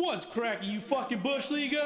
What's cracking, you fucking bush leaguers?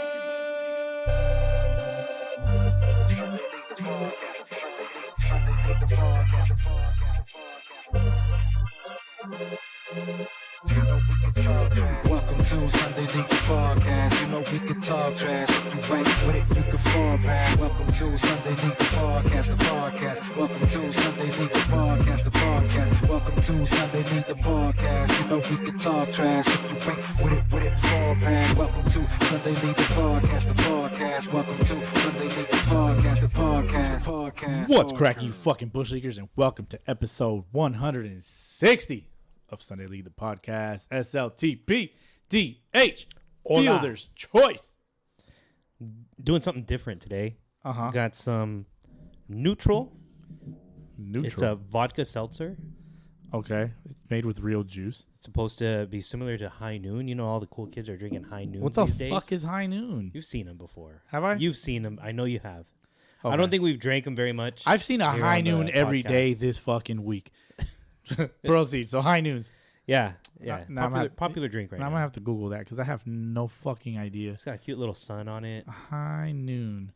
Welcome to Sunday League Podcast. You know we can talk trash. If you right with it, you can fall back. Welcome to Sunday League Podcast, the podcast. Welcome to Sunday League Podcast, the podcast. Welcome to Sunday League Podcast. You know we can talk trash. If you right with it, fall back. Welcome to Sunday League Podcast, the podcast. Welcome to Sunday League Podcast, the podcast. What's cracking, you fucking bush leaguers, and welcome to episode 160 of Sunday League the Podcast, SLTPDH, Fielder's Choice. Doing something different today. Got some neutral. It's a vodka seltzer. Okay. It's made with real juice. It's supposed to be similar to High Noon. You know, all the cool kids are drinking High Noon What the these days. fuck is High Noon? You've seen them before. Have I? You've seen them. I know you have. Okay. I don't think we've drank them very much. I've seen a here High on the Noon every day podcast. this fucking week. Proceed. So High Noons. Yeah. Now Popular drink right now now. I'm going to have to Google that because I have no fucking idea. It's got a cute little sun on it. High Noon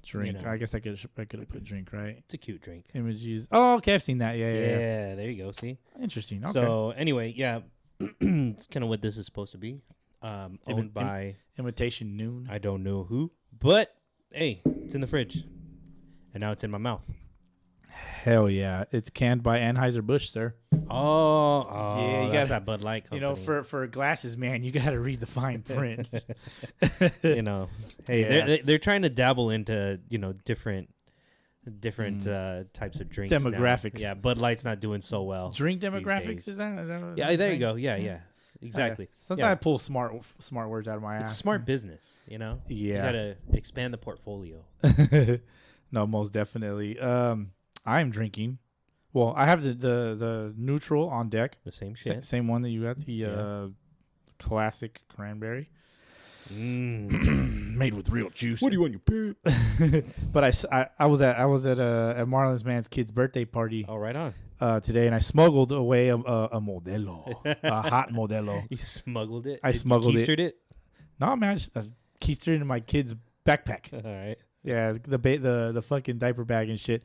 drink. You know. I guess I could have put drink, right? It's a cute drink. Images. Oh, okay. I've seen that. Yeah. Yeah, there you go. See? Interesting. Okay. So, anyway, yeah. Kind of what this is supposed to be. Owned by... Imitation Noon. I don't know who, but hey, it's in the fridge, and now it's in my mouth. Hell yeah. It's canned by Anheuser-Busch, sir. Oh, Yeah, you that's gotta- that Bud Light company. You know, for glasses, man, you got to read the fine print. you know, hey, Yeah. they're trying to dabble into different types of drinks. now. Demographics. Yeah, Bud Light's not doing so well. Drink these demographics, days. is that what Yeah, you're there you saying? go. Yeah, exactly. Okay. Sometimes Yeah. I pull smart words out of my It's ass. smart business, you know. Yeah. you gotta expand the portfolio. No, most definitely. I'm drinking. Well, I have the neutral on deck. The same shit. Same one that you got, the classic cranberry. Made with real juice. What do you want your pit? But I was at a Marlins man's kid's birthday party Oh, right on. today, and I smuggled away a Modelo, a hot Modelo. You smuggled it. I smuggled it. Keistered it. No, man, I just keistered it into my kid's backpack. All right. Yeah, the fucking diaper bag and shit.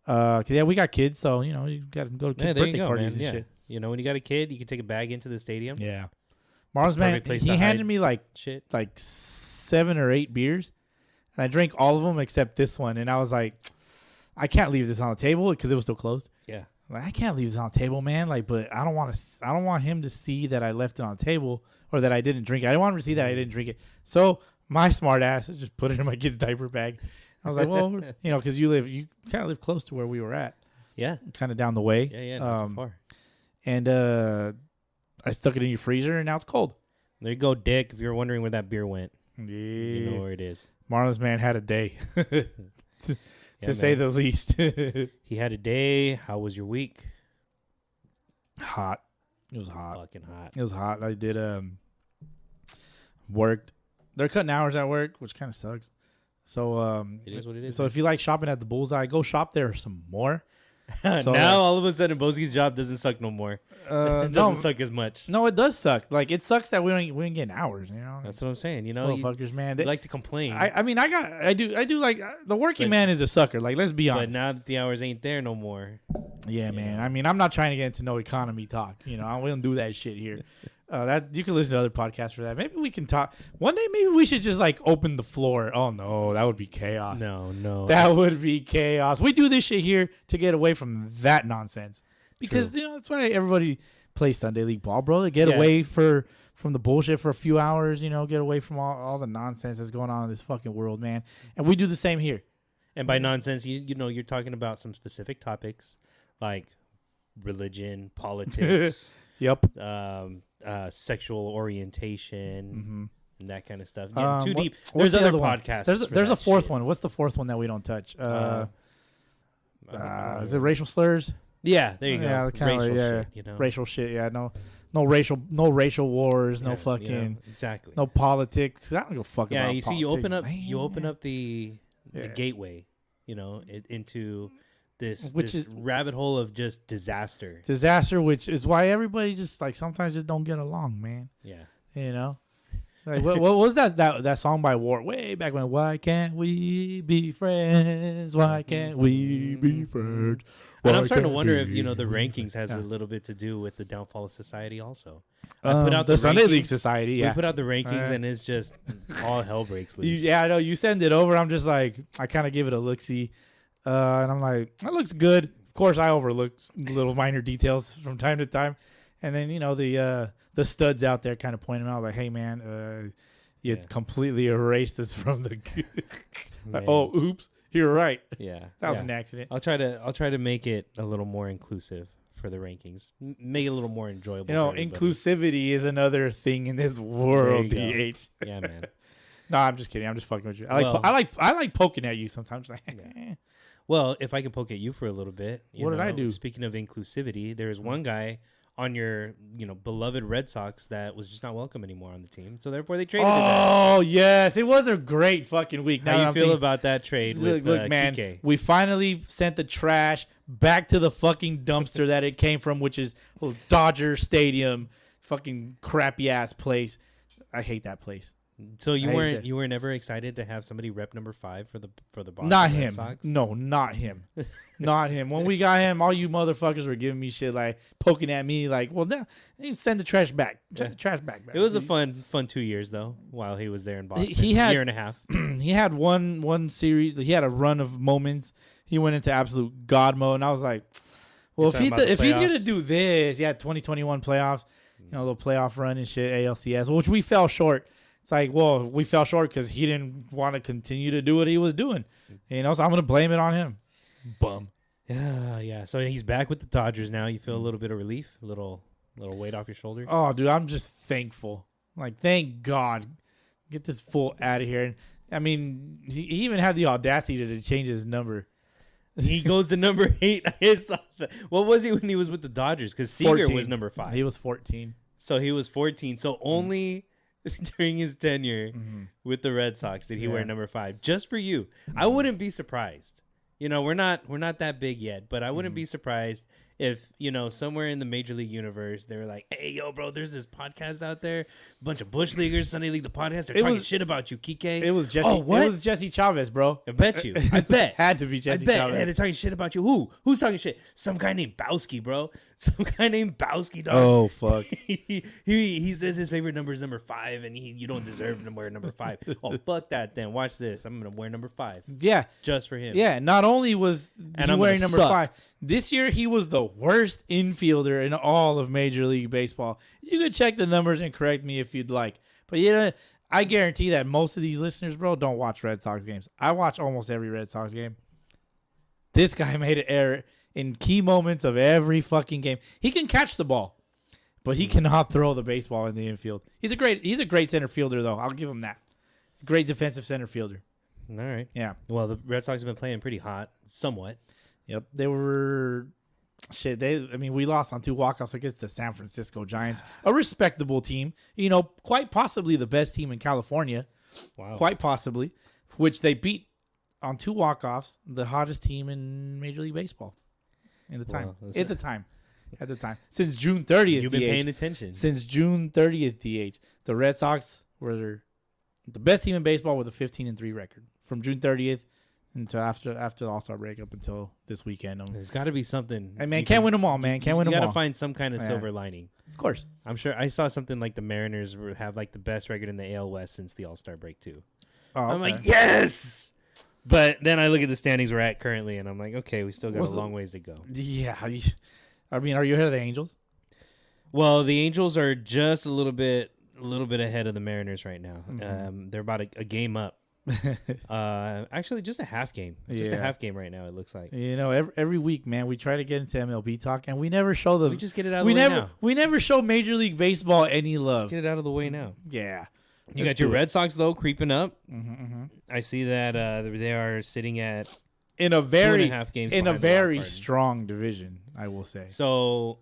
'Cause yeah, we got kids, so you know you got to go to kids' there you birthday go, parties man. and Yeah. shit. You know, when you got a kid, you can take a bag into the stadium. Yeah, Marlins man, perfect place he to handed hide me like shit. 7 or 8 beers, and I drank all of them except this one, and I was like, I can't leave this on the table because it was still closed. Yeah. Like, I can't leave this on the table, man. Like, but I don't want him to see that I left it on the table or that I didn't drink it. I didn't want him to see that I didn't drink it. So my smart ass just put it in my kid's diaper bag. I was like, well, you know, because you kind of live close to where we were at, Yeah. kind of down the way. Yeah. Not too far. And I stuck it in your freezer, and now it's cold. There you go, Dick. If you're wondering where that beer went, Yeah. you know where it is. Marlins man had a day, to Yeah, say man. the least. He had a day. How was your week? Hot. It was hot. Fucking hot. It was hot. I did worked. They're cutting hours at work, which kind of sucks. So It is what it is. So if you like shopping at the Bullseye, go shop there some more. So, now all of a sudden, Boski's job doesn't suck no more. It doesn't suck as much. No, it does suck. Like it sucks that we ain't getting hours. You know, That's what I'm saying. You know, you motherfuckers, man. like to complain. I mean, I do like the working But- man is a sucker. Like let's be but honest. now that the hours ain't there no more. Yeah, man. I mean, I'm not trying to get into no economy talk. You know, we don't do that shit here. That you can listen to other podcasts for that. Maybe we can talk one day. Maybe we should just like open the floor. Oh no, that would be chaos. No. That would be chaos. We do this shit here to get away from that nonsense because you know that's why everybody plays Sunday League ball, bro. To get away from the bullshit for a few hours. You know, get away from all the nonsense that's going on in this fucking world, man. And we do the same here. And by nonsense, you know, you're talking about some specific topics like religion, politics, Yep. sexual orientation, and that kind of stuff. Too What- deep. what's There's the other other one? podcasts. There's for a that fourth shit. one. What's the fourth one that we don't touch? Is it racial slurs? Yeah, there you go. Yeah, kind of Racial yeah, shit, you know. racial shit. Yeah, no racial wars. No Yeah, fucking you know, exactly. no politics. I don't give a fuck Yeah, about you see, politics, you open man. up the Yeah. gateway, you know, into this Which this is- rabbit hole of just disaster. disaster, which is why everybody just like sometimes just don't get along, man. Yeah. You know, Like what was that song by War way back when? Why can't we be friends? Why can't we be friends? And I'm starting to wonder if the rankings has a little bit to do with the downfall of society. Also, I put out the Sunday rankings. League Society. Yeah, We put out the rankings, and it's just all hell breaks loose. I know. You send it over. I'm just like, I kind of give it a look see, and I'm like, that looks good. Of course, I overlook little minor details from time to time, and then the studs out there kind of pointing out like, hey man, you completely erased us from the. Like, oh, oops, you're right. Yeah, that was an accident. I'll try to make it a little more inclusive for the rankings. Make it a little more enjoyable. Inclusivity is another thing in this world, DH. Yeah, man. No, I'm just kidding. I'm just fucking with you. I like poking at you sometimes. Like, Well, if I can poke at you for a little bit. What did I do? Speaking of inclusivity, there's one guy on your beloved Red Sox that was just not welcome anymore on the team. So therefore they traded his ass. Oh, yes. It was a great fucking week. How you feel about that trade with man, Kike? We finally sent the trash back to the fucking dumpster that it came from, which is Dodger Stadium, fucking crappy ass place. I hate that place. So you were never excited to have somebody rep number 5 for the Boston not Red him. Sox? No, not him. Not him. When we got him, all you motherfuckers were giving me shit, like poking at me, like, well, now send the trash back. Send the trash back. It was a fun 2 years though while he was there in Boston. He had a year and a half. He had one series. He had a run of moments. He went into absolute god mode, and I was like, well, if he's gonna do this, 2021 playoffs, the playoff run and shit, ALCS, which we fell short. It's like, well, we fell short because he didn't want to continue to do what he was doing. So I'm going to blame it on him. Bum. Yeah. So he's back with the Dodgers now. You feel a little bit of relief, a little weight off your shoulders. Oh, dude, I'm just thankful. Like, thank God. Get this fool out of here. And I mean, he even had the audacity to change his number. He goes to number 8. I saw that. What was he when he was with the Dodgers? Because Seager was number 5. He was 14. So he was 14. So only during his tenure with the Red Sox did he wear number 5. Just for you. I wouldn't be surprised. We're not that big yet, but I wouldn't be surprised if, somewhere in the Major League universe, they were like, hey, yo, bro, there's this podcast out there, a bunch of Bush Leaguers, Sunday League, the podcast, they're talking shit about you, Kike. It was Jesse. Oh, what? It was Jesse Chavez, bro. I bet you. I bet. Had to be Jesse Chavez. Yeah, they're talking shit about you. Who? Who's talking shit? Some guy named Bowski, bro. Some guy named Bowski, dog. Oh, fuck. he says his favorite number is number 5, and you don't deserve to wear number 5. Oh, fuck that then. Watch this. I'm going to wear number 5. Yeah. Just for him. Yeah. Not only was he wearing number 5, this year he was the worst infielder in all of Major League Baseball. You could check the numbers and correct me if you'd like. But I guarantee that most of these listeners, bro, don't watch Red Sox games. I watch almost every Red Sox game. This guy made an error in key moments of every fucking game. He can catch the ball, but he cannot throw the baseball in the infield. He's a great center fielder, though. I'll give him that. Great defensive center fielder. All right. Yeah. Well, the Red Sox have been playing pretty hot, somewhat. Yep. They were... we lost on 2 walkouts against the San Francisco Giants, a respectable team. Quite possibly the best team in California. Wow. Quite possibly, which they beat on 2 walk-offs, the hottest team in Major League Baseball at the time. At the time. Since June 30th, You've been paying attention. Since June 30th, DH, the Red Sox were the best team in baseball with a 15-3 record from June 30th until after the All-Star break up until this weekend. There's got to be something. Hey, man, can't win them all, man. Can't win them all. You got to find some kind of silver lining. Of course. I'm sure I saw something like the Mariners have like the best record in the AL West since the All-Star break too. Oh, okay. I'm like, yes! But then I look at the standings we're at currently, and I'm like, okay, we still got a long ways to go. Yeah. Are you ahead of the Angels? Well, the Angels are just a little bit ahead of the Mariners right now. They're about a game up. Actually, just a half game. Just a half game right now, it looks like. Every week, man, we try to get into MLB talk, and we never show We just get it out of the way now. We never show Major League Baseball any love. Let's get it out of the way now. Yeah. You got your Red Sox, though, creeping up. I see that they are sitting at in a very 2.5 games in a behind the very wild card. strong division, I will say. So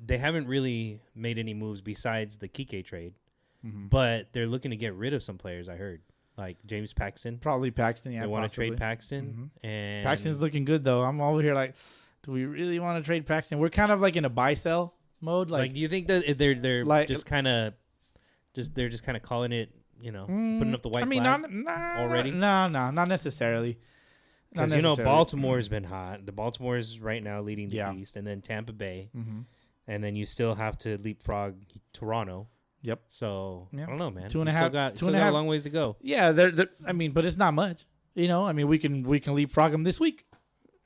they haven't really made any moves besides the Kike trade, but they're looking to get rid of some players, I heard. Like James Paxton. Probably Paxton, yeah. They want to trade Paxton. And Paxton's looking good, though. I'm over here like, do we really want to trade Paxton? We're kind of like in a buy-sell mode. Like, do you think that they're like, just kind of... they're just kind of calling it putting up the white flag already? No, not necessarily. Because Baltimore's been hot. The Baltimore is right now leading the East, and then Tampa Bay, and then you still have to leapfrog Toronto. Yep. So I don't know, man. Two and a half. Still got a long ways to go. Yeah, but it's not much. We can leapfrog them this week.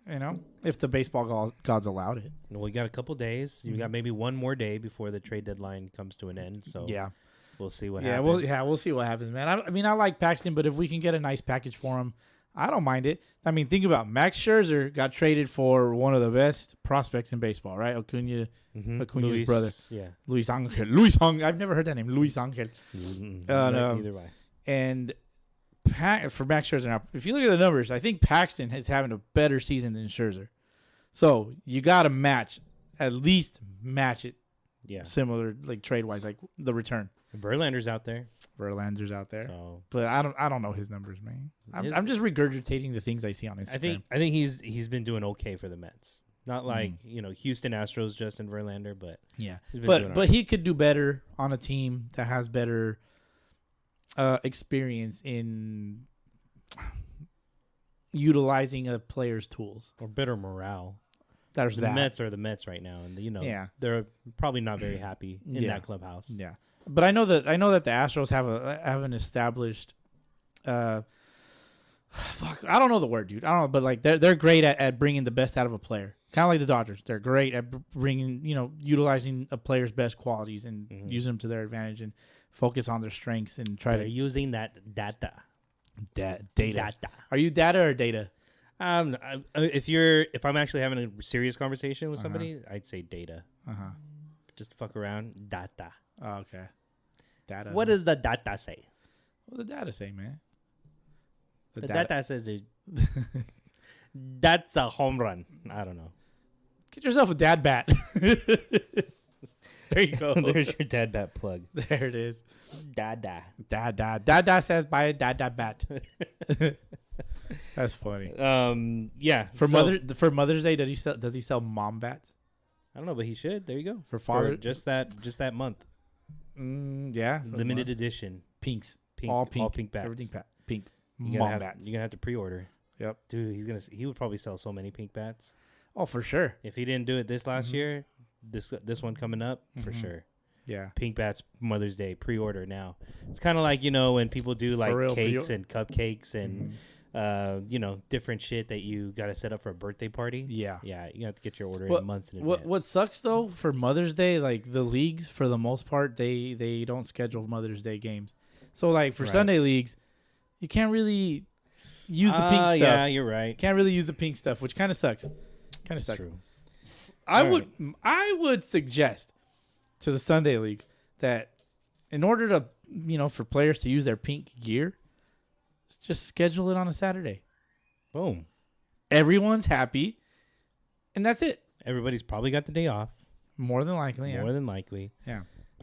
If the baseball gods allowed it. We got a couple days. You got maybe one more day before the trade deadline comes to an end. So yeah, we'll see what happens. We'll see what happens, man. I like Paxton, but if we can get a nice package for him, I don't mind it. Think about it. Max Scherzer got traded for one of the best prospects in baseball, right? Acuna's brother. Yeah. Luis Angel. I've never heard that name. Luis Angel. Either way. And for Max Scherzer, now, if you look at the numbers, I think Paxton is having a better season than Scherzer. So you got to at least match it. Yeah. Similar, like trade-wise, like the return. Verlander's out there. So. But I don't know his numbers, man. I'm just regurgitating the things I see on Instagram. I think he's been doing okay for the Mets. Not like Houston Astros, Justin Verlander, but yeah. But he could do better on a team that has better experience in utilizing a player's tools or better morale. The Mets are the Mets right now, and they're probably not very happy in that clubhouse. Yeah. But I know that the Astros have an established, I don't know the word, dude. I don't know, but like they're great at bringing the best out of a player. Kind of like the Dodgers, they're great at bringing utilizing a player's best qualities and using them to their advantage and focus on their strengths and they're using that data. Data. Are you data or data? If I'm actually having a serious conversation with somebody, I'd say data. Just to fuck around, data. Oh, okay. Data. What does the data say? What does the data say, man? The data says that's a home run. I don't know. Get yourself a dad bat. There you go. There's your dad bat plug. There it is. Dada. Dada says buy a dada bat. That's funny. Yeah. For Mother's Day, does he sell mom bats? I don't know, but he should. There you go. For father, for just that month. Yeah. Limited edition. Pinks. Pink. All pink. All pink bats. Everything pink. Mom bats. You're gonna have to pre-order. Yep. Dude, he would probably sell so many pink bats. Oh, for sure. If he didn't do it this last year, this one coming up, for sure. Yeah. Pink bats Mother's Day pre-order now. It's kind of like, when people do like cakes and cupcakes and different shit that you got to set up for a birthday party. Yeah. Yeah, you have to get your order in months in advance. What sucks though for Mother's Day, like the leagues for the most part, they don't schedule Mother's Day games. So like for Sunday leagues, you can't really use the pink stuff. Yeah, you're right. Can't really use the pink stuff, which kind of sucks. True. I would suggest to the Sunday leagues that in order to for players to use their pink gear, just schedule it on a Saturday. Boom. Everyone's happy, and that's it. Everybody's probably got the day off. More than likely. Yeah.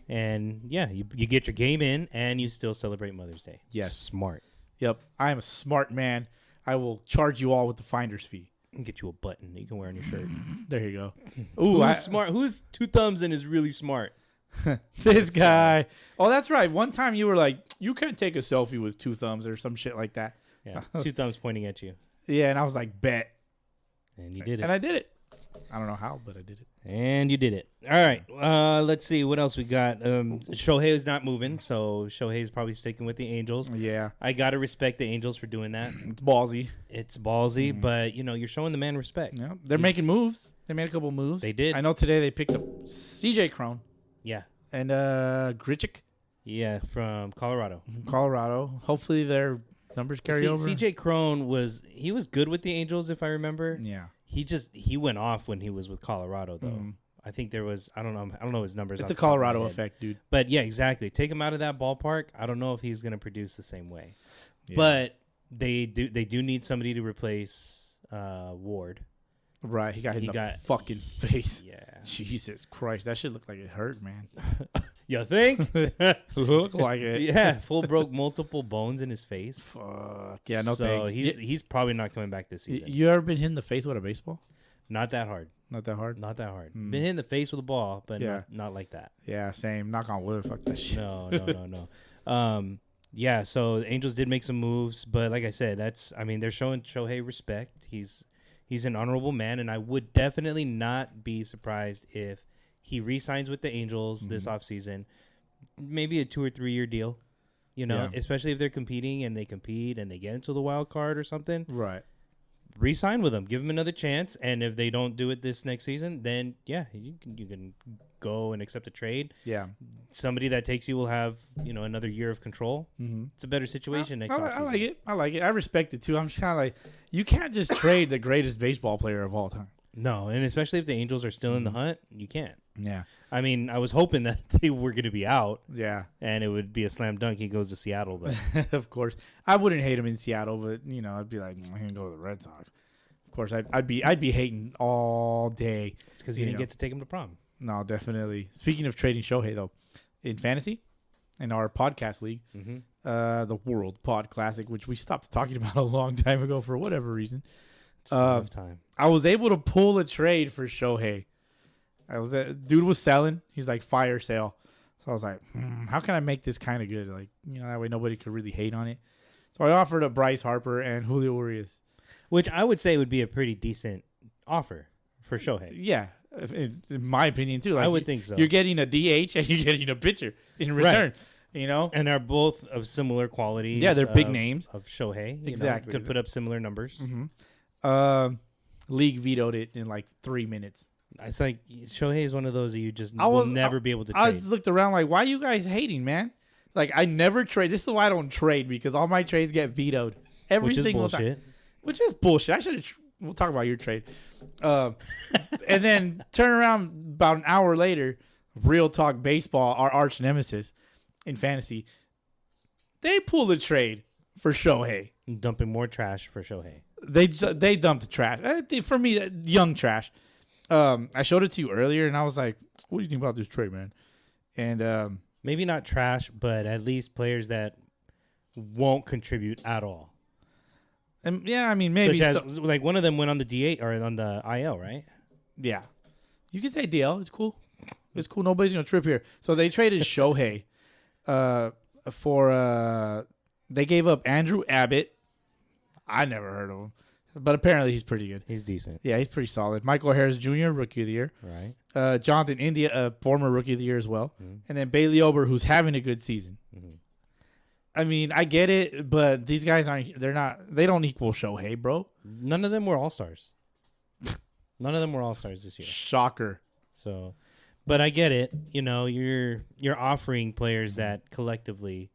And you get your game in, and you still celebrate Mother's Day. Yes. Smart. Yep. I am a smart man. I will charge you all with the finder's fee. And get you a button that you can wear on your shirt. There you go. Ooh, who's smart? Who's two thumbs and is really smart? This guy. Oh, that's right. One time you were like, you can't take a selfie with two thumbs or some shit like that. Yeah, two thumbs pointing at you. Yeah, and I was like, bet. And you did it. And I did it. I don't know how, but I did it. And you did it. All right. Let's see what else we got. Shohei is not moving, so Shohei is probably sticking with the Angels. Yeah. I gotta respect the Angels for doing that. It's ballsy. But you're showing the man respect. Yeah. They're making moves. They made a couple moves. They did. I know today they picked up CJ Cron. Yeah. And Grichuk. Yeah, from Colorado. Hopefully their numbers carry over. CJ Cron was good with the Angels, if I remember. Yeah. He went off when he was with Colorado though. I think there was I don't know his numbers. It's the Colorado effect, dude. But yeah, exactly. Take him out of that ballpark. I don't know if he's going to produce the same way. Yeah. But they do need somebody to replace Ward. Right, he got hit in the fucking face. Yeah. Jesus Christ, that shit looked like it hurt, man. You think? Looked like it. Yeah, full broke multiple bones in his face. Fuck. Yeah, no so thanks. He's probably not coming back this season. You ever been hit in the face with a baseball? Not that hard. Not that hard? Not that hard. Been hit in the face with a ball, but not like that. Yeah, same. Knock on wood. Fuck that shit. No. Yeah, so the Angels did make some moves, but like I said, they're showing Shohei respect. He's an honorable man, and I would definitely not be surprised if he re-signs with the Angels this offseason. Maybe a 2 or 3 year deal, especially if they're competing and they compete and they get into the wild card or something. Right. Re-sign with them, give them another chance, and if they don't do it this next season, then you can go and accept a trade. Yeah. Somebody that takes you will have another year of control. Mm-hmm. It's a better situation next offseason. I like it. I respect it too. I'm just kind of like, you can't just trade the greatest baseball player of all time. No, and especially if the Angels are still in the hunt, you can't. Yeah. I mean, I was hoping that they were going to be out. Yeah. And it would be a slam dunk. He goes to Seattle, but of course, I wouldn't hate him in Seattle, but I'd be like, I'm gonna go to the Red Sox. Of course, I'd be hating all day. It's because you didn't get to take him to prom. No, definitely. Speaking of trading Shohei, though, in fantasy, in our podcast league, the World Pod Classic, which we stopped talking about a long time ago for whatever reason. Time. I was able to pull a trade for Shohei. Dude was selling. He's like, fire sale. So I was like, how can I make this kind of good? Like, that way nobody could really hate on it. So I offered a Bryce Harper and Julio Urias. Which I would say would be a pretty decent offer for Shohei. Yeah, in my opinion, too. Like, I would think so. You're getting a DH and you're getting a pitcher in return. Right. And they're both of similar qualities. Yeah, they're big names. Of Shohei. Exactly. Could put up similar numbers. Mm-hmm. League vetoed it in like 3 minutes. It's like Shohei is one of those that you just will never be able to trade. I just looked around like, why are you guys hating, man? Like, I never trade. This is why I don't trade, because all my trades get vetoed every single time. Which is bullshit. We'll talk about your trade. And then turn around about an hour later, Real Talk Baseball, our arch nemesis in fantasy, they pull the trade for Shohei. Dumping more trash for Shohei. They dumped the trash. For me, young trash. I showed it to you earlier, and I was like, what do you think about this trade, man? And maybe not trash, but at least players that won't contribute at all. And yeah, I mean, maybe. Such as, like, one of them went on the DA or on the IL, right? Yeah. You can say DL. It's cool. It's cool. Nobody's going to trip here. So they traded Shohei for they gave up Andrew Abbott. I never heard of him. But apparently he's pretty good. He's decent. Yeah, he's pretty solid. Michael Harris Jr., Rookie of the Year. Right. Jonathan India, a former Rookie of the Year as well. Mm-hmm. And then Bailey Ober, who's having a good season. Mm-hmm. I mean, I get it, but these guys they don't equal Shohei, bro. None of them were all-stars. None of them were all-stars this year. Shocker. So, but I get it. You're offering players that collectively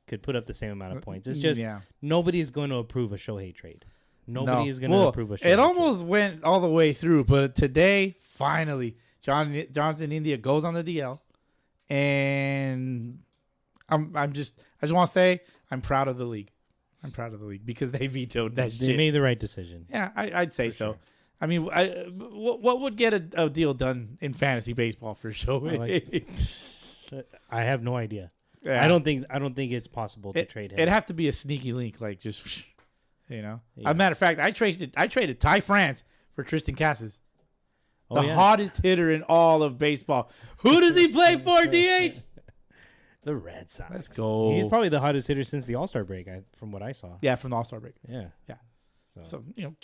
could put up the same amount of points. It's just nobody's going to approve a Shohei trade. Nobody is going to approve a Shohei trade. It almost went all the way through, but today, finally, Jonathan India goes on the DL, and I just want to say I'm proud of the league. I'm proud of the league because they vetoed that shit. They made the right decision. Yeah, I'd say so. Sure. I mean, what would get a deal done in fantasy baseball for Shohei? I have no idea. Yeah. I don't think it's possible to trade him. It'd have to be a sneaky link, like just Yeah. As a matter of fact, I traded Ty France for Tristan Casas. The hottest hitter in all of baseball. Who does he play for, DH? The Red Sox. Let's go. He's probably the hottest hitter since the All-Star break, from what I saw. Yeah, from the All-Star break. Yeah. So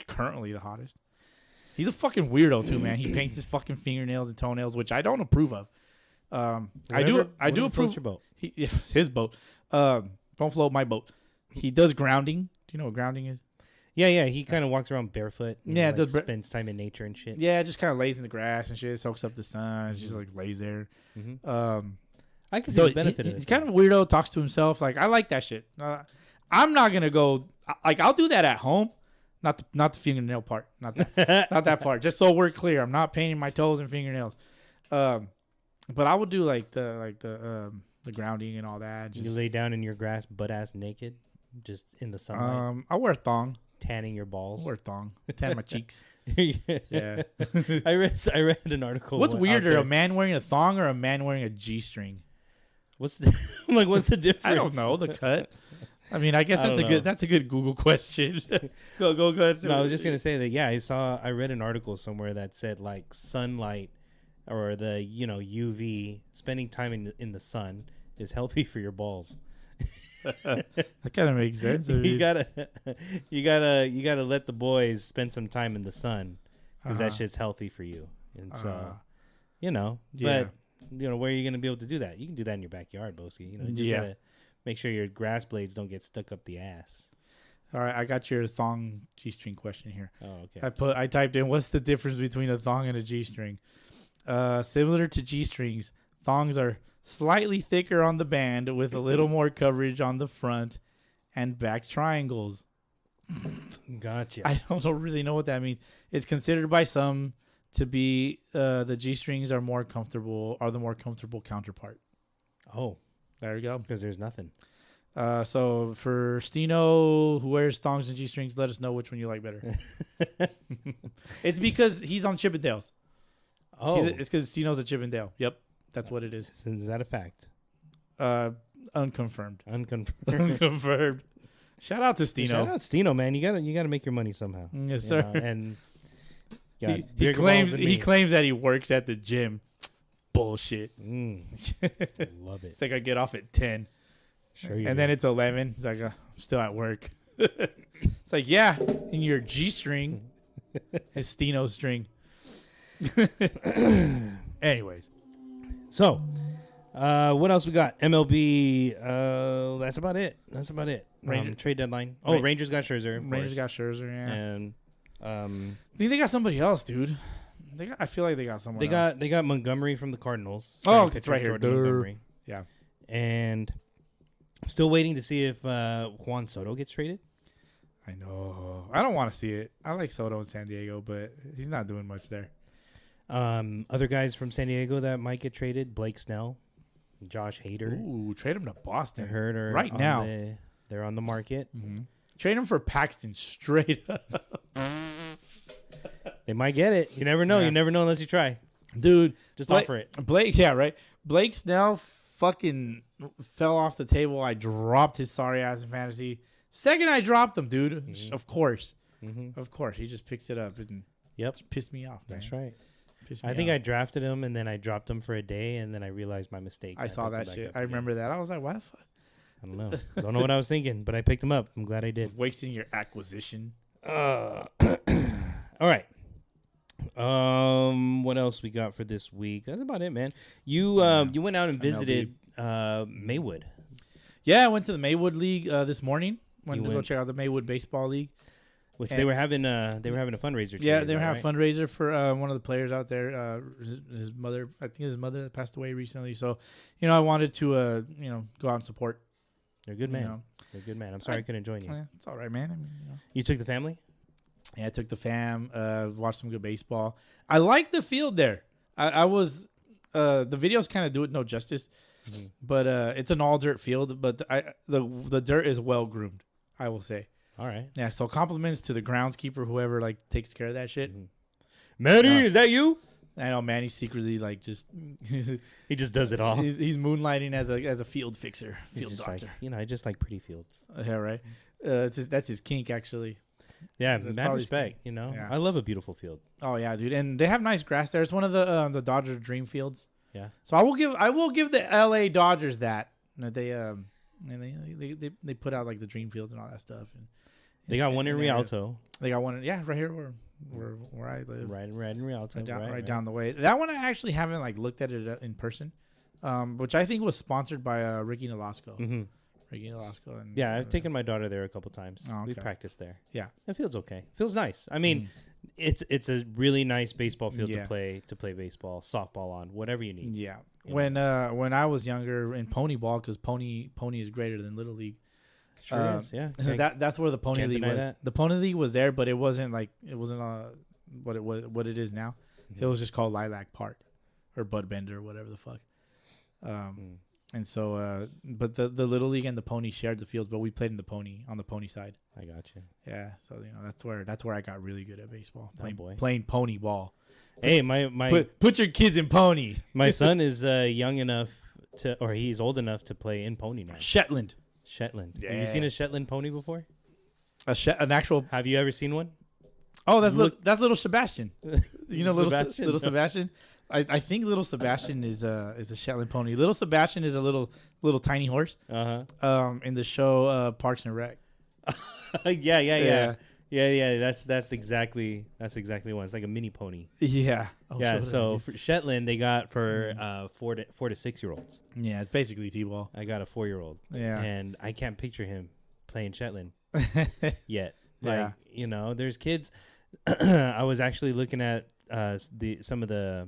currently the hottest. He's a fucking weirdo too, man. He paints his fucking fingernails and toenails, which I don't approve of. I do approve. Your boat. His boat. Don't float my boat. He does grounding. Do you know what grounding is? Yeah. He kind of walks around barefoot. And, spends time in nature and shit. Yeah, just kind of lays in the grass and shit, soaks up the sun, just like lays there. Mm-hmm. I can see the benefit of it. He's kind of a weirdo, talks to himself. Like, I like that shit. I'm not gonna go. Like, I'll do that at home. Not the fingernail part. Not that part. Just so we're clear, I'm not painting my toes and fingernails. But I would do like the grounding and all that. You lay down in your grass, butt ass naked, just in the sunlight. I wear a thong. Tanning your balls. I wear a thong. Tan my cheeks. Yeah. I read an article. What's weirder, a man wearing a thong or a man wearing a G-string? What's the difference? I don't know. The cut. I mean, I guess that's a good Google question. go ahead. No, I was just gonna say that. I read an article somewhere that said like sunlight or the UV, spending time in the sun is healthy for your balls. That kind of makes sense. I mean, you gotta let the boys spend some time in the sun because that shit's healthy for you. And so, but where are you gonna be able to do that? You can do that in your backyard, Boski. You just gotta make sure your grass blades don't get stuck up the ass. All right, I got your thong G-string question here. Oh, okay. I typed in, what's the difference between a thong and a G-string? Similar to G-strings, thongs are slightly thicker on the band with a little more coverage on the front and back triangles. Gotcha. I don't really know what that means. It's considered by some to be the G-strings are the more comfortable counterpart. Oh, there you go. Because there's nothing. So for Stino, who wears thongs and G-strings, let us know which one you like better. It's because he's on Chippendales. Oh. It's because Stino's a Chippendale. Yep. That's what it is. Is that a fact? Unconfirmed. Unconfirmed. Shout out to Stino. Shout out Stino, man. You gotta make your money somehow. Yes, sir. And he claims that he works at the gym. Bullshit. Love it. It's like I get off at 10. Sure you and then it's 11. It's like I'm still at work. It's like, yeah, in your G-string. It's Stino's string. Anyways. So, what else we got? MLB. That's about it. Trade deadline. Oh, Rangers got Scherzer. Yeah. And I think they got somebody else, dude. I feel like they got someone. They got Montgomery from the Cardinals. Oh, it's right here. Montgomery. Yeah. And still waiting to see if Juan Soto gets traded. I know. I don't want to see it. I like Soto in San Diego, but he's not doing much there. Other guys from San Diego that might get traded: Blake Snell, Josh Hader. Ooh, trade him to Boston. I heard right now. They're on the market. Mm-hmm. Trade him for Paxton straight up. They might get it. You never know. Yeah. You never know unless you try. Dude, just offer it. Blake, yeah, right. Blake Snell fucking fell off the table. I dropped his sorry ass in fantasy. Second I dropped him, dude. Mm-hmm. Of course. Mm-hmm. Of course. He just picks it up and pissed me off, man. That's right. I think I drafted him and then I dropped him for a day and then I realized my mistake. I saw that shit. I remember that. I was like, why the fuck? I don't know. Don't know what I was thinking, but I picked him up. I'm glad I did. Wasting your acquisition. All right. What else we got for this week? That's about it, man. You went out and visited Maywood. Yeah, I went to the Maywood League this morning. Went to go check out the Maywood Baseball League. Which they were having a fundraiser today. Yeah, they were having a fundraiser for one of the players out there. His mother, I think his mother passed away recently. So, I wanted to go out and support. You're a good man. You're a good man. I'm sorry I couldn't join you. It's all right, man. I mean, You took the family? Yeah, I took the fam. Watched some good baseball. I like the field there. I was the videos kind of do it no justice, but it's an all dirt field. But the dirt is well groomed, I will say. All right. Yeah. So compliments to the groundskeeper, whoever takes care of that shit. Manny, is that you? I know Manny secretly just he just does it all. He's moonlighting as a field fixer, field doctor. I just like pretty fields. Yeah, right. That's his kink actually. Yeah, mad respect. Yeah. I love a beautiful field. Oh yeah, dude, and they have nice grass there. It's one of the Dodgers' dream fields. Yeah. So I will give the L.A. Dodgers that. They put out the dream fields and all that stuff. And they got one in Rialto. They got one, right here where I live. Right in Rialto. Right down the way. That one I actually haven't looked at it in person, which I think was sponsored by Ricky Nolasco. Mm-hmm. Ricky Nolasco. And, I've taken my daughter there a couple times. Oh, okay. We practiced there. Yeah, it feels okay. Feels nice. I mean, it's a really nice baseball field to play baseball, softball on, whatever you need. Yeah. When I was younger in pony ball, because pony is greater than Little League. Sure is, yeah. That's where the Pony League was. That. The Pony League was there, but it wasn't what it is now. Mm-hmm. It was just called Lilac Park or Bud Bender or whatever the fuck. And so, but the Little League and the Pony shared the fields, but we played on the Pony side. I got you. Yeah, so that's where I got really good at baseball. Playing pony ball. Hey, my put your kids in pony. My son is young enough he's old enough to play in pony now. Shetland. Yeah. Have you seen a Shetland pony before? An actual? Have you ever seen one? Oh, that's little Sebastian. You know Sebastian? little Sebastian. I think Little Sebastian is a Shetland pony. Little Sebastian is a little tiny horse. In the show Parks and Rec. Yeah. That's exactly one. It's like a mini pony. Yeah. Yeah. So for Shetland, they got for 4 to 6 year olds. Yeah, it's basically T-ball. I got a 4-year-old. Yeah. And I can't picture him playing Shetland yet. Like, there's kids. I was actually looking at some of the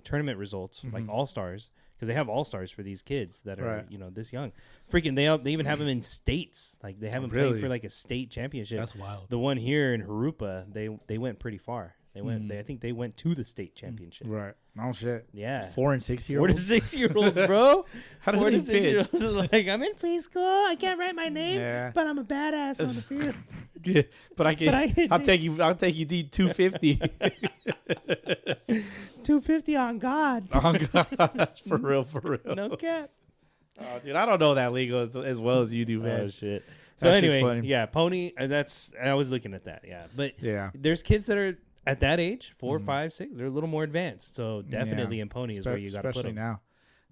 tournament results, like all-stars, because they have all-stars for these kids that are this young. Freaking they even have them in states. Like they have them playing for like a state championship. That's wild. The one here in Harupa, they went pretty far. They went. I think they went to the state championship. Right. Oh shit. Yeah. 4 and 6 year olds. 4 to 6 year olds, bro. How do they pitch? Like, I'm in preschool. I can't write my name, but I'm a badass on the field. Yeah, but I can. I'll take you. D 250. 250 on God. Oh God, for real. No cap. Oh, dude, I don't know that league as well as you do, man. Oh shit. So anyway, yeah, pony. I was looking at that. Yeah, but there's kids that are at that age, 4, 5, 6. They're a little more advanced. So definitely in pony is where you got to put them now.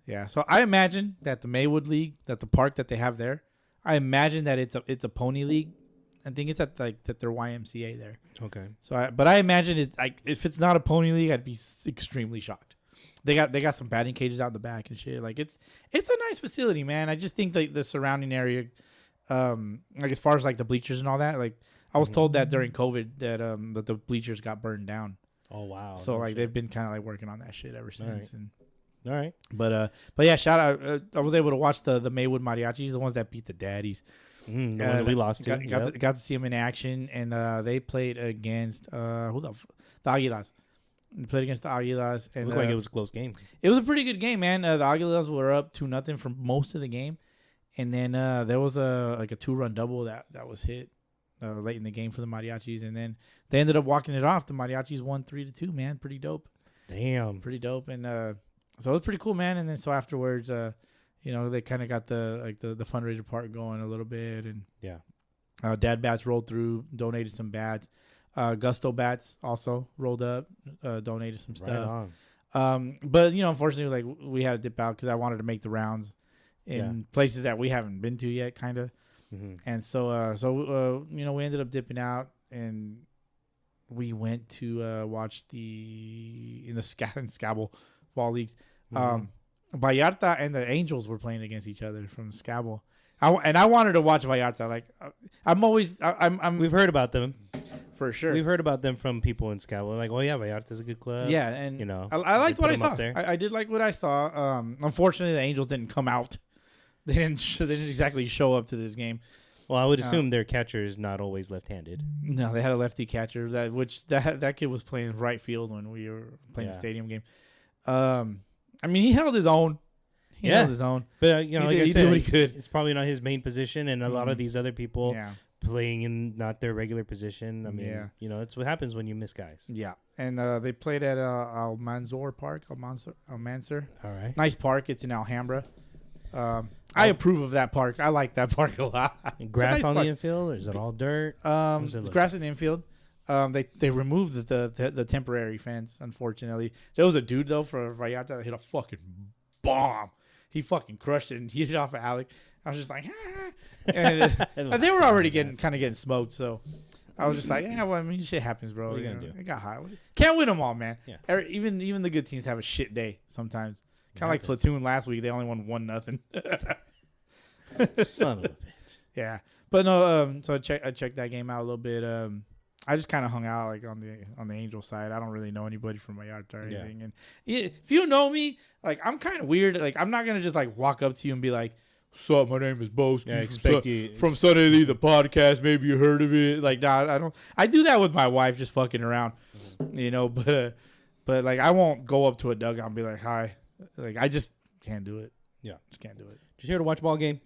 Yeah. So I imagine that the Maywood League, that the park that they have there, I imagine that it's a pony league. I think it's at their YMCA there. Okay. So I imagine it's like if it's not a pony league, I'd be extremely shocked. They got some batting cages out in the back and shit. Like it's a nice facility, man. I just think the surrounding area, like as far as like the bleachers and all that, like I was told that during COVID that the bleachers got burned down. Oh wow. So like they've been kind of like working on that shit ever since. All right. But yeah, shout out. I was able to watch the Maywood Mariachis, the ones that beat the Daddies. The ones we lost to. Got to see them in action, and they played against the Aguilas. They played against the Aguilas. And, it looked like it was a close game. It was a pretty good game, man. The Aguilas were up 2-0 for most of the game, and then there was a 2-run double that was hit late in the game for the Mariachis, and then they ended up walking it off. The Mariachis won 3-2. Man, pretty dope. Damn, pretty dope, and so it was pretty cool, man. And then so afterwards, they kind of got the fundraiser part going a little bit, and Dad Bats rolled through, donated some bats. Gusto Bats also rolled up, donated some stuff. Right on. But unfortunately, like we had to dip out because I wanted to make the rounds in places that we haven't been to yet, kind of. Mm-hmm. And so we ended up dipping out, and we went to watch in the Scabble fall leagues. Vallarta and the Angels were playing against each other from Scabble. I wanted to watch Vallarta. Like I'm we've heard about them for sure. We've heard about them from people in Scabble. Like, oh yeah, Vallarta's a good club. Yeah, and I liked what I saw. I did like what I saw. Unfortunately, the Angels didn't come out. They didn't exactly show up to this game. Well, I would assume their catcher is not always left-handed. No, they had a lefty catcher. That kid was playing right field when we were playing the stadium game. I mean, he held his own. He held his own. But, like I said, did what he could. It's probably not his main position, and a lot of these other people playing in not their regular position. I mean, it's what happens when you miss guys. Yeah. And they played at Almanzor Park. Almanzor. All right. Nice park. It's in Alhambra. I approve of that park. I like that park a lot. Grass on the infield, or is it all dirt? Grass in the infield. They removed the temporary fence, unfortunately. There was a dude, though, for Vallarta that hit a fucking bomb. He fucking crushed it and he hit it off of Alec. I was just like, and they were already getting smoked, so I was just like, well, I mean, shit happens, bro. What are you gonna do? It got hot. Can't win them all, man. Yeah. Even the good teams have a shit day sometimes. Kind of like Platoon last week. They only won 1-0. Son of a bitch. Yeah, but no. So I checked that game out a little bit. I just kind of hung out like on the Angel side. I don't really know anybody from Vallarta or anything. And if you know me, like I'm kind of weird. Like I'm not gonna just like walk up to you and be like, "What's up? My name is Boski from Sunday League, the podcast. Maybe you heard of it." Like, nah, I don't. I do that with my wife, just fucking around, But like I won't go up to a dugout and be like, "Hi." Like I just can't do it. Yeah, just can't do it. Just here to watch ball game.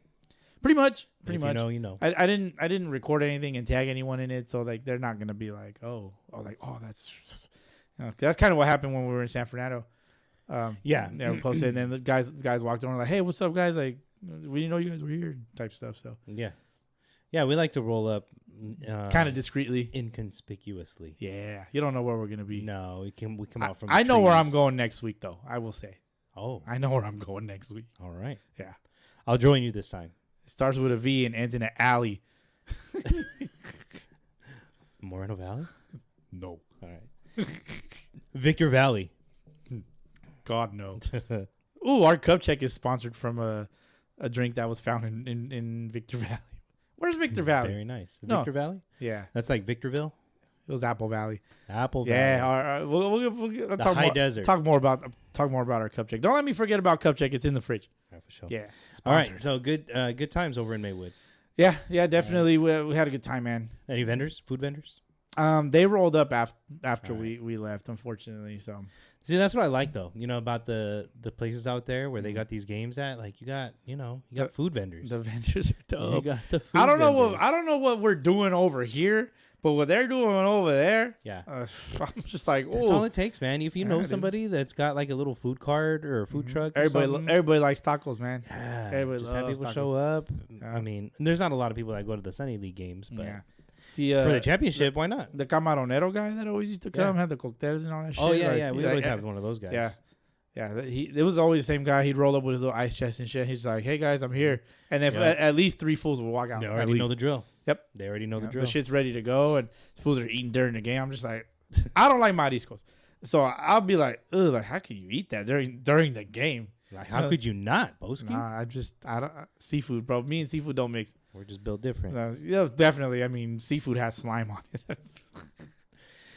Pretty much. You know. I didn't record anything and tag anyone in it, so like they're not gonna be like, that's kind of what happened when we were in San Fernando. We posted, and then the guys walked over like, "Hey, what's up, guys? Like, we didn't know you guys were here," type stuff. So yeah, Yeah, we like to roll up kind of discreetly, inconspicuously. Yeah, you don't know where we're gonna be. No, we come out from. I know where I'm going next week, though. I will say. Oh, I know where I'm going next week. All right. Yeah, I'll join you this time. it starts with a V and ends in an alley. Moreno Valley? No. All right. Victor Valley. God no. Ooh, our cup check is sponsored from a drink that was found in Victor Valley. Where's Victor Valley? Very nice. No. Victor Valley? Yeah, That's like Victorville? it was Apple Valley. Apple Valley. Yeah, all right. We'll talk high more, desert. Talk more about our cup check. Don't let me forget about cup check. It's in the fridge. Yeah, for sure. Yeah. All right. Sponsored. So good times over in Maywood. Yeah, definitely. We had a good time, man. Any vendors? Food vendors? They rolled up after All right. we left, unfortunately. So See, that's what I like though. You know about the places out there where they got these games at. Like you got food vendors. the vendors are You dope. got the food I don't know what we're doing over here, but what they're doing over there, Yeah. I'm just like, That's all oh, it takes, man. If you Yeah, know dude. somebody that's got like a little food cart or a food truck, or something, everybody likes tacos, man. yeah, everybody just have loves people tacos. show up. Yeah. I mean, there's not a lot of people that go to the Sunny League games, but Yeah, for the championship, why not? the Camaronero guy that always used to come Yeah. had the cocktails and all that shit. Oh yeah, like, yeah. We like, always have one of those guys. Yeah. Yeah, it was always the same guy. He'd roll up with his little ice chest and shit. He's like, "Hey guys, I'm here," and then Yeah. at least 3 fools will walk out. They at already know least. the drill. Yep. They already know the Yeah, drill. the shit's ready to go, and fools are eating during the game. I'm just like, I don't like mariscos, so I'll be like, ugh, like how can you eat that during the game? Like, how could you not, Boski? Nah, I don't seafood, bro. Me and seafood don't mix. We're just built different. Yeah, definitely. I mean, seafood has slime on it.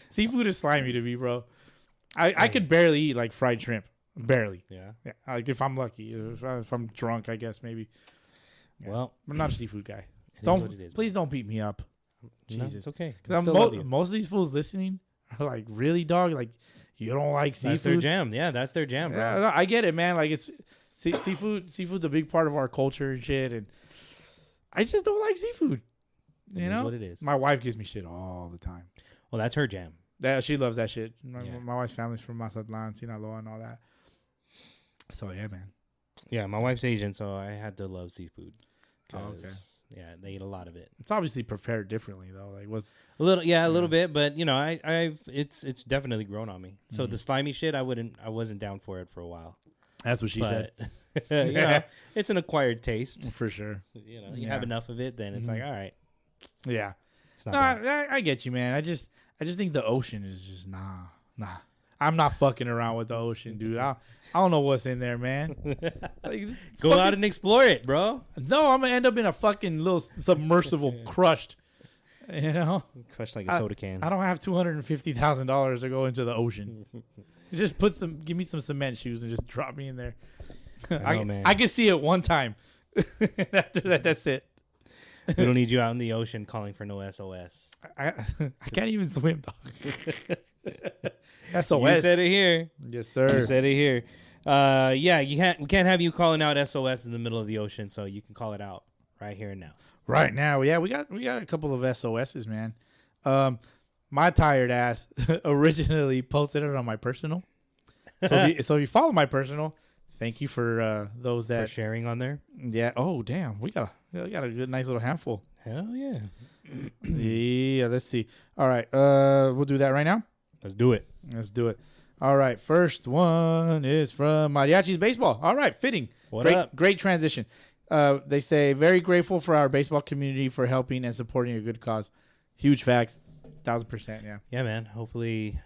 Seafood is slimy to me, bro. I could barely eat like fried shrimp, barely. Yeah. Yeah, like if I'm lucky, if I'm drunk, I guess maybe. Yeah. Well, I'm not a seafood guy. it is what it is, Please don't beat me up. No, Jesus. it's okay. 'Cause I still love you. most of these fools listening are like, really, dog? Like, you don't like seafood? That's their jam. Yeah, that's their jam, bro. Yeah, no, I get it, man. Like, it's seafood. Seafood's a big part of our culture and shit. And I just don't like seafood. It You is know, what it is. my wife gives me shit all the time. Well, that's her jam. Yeah, she loves that shit. Yeah. My wife's family's from Mazatlan, Sinaloa, and all that. So yeah, man. Yeah, my wife's Asian, so I had to love seafood. Oh, okay. 'Cause, yeah, they eat a lot of it. It's obviously prepared differently though. Like, what's A little bit, but you know, it's definitely grown on me. So the slimy shit, I wasn't down for it for a while. that's what she said But, you know, it's an acquired taste. for sure. You know, you have enough of it, then it's like, all right, Yeah. it's not No, bad. I get you, man. I just think the ocean is just nah. I'm not fucking around with the ocean, dude. I don't know what's in there, man. Like, Go out and explore it, bro. no, I'm gonna end up in a fucking little submersible crushed. You know, Crushed like a soda can. I don't have $250,000 to go into the ocean. Just give me some cement shoes and just drop me in there. I know, man. I can see it one time. After that, that's it. We don't need you out in the ocean calling for no SOS. I can't even swim, dog. SOS. You said it here. Yes, sir. You said it here. Yeah, we can't have you calling out SOS in the middle of the ocean, so you can call it out right here and now. Right now, yeah, we got a couple of SOSs, man. My tired ass originally posted it on my personal. So if you follow my personal, thank you for those For that sharing on there. yeah. Oh damn, we got a good nice little handful. Hell yeah. Yeah, let's see. All right, we'll do that right now. Let's do it. Let's do it. All right, first one is from Mariachi's Baseball. All right, fitting. What up? Great transition. They say, very grateful for our baseball community for helping and supporting a good cause. Huge facts. 1000%, yeah. Yeah, man. Hopefully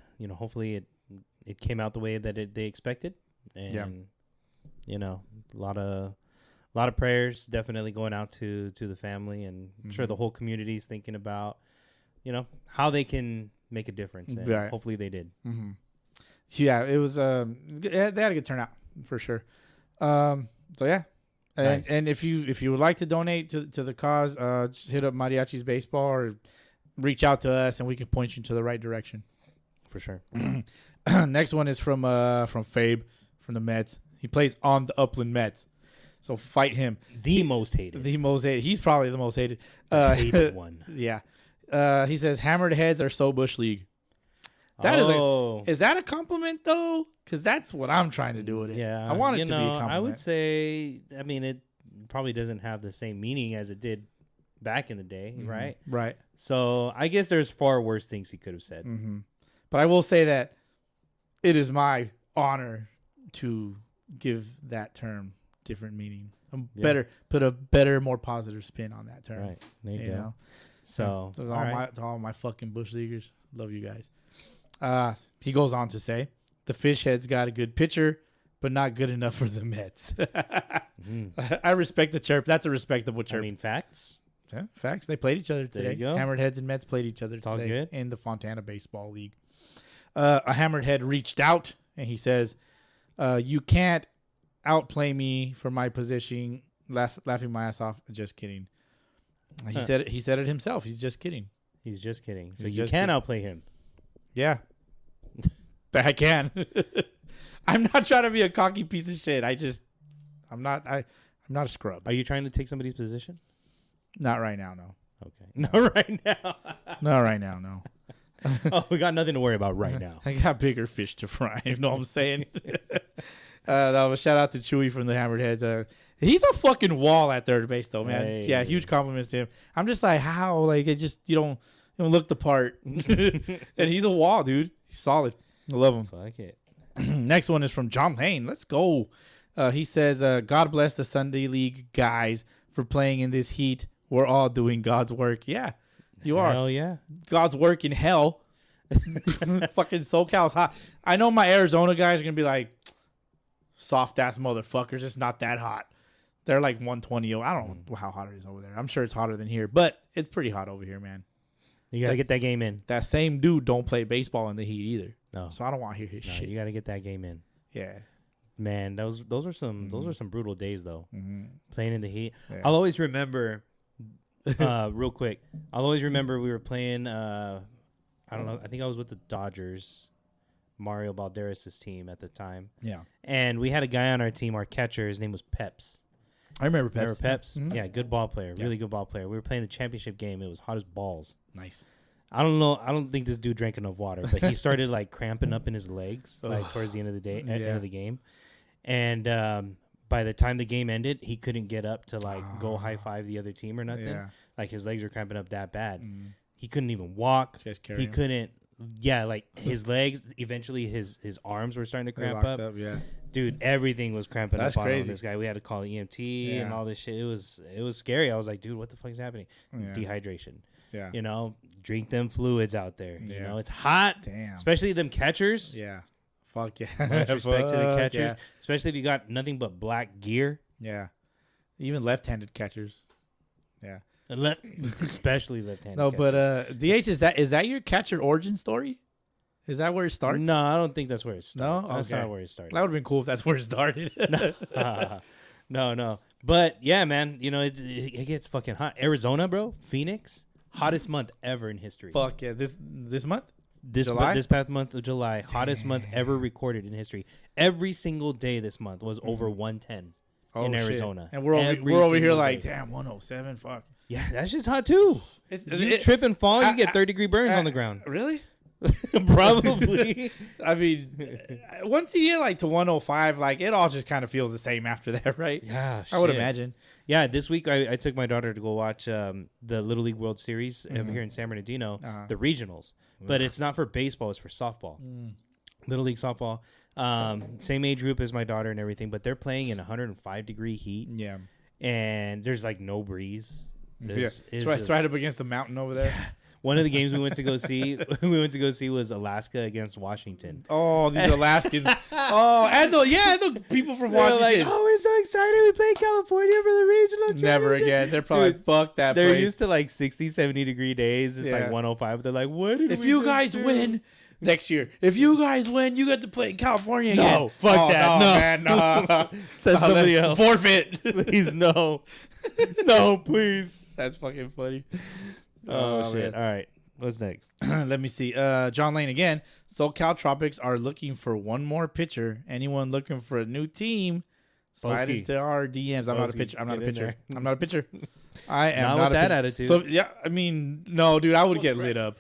it came out the way that they expected. And, Yeah. you know, a lot of prayers definitely going out to the family. And I'm sure the whole community is thinking about, you know, how they can make a difference. And Right. hopefully they did. Mm-hmm. Yeah, it was. They had a good turnout for sure. So yeah, Nice. and if you would like to donate to the cause, just hit up Mariachi's Baseball or reach out to us, and we can point you to the right direction. For sure. Next one is from Fabe from the Mets. He plays on the Upland Mets, so fight him. The most hated. The most hated. He's probably the most hated. Hated one. Yeah. He says hammered heads are so Bush League. Is that a compliment though? Because that's what I'm trying to do with it. Yeah. I want it to be a compliment. I would say, I mean, it probably doesn't have the same meaning as it did back in the day, right? Right. So I guess there's far worse things he could have said. But I will say that it is my honor to give that term different meaning. Better put a better, more positive spin on that term. Right. There you go. Know? So to all my fucking bush leaguers, love you guys. He goes on to say, the fish head's got a good pitcher, but not good enough for the Mets. I respect the chirp. That's a respectable chirp. I mean, facts. Yeah, facts. They played each other today. There you go. Hammered Heads and Mets played each other all today good. in the Fontana Baseball League. A Hammered Head reached out and he says, "You can't outplay me for my position." Laughing my ass off. Just kidding. He said it. He said it himself. He's just kidding. He's just kidding. So He's you just can kidding. outplay him. Yeah, I can. I'm not trying to be a cocky piece of shit. I'm not a scrub. Are you trying to take somebody's position? Not right now, no. Okay. Not right now. Not right now, no. Oh, we got nothing to worry about right now. I got bigger fish to fry. You know what I'm saying? Shout out to Chewy from the Hammered Heads. He's a fucking wall at third base, though, man. Hey. Yeah, huge compliments to him. I'm just like, how? Like, it just you don't look the part. And he's a wall, dude. He's solid. I love him. Fuck it. Next one is from John Lane. Let's go. He says, God bless the Sunday League guys for playing in this heat. We're all doing God's work. Yeah, you are. Hell yeah. God's work in hell. Fucking SoCal's hot. I know my Arizona guys are going to be like, soft ass motherfuckers. It's not that hot. They're like 120. I don't know how hot it is over there. I'm sure it's hotter than here, but it's pretty hot over here, man. You got to get that game in. That same dude don't play baseball in the heat either. No. So I don't want to hear his shit. You got to get that game in. Yeah. Man, those are some brutal days though. Playing in the heat. Yeah. I'll always remember real quick. I'll always remember we were playing I don't know, I think I was with the Dodgers, Mario Balderas' team at the time. Yeah. And we had a guy on our team, our catcher, his name was Peps. I remember Peps. Remember Peps? Mm-hmm. Yeah, good ball player, really good ball player. We were playing the championship game. It was hot as balls. Nice. I don't know. I don't think this dude drank enough water, but he started like cramping up in his legs like towards the end of the day, end of the game. And by the time the game ended, he couldn't get up to like go high five the other team or nothing. Yeah. Like his legs were cramping up that bad. He couldn't even walk. He couldn't. Yeah, like his legs. Eventually, his arms were starting to cramp up. Yeah. Dude, everything was cramping That's up on crazy. this guy. We had to call EMT and all this shit. It was scary. I was like, dude, what the fuck is happening? Yeah. Dehydration. Yeah. You know, drink them fluids out there. Yeah. You know, it's hot. Damn. Especially them catchers. Yeah. Fuck yeah. Much respect to the catchers. Yeah. Especially if you got nothing but black gear. Yeah. Even left-handed catchers. Yeah. Especially left-handed. No, catchers. but DH, is that your catcher origin story? Is that where it starts? No, I don't think that's where it starts. No, that's not where it started. That would have been cool if that's where it started. No. But yeah, man, you know it gets fucking hot. Arizona, bro, Phoenix, hottest month ever in history. Fuck yeah, this month. This past month of July, hottest month ever recorded in history. Every single day this month was over 110 in Arizona. Shit. And we're over here like, damn, 107, fuck. Yeah, that's just hot too. You trip and fall, you get 3rd-degree burns on the ground. Really? Probably. I mean, once you get like to 105, like it all just kind of feels the same after that, right? Yeah, I would imagine. Yeah, this week I took my daughter to go watch the Little League World Series over here in San Bernardino, the regionals. But it's not for baseball; it's for softball. Little League softball. Same age group as my daughter and everything, but they're playing in 105-degree heat. Yeah, and there's like no breeze. It's right up against the mountain over there. One of the games we went to go see was Alaska against Washington. Oh, these Alaskans! and the people from Washington. Like, oh, we're so excited! We played California for the regional championship. Never again. They're probably fuck that. They're place. Used to like 60, 70-degree days. It's like 105. They're like, what? If you guys win next year, if you guys win, you get to play in California again. No, fuck that. No, man, no. Send somebody else. Forfeit, please. No, no, please. That's fucking funny. Oh shit! Man. All right, what's next? Let me see. John Lane again. SoCal Tropics are looking for one more pitcher. Anyone looking for a new team? Slide into our DMs. I'm not a pitcher. I'm not a pitcher. I am not with that attitude. So yeah, I mean, no, dude, I would get lit up.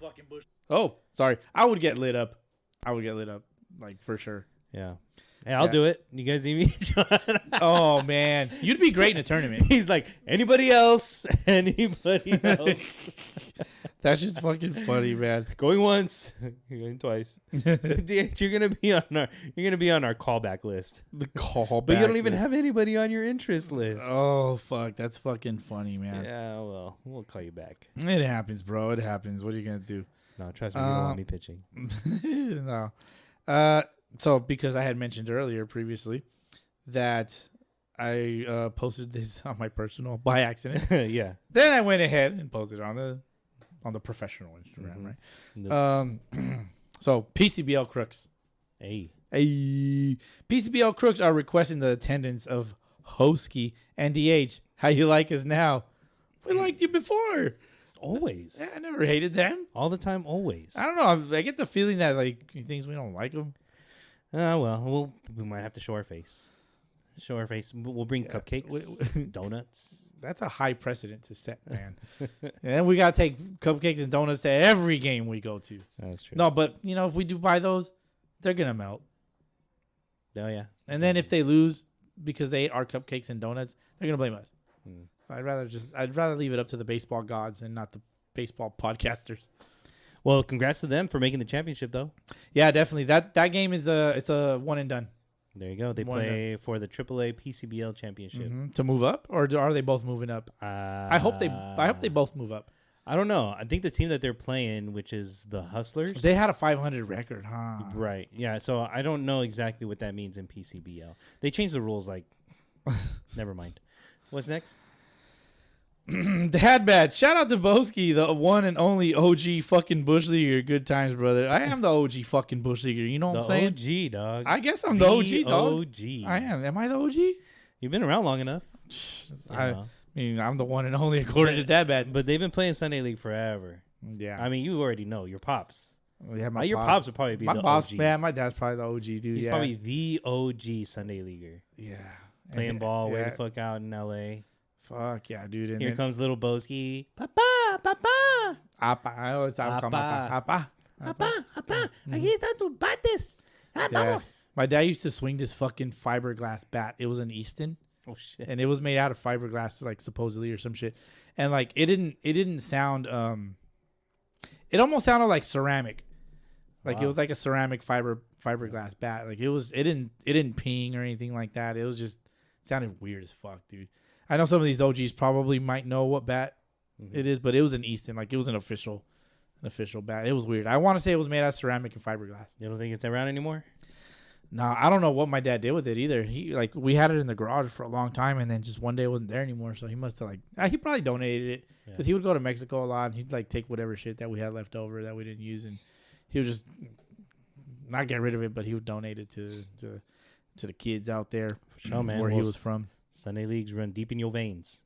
Oh, sorry, I would get lit up. Like for sure. Yeah. Hey, I'll do it. You guys need me? Oh man, you'd be great in a tournament. He's like, anybody else? Anybody else? That's just fucking funny, man. Going once, going twice. You're gonna be on our callback list. The callback, but you don't even have anybody on your interest list. Oh fuck, that's fucking funny, man. Yeah, well, we'll call you back. It happens, bro. It happens. What are you gonna do? No, trust me, you don't want me pitching. No. So because I had mentioned earlier previously that I posted this on my personal by accident. Yeah. Then I went ahead and posted it on the professional Instagram, right? Nope. So PCBL crooks. Hey. PCBL crooks are requesting the attendance of Hosky and DH. How you like us now? We liked you before. Always. Yeah, I never hated them. All the time, always. I don't know. I get the feeling that like he thinks we don't like them. Well, we might have to show our face. Show our face. We'll bring cupcakes, donuts. That's a high precedent to set, man. And then we gotta take cupcakes and donuts to every game we go to. That's true. No, but if we do buy those, they're gonna melt. Oh yeah. And then if they lose because they ate our cupcakes and donuts, they're gonna blame us. I'd rather leave it up to the baseball gods and not the baseball podcasters. Well, congrats to them for making the championship, though. Yeah, definitely. That game is it's a one and done. There you go. They play for the AAA PCBL championship To move up, or are they both moving up? I hope they both move up. I don't know. I think the team that they're playing, which is the Hustlers, they had a 500 record, huh? Right. Yeah. So I don't know exactly what that means in PCBL. They changed the rules. Like, never mind. What's next? The hat bats. Shout out to Boski, the one and only OG fucking bush leaguer. Good times, brother. I am the OG fucking bush leaguer. You know what I'm saying? The OG, dog. I guess I'm the OG, dog. OG. I am. Am I the OG? You've been around long enough. I mean, I'm the one and only according to that bats. But they've been playing Sunday League forever. Yeah. I mean, you already know your pops. Yeah, your pops would probably be the boss, OG. Man, my dad's probably the OG, dude. He's probably the OG Sunday Leaguer. Yeah. Playing ball way the fuck out in L.A. Fuck yeah, dude. And Here comes little Boski. Papa, papa. Apa. I always call my papa. Papa, aquí están tus bates. Vamos. My dad used to swing this fucking fiberglass bat. It was an Easton. Oh shit. And it was made out of fiberglass, like supposedly or some shit. And like it didn't sound it almost sounded like ceramic. Like it was like a ceramic fiberglass bat. Like it didn't ping or anything like that. It was just sounded weird as fuck, dude. I know some of these OGs probably might know what bat it is, but it was an Easton. Like it was an official bat. It was weird. I want to say it was made out of ceramic and fiberglass. You don't think it's around anymore? No, I don't know what my dad did with it either. We had it in the garage for a long time, and then just one day it wasn't there anymore. So he must have he probably donated it because he would go to Mexico a lot, and he'd like take whatever shit that we had left over that we didn't use, and he would just not get rid of it, but he would donate it to the kids out there where he was from. Sunday Leagues run deep in your veins.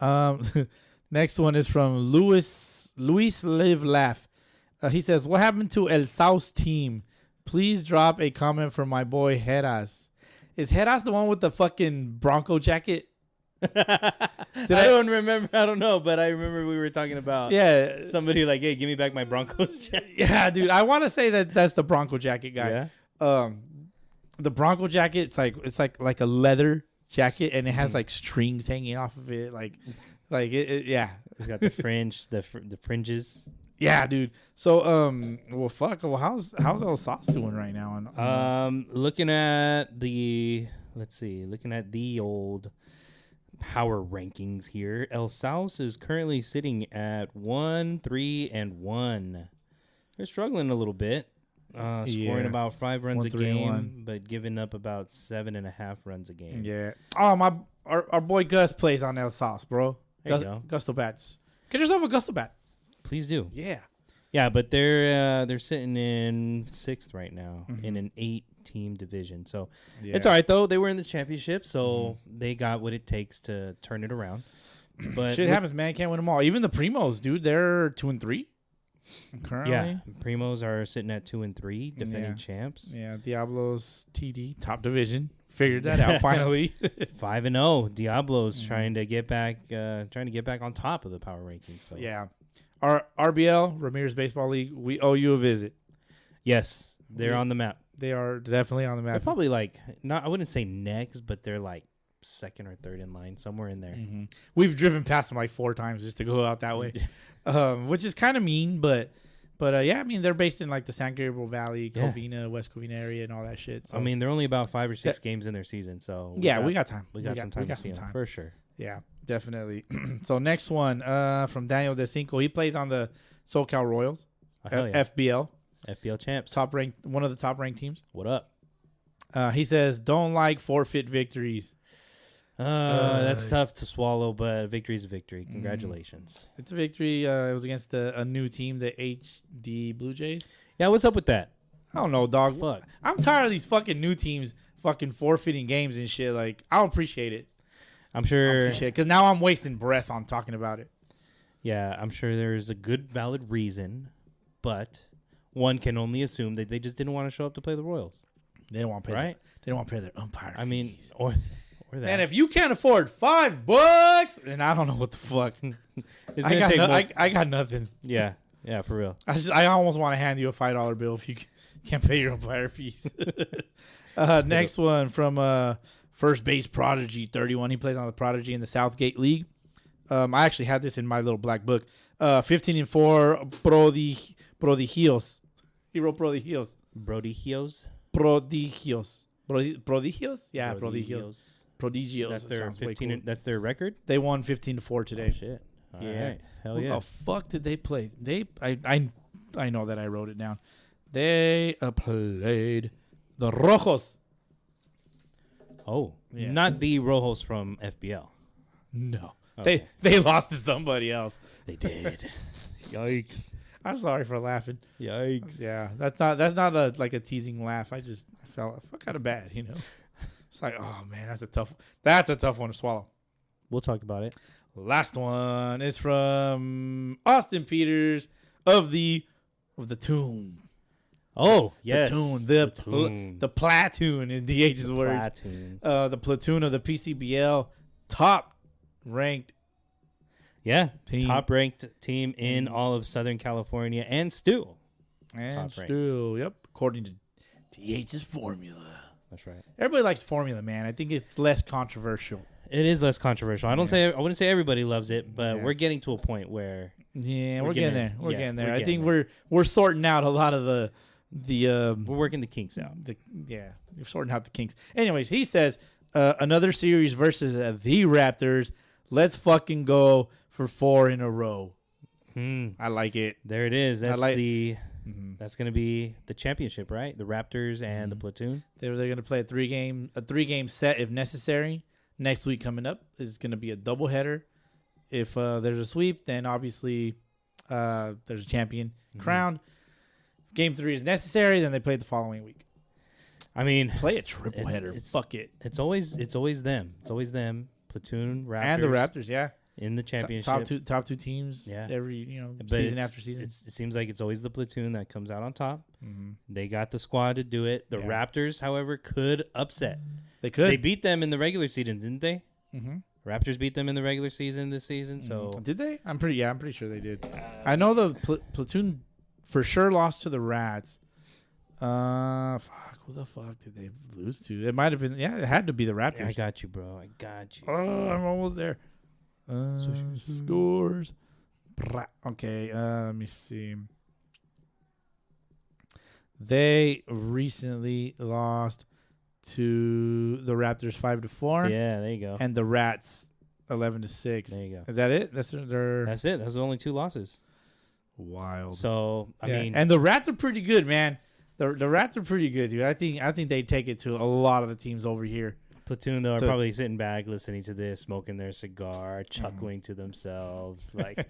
Next one is from Luis Live Laugh. He says, "What happened to El Saus team? Please drop a comment from my boy Heras. Is Heras the one with the fucking Bronco jacket?" I don't remember. I don't know, but I remember we were talking about somebody like, "Hey, give me back my Broncos jacket." Yeah, dude. I want to say that's the Bronco jacket guy. Yeah. The Bronco jacket, it's like a leather jacket, and it has like strings hanging off of it, yeah. It's got the fringe, the fringes. Yeah, dude. So, how's El Sauce doing right now? Looking at the old power rankings here, El Sauce is currently sitting at 1-3-1. They're struggling a little bit. Scoring about 5 runs a game, but giving up about 7.5 runs a game. Yeah. Oh, our boy Gus plays on El Sauce, bro. Gusto bats. Get yourself a Gusto bat. Please do. Yeah. Yeah, but they're sitting in 6th right now in an 8-team division. So it's all right though. They were in the championship, so they got what it takes to turn it around. But shit happens, man. Can't win them all. Even the Primos, dude. They're 2-3. Currently. Yeah, Primos are sitting at 2-3, defending champs. Yeah, Diablos TD top division. Figured that out finally. 5-0. Diablos trying to get back on top of the power rankings. So yeah, our RBL Ramirez Baseball League. We owe you a visit. Yes, they're on the map. They are definitely on the They're map. probably like not. I wouldn't say next, but they're like second or third in line, somewhere in there. Mm-hmm. We've driven past them like 4 times just to go out that way, which is kind of mean, but yeah, I mean they're based in like the San Gabriel Valley, Covina, West Covina area, and all that shit. So. I mean they're only about 5 or 6 games in their season, so we got time. We got some time to see them for sure. Yeah, definitely. So next one from Daniel DeCinco. He plays on the SoCal Royals, FBL champs, one of the top ranked teams. What up? He says don't like forfeit victories. That's tough to swallow, but a victory is a victory. Congratulations. It's a victory. It was against a new team, the HD Blue Jays. Yeah, what's up with that? I don't know, dog. Fuck. I'm tired of these fucking new teams fucking forfeiting games and shit. Like, I don't appreciate it. I'm sure. Because now I'm wasting breath on talking about it. Yeah, I'm sure there's a good, valid reason, but one can only assume that they just didn't want to show up to play the Royals. They don't want to pay. Right? They don't want to pay their umpire. I mean, or that. Man, if you can't afford $5, then I don't know what the fuck. I got nothing. Yeah, for real. I almost want to hand you a $5 bill if you can't pay your umpire fees. Next one from First Base Prodigy 31. He plays on the Prodigy in the Southgate League. I actually had this in my little black book. 15-4 Prodigios. He wrote Prodigios. Prodigios? Prodigios? Yeah, Prodigios. Prodigios. That's their 15. Cool. That's their record. They won 15-4 today. Oh, shit. All right. Hell yeah. What the fuck did they play? I know that I wrote it down. They played the Rojos. Oh, not the Rojos from FBL. No, okay. they lost to somebody else. They did. Yikes. I'm sorry for laughing. Yikes. Yeah, that's not a teasing laugh. I felt kind of bad, you know. It's like, oh man, that's a tough one to swallow. We'll talk about it. Last one is from Austin Peters of the Tune. Oh, yes. The platoon in DH's words. The platoon of the PCBL, top ranked. Yeah, team. Top ranked team in all of Southern California and still. Yep, according to DH's formula. That's right. Everybody likes formula, man. I think it's less controversial. It is less controversial. I wouldn't say everybody loves it, but we're getting to a point where we're getting there. We're getting there. I think we're sorting out a lot of the we're working the kinks out. We're sorting out the kinks. Anyways, he says another series versus the Raptors. Let's fucking go for 4 in a row. I like it. There it is. That's that's going to be the championship, right? The Raptors and the platoon. They're going to play a 3-game set if necessary. Next week coming up is going to be a doubleheader. If there's a sweep, then obviously there's a champion crowned. Game 3 is necessary, then they play the following week. I mean, play a triple header. Fuck it. It's always them. It's always them. Platoon, Raptors, and the Raptors, yeah, in the championship. Top two teams. Yeah, every season after season. It seems like it's always the platoon that comes out on top. They got the squad to do it. The Raptors, however, could upset. They could. They beat them in the regular season, didn't they? Raptors beat them in the regular season this season. So did they? I'm pretty sure they did. I know the platoon for sure lost to the Rats. Who the fuck did they lose to? It might have been. Yeah, it had to be the Raptors. I got you, bro. I got you. Oh, I'm almost there. Scores. Okay, let me see. They recently lost to the Raptors 5-4. Yeah, there you go. And the Rats 11-6. There you go. Is that it? That's it. That's the only 2 losses. Wild. So I mean, and the Rats are pretty good, man. The Rats are pretty good, dude. I think they take it to a lot of the teams over here. Platoon though are probably sitting back listening to this, smoking their cigar, chuckling to themselves, like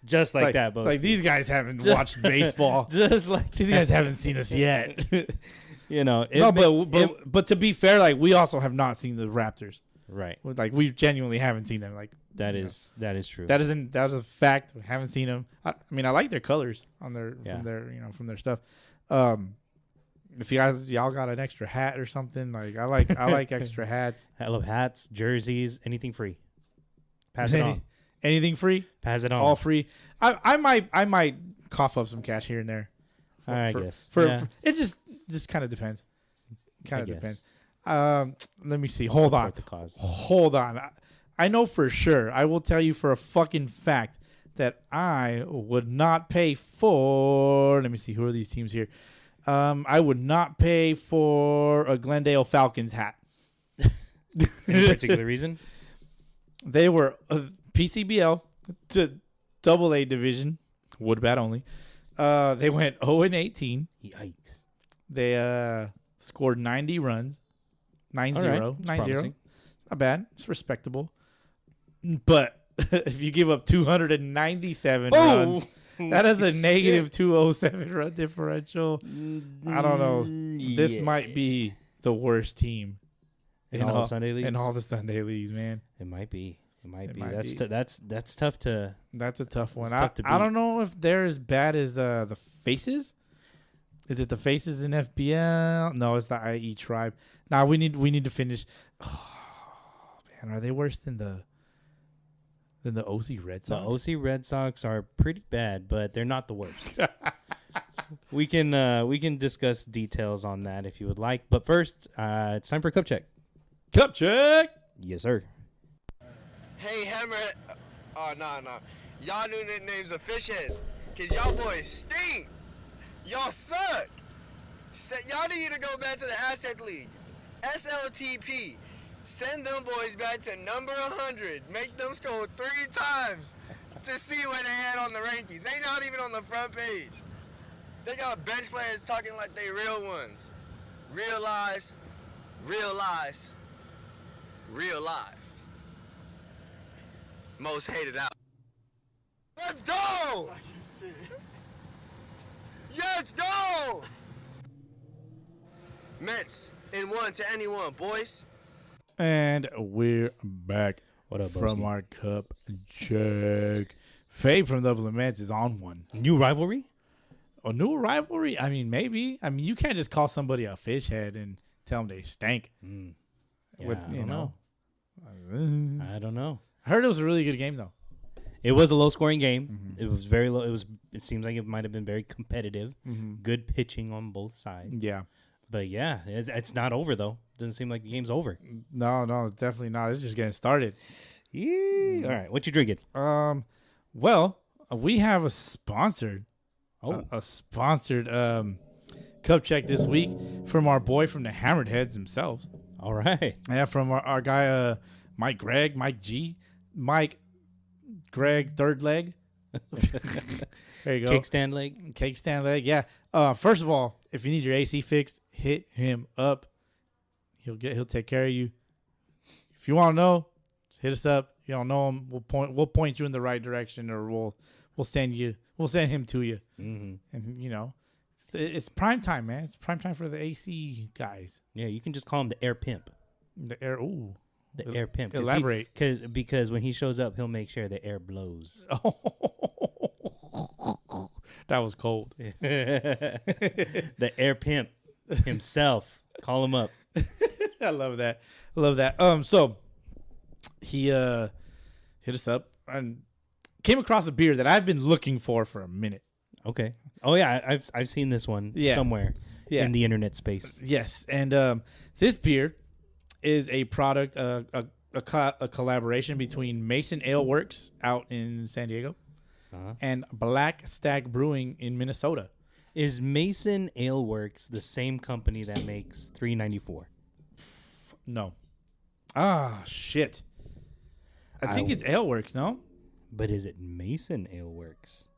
just like that. Like these guys haven't watched baseball. Just like these guys haven't seen us yet. You know. But to be fair, like we also have not seen the Raptors. Right. Like we genuinely haven't seen them. Like that is true. That is a fact. We haven't seen them. I mean, I like their colors on their from their stuff. If y'all got an extra hat or something, like I like extra hats. I love hats, jerseys, anything free. Pass it on. Anything free? Pass it on. All free. I might cough up some cash here and there. I guess. It's just just kind of depends. Kind of I depends. guess. Let me see. Hold on. Support the cause. Hold on. I know for sure. I will tell you for a fucking fact that I would not pay for. Let me see. Who are these teams here? I would not pay for a Glendale Falcons hat. Any particular reason? They were PCBL to AA division, wood bat only. They went 0-18. Yikes. They scored 90 runs. 9-0. All right. 9-0. Promising. It's not bad. It's respectable. But if you give up 297 runs, that is a negative 207 run differential. I don't know. This might be the worst team in all Sunday leagues. In all the Sunday leagues, man. It might be. It might be. Might be. That's tough to. That's a tough one. Tough to I don't know if they're as bad as the Faces. Is it the Faces in FBL? No, it's the IE Tribe. Nah, we need to finish. Oh man, are they worse than the OC Red Sox? The OC Red Sox are pretty bad, but they're not the worst. we can discuss details on that if you would like. But first, it's time for Cup Check. Cup check. Yes, sir. Hey, Hammer. Oh, nah. Y'all new nicknames of fish heads. Because y'all boys stink. Y'all suck. Y'all need to go back to the Aztec League. SLTP. Send them boys back to number 100. Make them score 3 times to see where they at on the rankings. They not even on the front page. They got bench players talking like they real ones. Real lies. Real lies. Real lies. Most hated out. Let's go! Let's go! Mets in 1 to anyone, boys. And we're back. What up, from Boski? our Cup check? Fabe from Double Mets is on one. New rivalry? A new rivalry? I mean, maybe. I mean, you can't just call somebody a fish head and tell them they stank. Yeah, I don't know. I don't know. I heard it was a really good game, though. It was a low-scoring game. It was very low. It seems like it might have been very competitive. Good pitching on both sides. Yeah. But yeah, it's not over though. Doesn't seem like the game's over. No, definitely not. It's just getting started. Yeah. All right, what you drinking? Well, we have a sponsored, a sponsored cup check this week from our boy from the Hammered Heads themselves. All right. Yeah, from our guy Mike Greg, Mike Greg third leg. There you go. Kickstand leg. Kickstand leg. Yeah. First of all, if you need your AC fixed, hit him up. He'll take care of you. If you want to know, hit us up. If you don't know him, we'll point you in the right direction, or we'll send him to you. And it's prime time, man. It's prime time for the AC guys. Yeah, you can just call him the air pimp. The air. Ooh. The air pimp. Elaborate. Because when he shows up, he'll make sure the air blows. That was cold. The air pimp himself. Call him up. I love that. So he hit us up and came across a beer that I've been looking for a minute. Okay. Oh yeah, I've seen this one somewhere in the internet space. Yes, and this beer is a product, a collaboration between Mason Ale Works out in San Diego and Black Stag Brewing in Minnesota. Is Mason Ale Works the same company that makes 394? No. Ah, shit. I think it's Ale Works, no? But is it Mason Ale Works?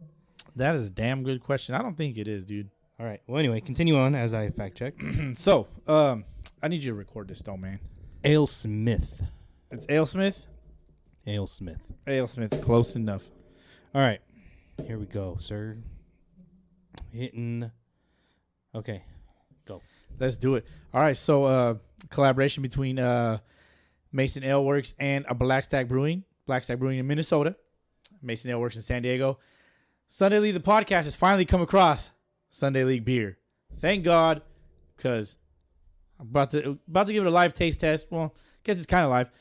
That is a damn good question. I don't think it is, dude. All right. Well, anyway, continue on as I fact check. So, I need you to record this, though, man. Ale Smith. It's Ale Smith? Ale Smith. Ale Smith, close enough. All right. Here we go, sir. Hitting. Okay. Go. Let's do it. All right. So, collaboration between Mason Ale Works and a Black Stag Brewing. Black Stag Brewing in Minnesota. Mason Ale Works in San Diego. Sunday League, the podcast, has finally come across Sunday League beer. Thank God, because I'm about to give it a live taste test. Well, I guess it's kind of live.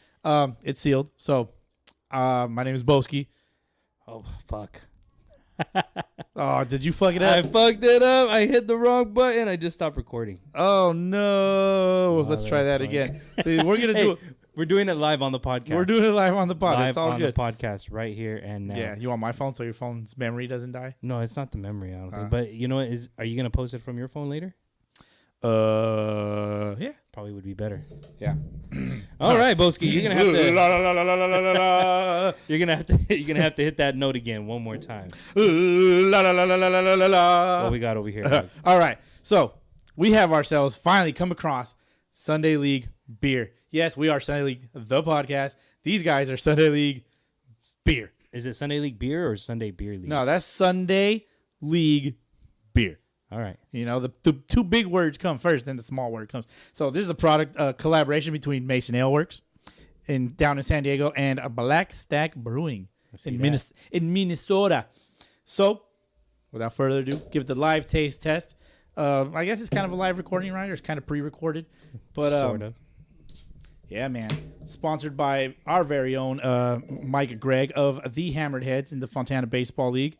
It's sealed. So, my name is Boski. Oh, fuck. Oh, did you fuck it I up? fucked it up. I hit the wrong button. I just stopped recording. Oh no! Let's try that again. See, we're gonna do. We're doing it live on the podcast. We're doing it live on the pod. live It's all on good. the podcast right here and now. Yeah, you want my phone so your phone's memory doesn't die? No, it's not the memory. I don't think. But you know what? Are you gonna post it from your phone later? Yeah, Probably would be better. yeah. All right, Boski, you're gonna have to. You're gonna have to hit that note again one more time. What we got over here? Dog? All right, so we have ourselves finally come across Sunday League beer. Yes, we are Sunday League, the podcast. These guys are Sunday League beer. Is it Sunday League beer or Sunday Beer League? No, that's Sunday League beer. All right. You know, the two big words come first, then the small word comes. So this is a product collaboration between Mason Ale Works down in San Diego and a Black Stack Brewing in Minnesota. So without further ado, give it the live taste test. I guess it's kind of a live recording, right? Or it's kind of pre-recorded. But Sort of. yeah, man. Sponsored by our very own Mike Gregg of the Hammered Heads in the Fontana Baseball League.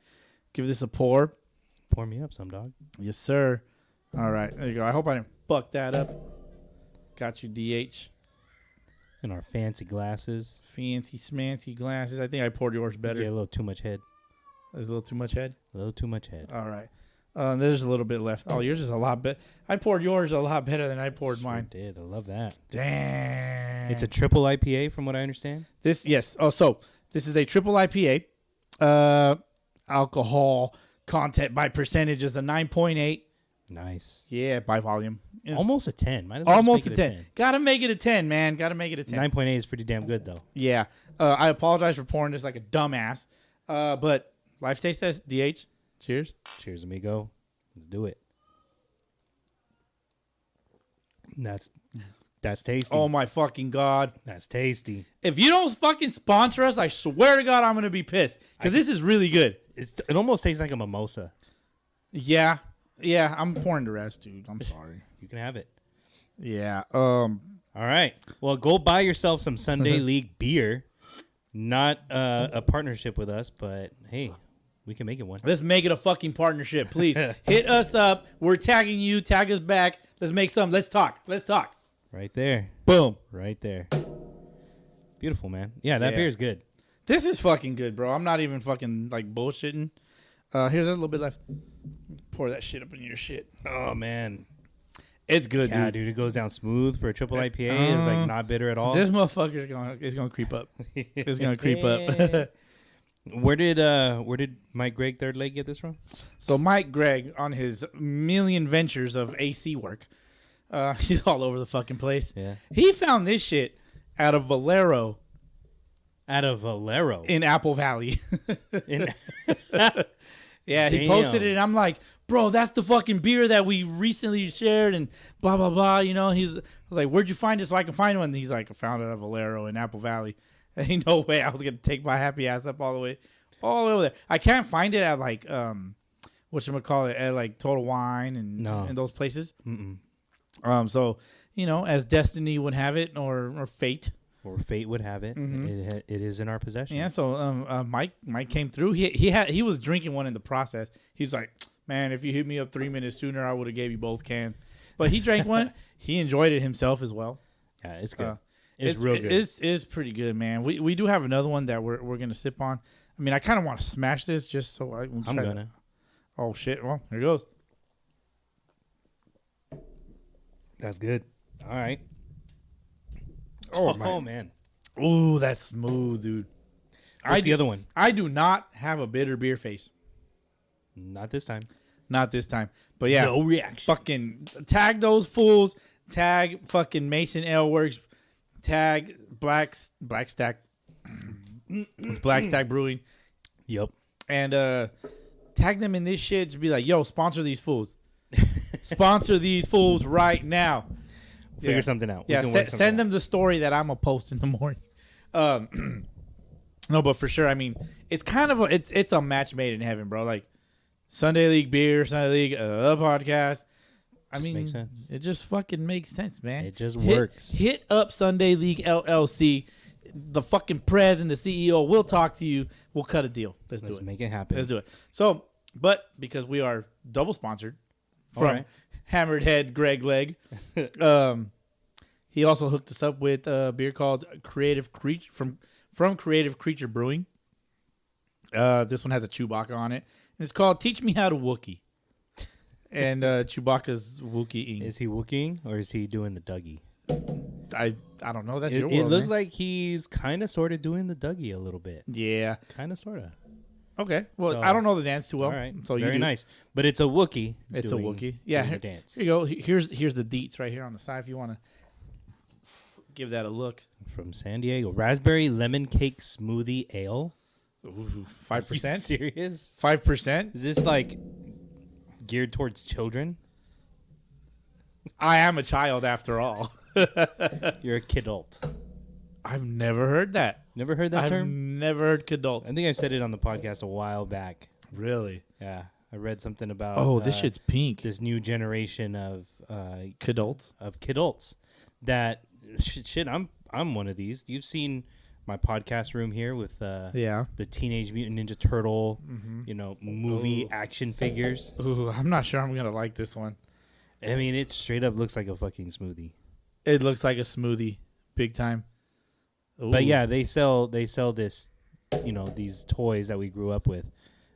Give this a pour. Pour me up some, dog. Yes, sir. All right. There you go. I hope I didn't fuck that up. Got you, DH. In our fancy glasses. Fancy, smancy glasses. I think I poured yours better. Yeah, a little too much head. There's a little too much head. A little too much head. All right. There's a little bit left. Oh, yours is a lot better. I poured yours a lot better than I poured mine. Did. I love that. Damn. It's a triple IPA from what I understand. Yes. Oh, so this is a triple IPA. Alcohol content by percentage is a 9.8. Nice. Yeah, by volume. Yeah. Almost a 10. Might as well Almost just a make 10. it Gotta make it a 10, man. Gotta make it a 10. 9.8 is pretty damn good, though. Yeah. I apologize for pouring this like a dumbass. But life taste test, DH. Cheers. Cheers, amigo. Let's do it. That's tasty. Oh my fucking God. That's tasty. If you don't fucking sponsor us, I swear to God I'm gonna be pissed. Because this is really good. It almost tastes like a mimosa. Yeah. Yeah, I'm pouring the rest, dude. I'm sorry. You can have it. Yeah. All right. Well, go buy yourself some Sunday League beer. Not a partnership with us, but hey, we can make it one. Let's make it a fucking partnership, please. Hit us up. We're tagging you. Tag us back. Let's make some. Let's talk. Let's talk. Right there. Boom. Right there. Beautiful, man. Yeah, that beer's good. This is fucking good, bro. I'm not even fucking like bullshitting. Here's a little bit left. Pour that shit up in your shit. Oh, man. It's good, Yeah, dude. dude, it goes down smooth for a triple IPA. It's like not bitter at all. This motherfucker is gonna creep up. It's gonna creep up. Where did Mike Gregg Third Leg get this from? So Mike Gregg, on his million ventures of AC work, he's all over the fucking place. Yeah. He found this shit out of Valero Out of Valero. in Apple Valley. Yeah, he Damn. posted it, and I'm like, bro, that's the fucking beer that we recently shared, and blah, blah, blah. You know, I was like, where'd you find it so I can find one? And he's like, I found it at Valero in Apple Valley. Ain't no way I was going to take my happy ass up all the way over there. I can't find it at, like, whatchamacallit, at, like, Total Wine and those places. Mm-mm. So, you know, as destiny would have it, or fate. Or fate would have it. Mm-hmm. It is in our possession. Yeah, so Mike came through. He was drinking one in the process. He's like, man, if you hit me up 3 minutes sooner, I would have gave you both cans. But he drank one. He enjoyed it himself as well. Yeah, it's good. It's real good. It's pretty good, man. We do have another one that we're gonna sip on. I mean, I kind of want to smash this just so I'm gonna. Oh shit! Well, here goes. That's good. All right. Oh man. Ooh, that's smooth, dude. What's the other one? I do not have a bitter beer face. Not this time. Not this time. But yeah. No reaction. Fucking tag those fools. Tag fucking Mason Ale Works. Tag Black Stack. It's Black Stack Brewing. Yep. And tag them in this shit to be like, yo, sponsor these fools. Sponsor these fools right now. We'll figure something out. Yeah, send them the story that I'm going to post in the morning. No, but for sure, I mean, it's kind of it's a match made in heaven, bro. Like Sunday League beer, Sunday League podcast. I mean, makes sense. It just fucking makes sense, man. It just works. Hit up Sunday League LLC. The fucking prez and the CEO will talk to you. We'll cut a deal. Let's do it. Make it happen. Let's do it. So But because we are double sponsored from All right. Hammered Head Greg Leg, he also hooked us up with a beer called Creative Creature from Creative Creature Brewing. This one has a Chewbacca on it. And it's called Teach Me How to Wookie. And Chewbacca's Wookieing. Is he Wookieing or is he doing the Dougie? I don't know. That's It, your it world, looks man. like he's kind of sort of doing the Dougie a little bit. Yeah. Kind of sort of. Okay. Well, So- I don't know the dance too well. All right. So you Very do. nice. But it's a Wookiee. It's doing, a Wookiee. Yeah. doing the dance. Here you go. Here's the deets right here on the side if you want to give that a look. From San Diego. Raspberry lemon cake smoothie ale. Ooh, Are you 5%? serious? 5%? Is this like geared towards children? I am a child after all. You're a kidult. I've never heard that. Never heard that I've term? never heard kidult. I think I said it on the podcast a while back. Really? Yeah. I read something about Oh, this shit's pink. this new generation of Kidults. kidults that shit I'm one of these. You've seen my podcast room here with Yeah. the Teenage Mutant Ninja Turtle, movie Ooh. action figures. Ooh, I'm not sure I'm going to like this one. I mean, it straight up looks like a fucking smoothie. It looks like a smoothie. Big time. But Ooh. yeah, they sell this, these toys that we grew up with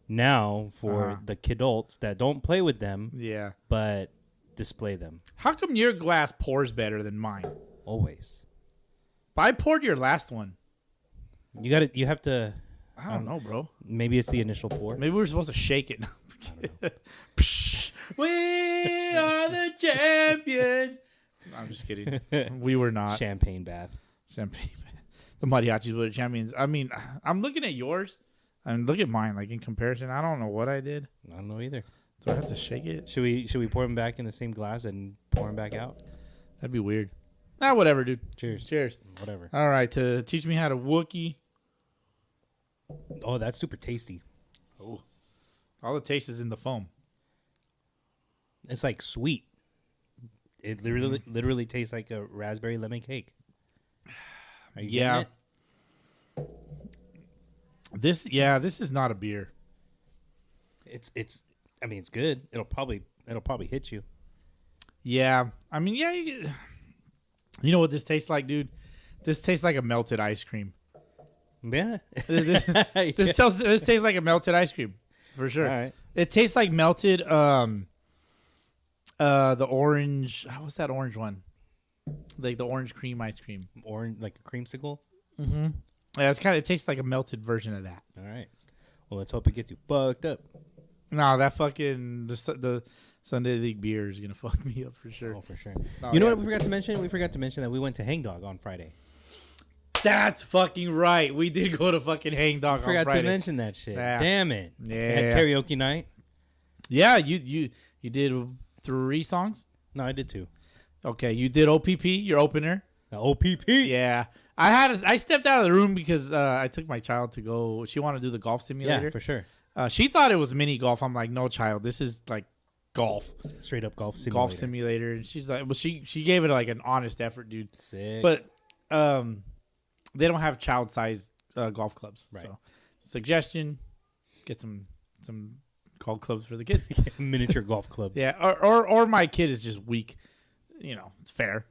now for Uh-huh. the kidults that don't play with them, Yeah. but display them How come your glass pours better than mine? always. I poured your last one. You have to, I don't know, bro. maybe it's the initial pour. Maybe we're supposed to shake it. Psh, we are the champions. I'm just kidding. We were not. Champagne bath. Champagne. The mariachis were the champions. I mean, I'm looking at yours. And look at mine. Like in comparison, I don't know what I did. I don't know either. Do I have to shake it? Should we pour them back in the same glass and pour them back out? That'd be weird. Ah, whatever, dude. Cheers. Cheers. Whatever. All right, to teach me how to Wookie. Oh, that's super tasty. All the taste is in the foam. It's like sweet. It literally tastes like a raspberry lemon cake. Are you Yeah. getting it? This is not a beer. It's I mean, it's good. It'll probably hit you. Yeah. I mean, yeah, you know what this tastes like, dude? This tastes like a melted ice cream. Yeah. This tastes like a melted ice cream. For sure. All right. It tastes like melted the orange, what's that orange one? Like the orange cream ice cream. Orange, like a creamsicle. Yeah, it tastes like a melted version of that. All right. Well, let's hope it gets you fucked up. No, that fucking the Sunday League beer is gonna fuck me up for sure. Oh, for sure. Oh, You know yeah. what we forgot to mention? We forgot to mention that we went to Hang Dog on Friday. That's fucking right. We did go to fucking Hang Dog. Forgot on Friday. to mention that shit. Yeah. Damn it. Yeah. They had karaoke night. Yeah, you did 3 songs. No, I did too. Okay, you did OPP, your opener. The OPP. Yeah, I stepped out of the room because I took my child to go. She wanted to do the golf simulator. Yeah, for sure. She thought it was mini golf. I'm like, no, child, this is like golf. Straight up golf simulator. Golf simulator. And she's like, well, she gave it like an honest effort, dude. Sick. But they don't have child sized golf clubs. Right. So suggestion, get some golf clubs for the kids. Miniature golf clubs. Yeah, or my kid is just weak. It's fair.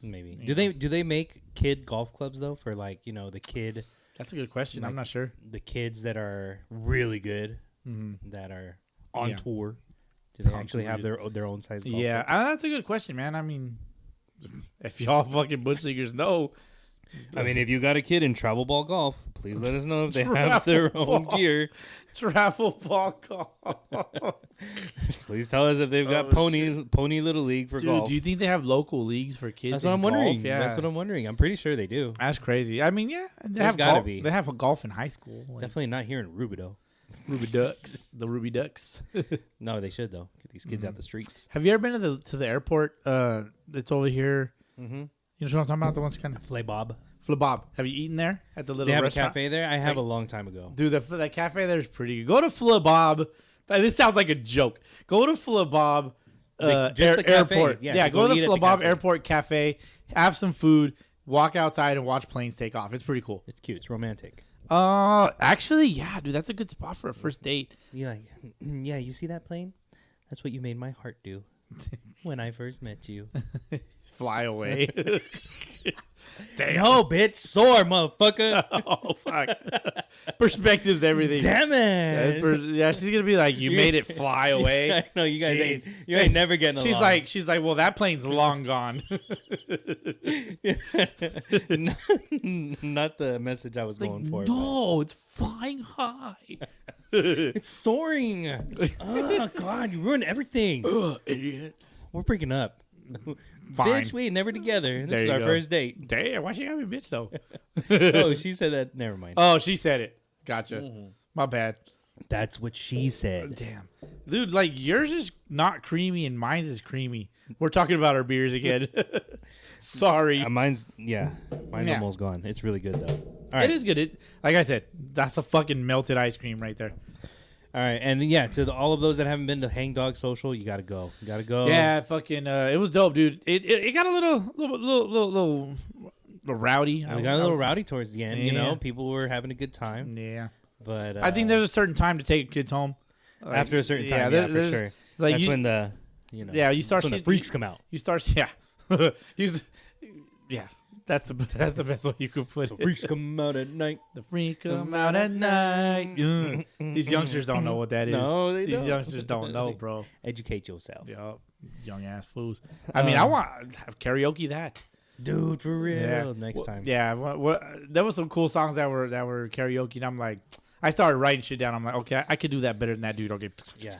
Maybe. Do they make kid golf clubs though for like, the kid That's a good question. Like- I'm not sure. the kids that are really good that are on Yeah. tour? Do they On actually tour, have their own size golf Yeah, club? that's a good question, man. I mean, if y'all fucking bush leaguers know, I mean, if you got a kid in travel ball golf, please let us know if they have Travel their own ball. gear. travel ball golf. Please tell us if they've got Oh, Pony Little League for Dude, golf. do you think they have local leagues for kids? That's what in I'm wondering. golf? Yeah, That's what I'm wondering. I'm pretty sure they do. That's crazy. I mean, yeah, they There's have gotta golf. be. They have a golf in high school. Like Definitely not here in Rubidoux. Ruby Ducks, the Ruby Ducks. No, they should though. Get these kids out the streets. Have you ever been to the airport? That's over here. Mm-hmm. You know what I'm talking about? The ones kind of Flay Bob. Flabob. Have you eaten there at the little They have restaurant? a cafe there. I have a long time ago. Dude, that cafe there is pretty good. Go to Flabob. This sounds like a joke. Go to Flabob Just the cafe. airport. Yeah, Yeah, to go to eat the at the Flabob cafe. Airport Cafe. Have some food. Walk outside and watch planes take off. It's pretty cool. It's cute. It's romantic. Actually, yeah, dude, that's a good spot for a first date. You like, yeah, you see that plane? That's what you made my heart do when I first met you. Fly away. Damn. No, bitch, soar, motherfucker. Oh fuck. Perspective's everything. Damn it. Yeah, she's gonna be like, you made it fly away. I know you guys ain't never getting along. She's like, well, that plane's long gone. Not the message I was going for. No, it's flying high. It's soaring. Oh God, you ruined everything. Idiot. We're breaking up. Fine. Bitch, we ain't never together. This There is you our go. first date. Damn, why she got me bitch though? Oh, she said that. Never mind. Oh, she said it. Gotcha. My bad. That's what she said. Damn. Dude, like yours is not creamy and mine's is creamy. We're talking about our beers again. Sorry. Mine's almost gone. It's really good though. All right. It is good. Like I said, that's the fucking melted ice cream right there. All right, and yeah, to all of those that haven't been to Hang Dog Social, you gotta go. You gotta go. Yeah, fucking. It was dope, dude. It got a little rowdy. We got a little rowdy towards the end. You Yeah. know, people were having a good time. Yeah, but I think there's a certain time to take kids home. Like, after a certain time, yeah, for there's- sure. like That's you- when the you start that's when the seeing- freaks come out. You start, yeah, yeah. That's the best way you could put The it. freaks come out at night. The freak come out at night. These youngsters don't know what that is. No, they These don't. youngsters don't know, bro. Educate yourself, Yup. Young ass fools. I mean, I want to have karaoke that. dude. For real. Yeah. Next time. Yeah, there was some cool songs that were karaoke, and I'm like, I started writing shit down. I'm like, okay, I could do that better than that dude. Okay, Yeah.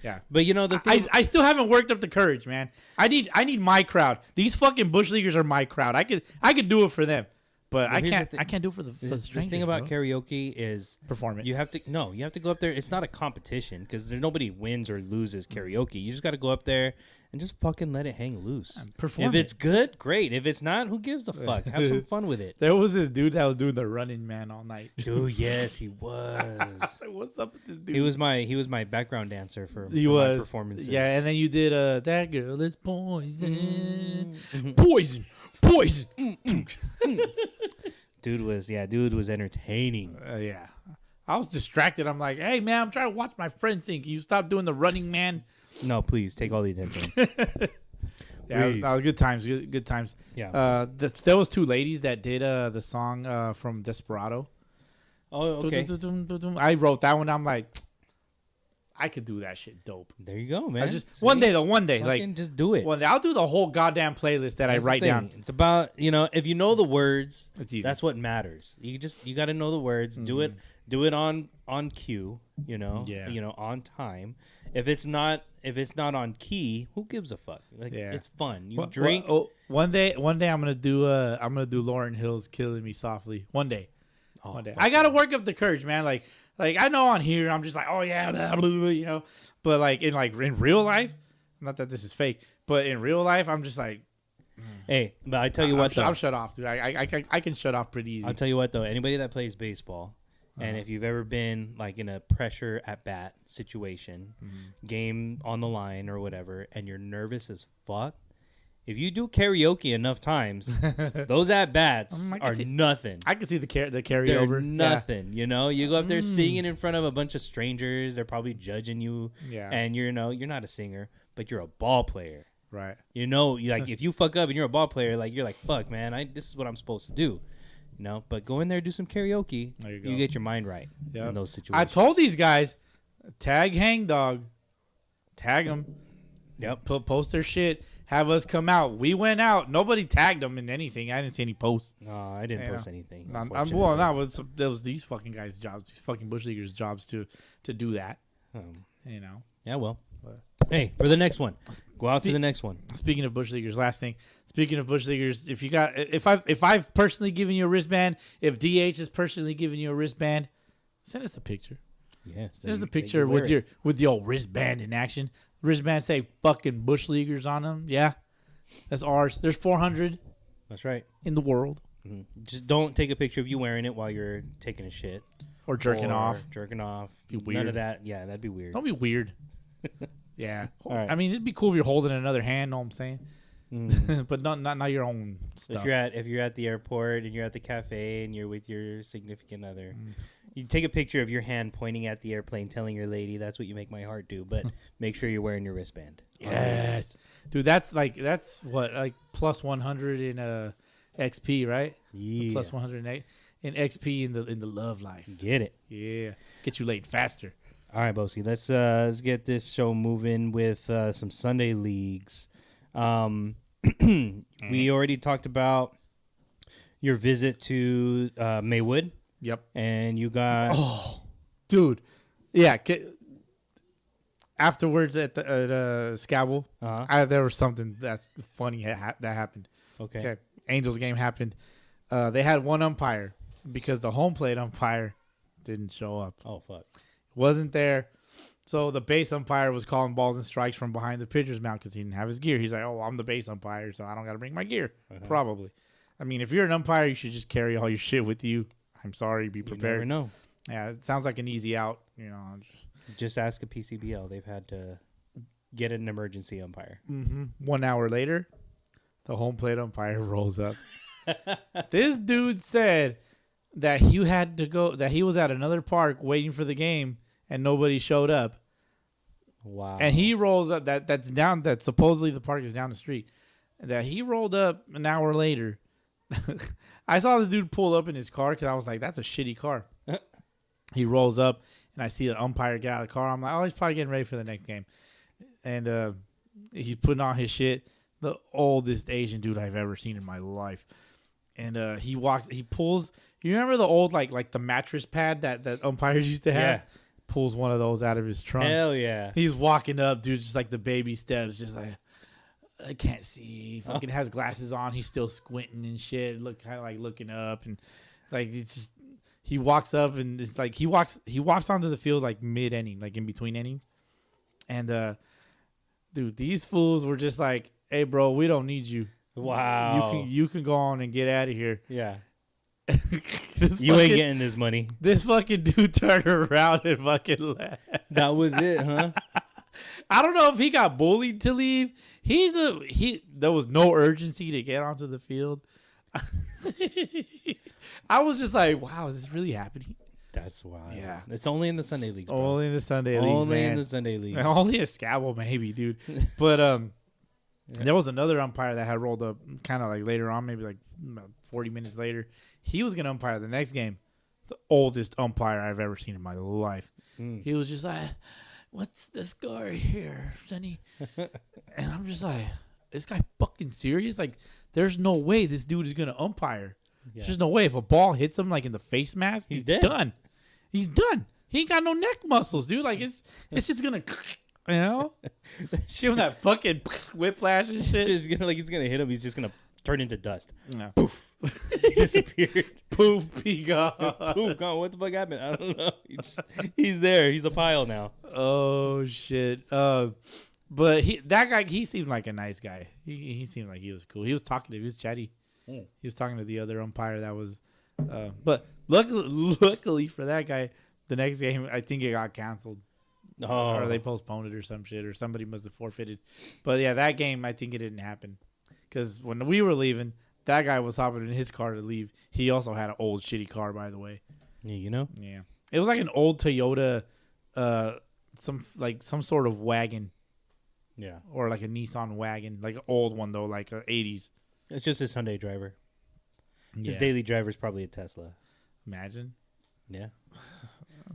yeah. But you know the thing. I still haven't worked up the courage, man. I need my crowd. These fucking bush leaguers are my crowd. I could do it for them, but Well, I here's can't. the I can't do it for the the strangers. thing about bro. karaoke is Perform it. you have to go up there. It's not a competition because nobody wins or loses karaoke. You just got to go up there and just fucking let it hang loose. perform If it. it's good, great. If it's not, who gives a fuck? Have some fun with it. There was this dude that was doing the Running Man all night. Dude, yes, he was. What's up with this dude? He was my background dancer for He my was performances. Yeah, and then you did that girl is poison, poison, poison. Dude was entertaining. Yeah, I was distracted. I'm like, hey man, I'm trying to watch my friend think. Can you stop doing the Running Man? No, please take all the attention. Yeah, Please. good times. Good times. Yeah. There was two ladies that did the song from Desperado. Oh, okay. I wrote that one. I'm like, I could do that shit dope. There you go, man. One day, like just do it. one day, I'll do the whole goddamn playlist that That's I the write thing. down. It's about if you know the words, It's easy. that's what matters. You got to know the words. Do it on cue. Yeah. On time. If it's not on key, who gives a fuck? Like Yeah. it's fun. You Well, drink. one day I'm gonna do Lauryn Hill's "Killing Me Softly." One day. Oh, fuck I gotta work up the courage, man. Like I know on here I'm just like, oh yeah, blah, blah, blah, but in real life, not that this is fake, but in real life, I'm just like, Hey, but I tell you what, though. I'm shut off, dude. I can shut off pretty easy. I'll tell you what, though. Anybody that plays baseball, and if you've ever been like in a pressure at bat situation, game on the line or whatever, and you're nervous as fuck, if you do karaoke enough times, those at bats are nothing. I can see the They're carryover. nothing. You go up there singing in front of a bunch of strangers. They're probably judging you. Yeah. And you're not a singer, but you're a ball player. Yeah. Right. If you fuck up and you're a ball player, you're like, fuck, man, this is what I'm supposed to do. But go in there, do some karaoke. There you go. You get your mind right Yep. in those situations. I told these guys, tag Hang Dog, tag them. Yep. Post their shit. Have us come out. We went out. Nobody tagged them in anything. I didn't see any posts. No, I didn't post anything. That was these fucking guys' jobs, these fucking bush leaguers' jobs to do that. Yeah, well. Hey, for the next one, go out to the next one. Speaking of bush leaguers, last thing. Speaking of bush leaguers, if I've personally given you a wristband, if DH has personally given you a wristband, send us a picture. Yeah, Send us a picture with the old wristband in action. Wristband say fucking bush leaguers on them. Yeah, that's ours. There's 400 That's right. in the world. Mm-hmm. Just don't take a picture of you wearing it while you're taking a shit Or jerking off. Jerking off. Be None weird. of that. Yeah, that'd be weird. Don't be weird. Yeah. All right. I mean, it'd be cool if you're holding another hand. Know what I'm saying? but not your own stuff. If you're at the airport and you're at the cafe and you're with your significant other, you take a picture of your hand pointing at the airplane, telling your lady, "That's what you make my heart do." But make sure you're wearing your wristband. Yes, dude. That's what plus 100 in XP, right? Yeah. Plus 108 in XP in the love life. Get it. Yeah, get you laid faster. All right, Boski. Let's get this show moving with some Sunday leagues. We already talked about your visit to Maywood. Yep. And you got... Oh, dude. Yeah. Afterwards at Scabble, there was something that's funny that happened. Okay. Angels game happened. They had one umpire because the home plate umpire didn't show up. Oh, fuck. Wasn't there. So the base umpire was calling balls and strikes from behind the pitcher's mound because he didn't have his gear. He's like, "Oh, I'm the base umpire, so I don't got to bring my gear." Probably. I mean, if you're an umpire, you should just carry all your shit with you. I'm sorry. Be prepared. You never know. Yeah, it sounds like an easy out. Just ask a PCBL. They've had to get an emergency umpire. 1 hour later, the home plate umpire rolls up. This dude said that he had to go. That he was at another park waiting for the game. And nobody showed up. Wow. And he rolls up. That supposedly the park is down the street. That he rolled up an hour later. I saw this dude pull up in his car because I was like, that's a shitty car. He rolls up, and I see the umpire get out of the car. I'm like, oh, he's probably getting ready for the next game. And he's putting on his shit. The oldest Asian dude I've ever seen in my life. And he pulls. You remember the old, like the mattress pad that umpires used to have? Yeah. Pulls one of those out of his trunk. Hell yeah. He's walking up, dude, just like the baby steps, just like, I can't see. He fucking has glasses on. He's still squinting and shit. Kind of like looking up. And like, he walks up and it's like, he walks onto the field like mid-inning, like in between innings. And, dude, these fools were just like, hey, bro, we don't need you. Wow. You can go on and get out of here. Yeah. You ain't getting this money. This fucking dude turned around and fucking left. That was it, huh? I don't know if he got bullied to leave. There was no urgency to get onto the field. I was just like, wow, is this really happening? That's wild. Yeah. It's only in the Sunday leagues, bro. Only in the Sunday leagues, Only man. in the Sunday leagues. Only a Scabble, maybe, dude. But there was another umpire that had rolled up kind of like later on, maybe like about 40 minutes later. He was going to umpire the next game. The oldest umpire I've ever seen in my life. He was just like, what's the score here, Sonny? And I'm just like, this guy fucking serious? Like, there's no way this dude is going to umpire. Yeah. There's just no way. If a ball hits him like in the face mask, he's dead. Done. He's done. He ain't got no neck muscles, dude. Like, it's just going to, you know? Give him that fucking whiplash and shit. It's just it's going to hit him. He's just going to turn into dust. No. Poof. Disappeared. Poof. Be gone. Poof. Gone. What the fuck happened? I don't know. He's there. He's a pile now. Oh, shit. But that guy, he seemed like a nice guy. He seemed like he was cool. He was talkative. He was chatty. He was talking to the other umpire that was. But luckily for that guy, the next game, I think it got canceled. Oh. Or they postponed it or some shit. Or somebody must have forfeited. But, yeah, that game, I think it didn't happen. Because when we were leaving, that guy was hopping in his car to leave. He also had an old shitty car, by the way. Yeah, you know? Yeah. It was like an old Toyota, some sort of wagon. Yeah. Or like a Nissan wagon. Like an old one, though, like a 80s. It's just his Sunday driver. Yeah. His daily driver is probably a Tesla. Imagine. Yeah.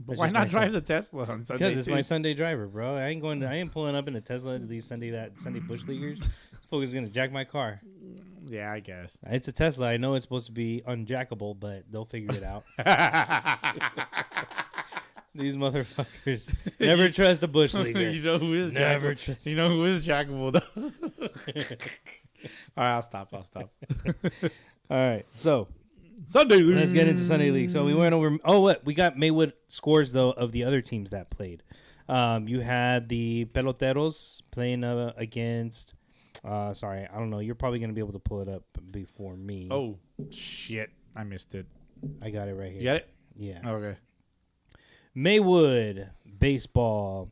But why not drive the Tesla on Sunday? Because it's my Sunday driver, bro. I ain't pulling up in a Tesla to these Sunday bush leaguers. This fuck is gonna jack my car. Yeah, I guess. It's a Tesla. I know it's supposed to be unjackable, but they'll figure it out. These motherfuckers never trust a bush leaguer. You know who is never jackable? trust. You know who is jackable though? All right, I'll stop. All right, so Sunday League. Let's get into Sunday League. So we went over. Oh, what we got? Maywood scores though of the other teams that played. You had the Peloteros playing against. Sorry, I don't know. You're probably gonna be able to pull it up before me. Oh shit, I missed it. I got it right here. You got it? Yeah. Okay. Maywood baseball.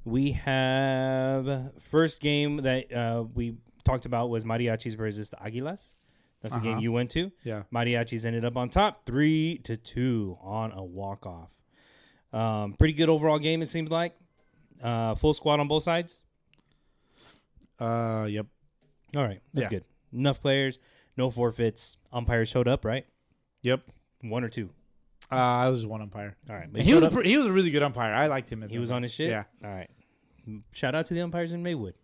We have first game that we talked about was Mariachis versus the Aguilas. That's the game you went to. Yeah. Mariachis ended up on top 3-2 on a walk-off. Pretty good overall game, it seems like. Full squad on both sides? Yep. All right. That's good. Enough players. No forfeits. Umpires showed up, right? Yep. 1 or 2? I was just one umpire. All right. He was a really good umpire. I liked him. He was on his shit? Yeah. All right. Shout out to the umpires in Maywood.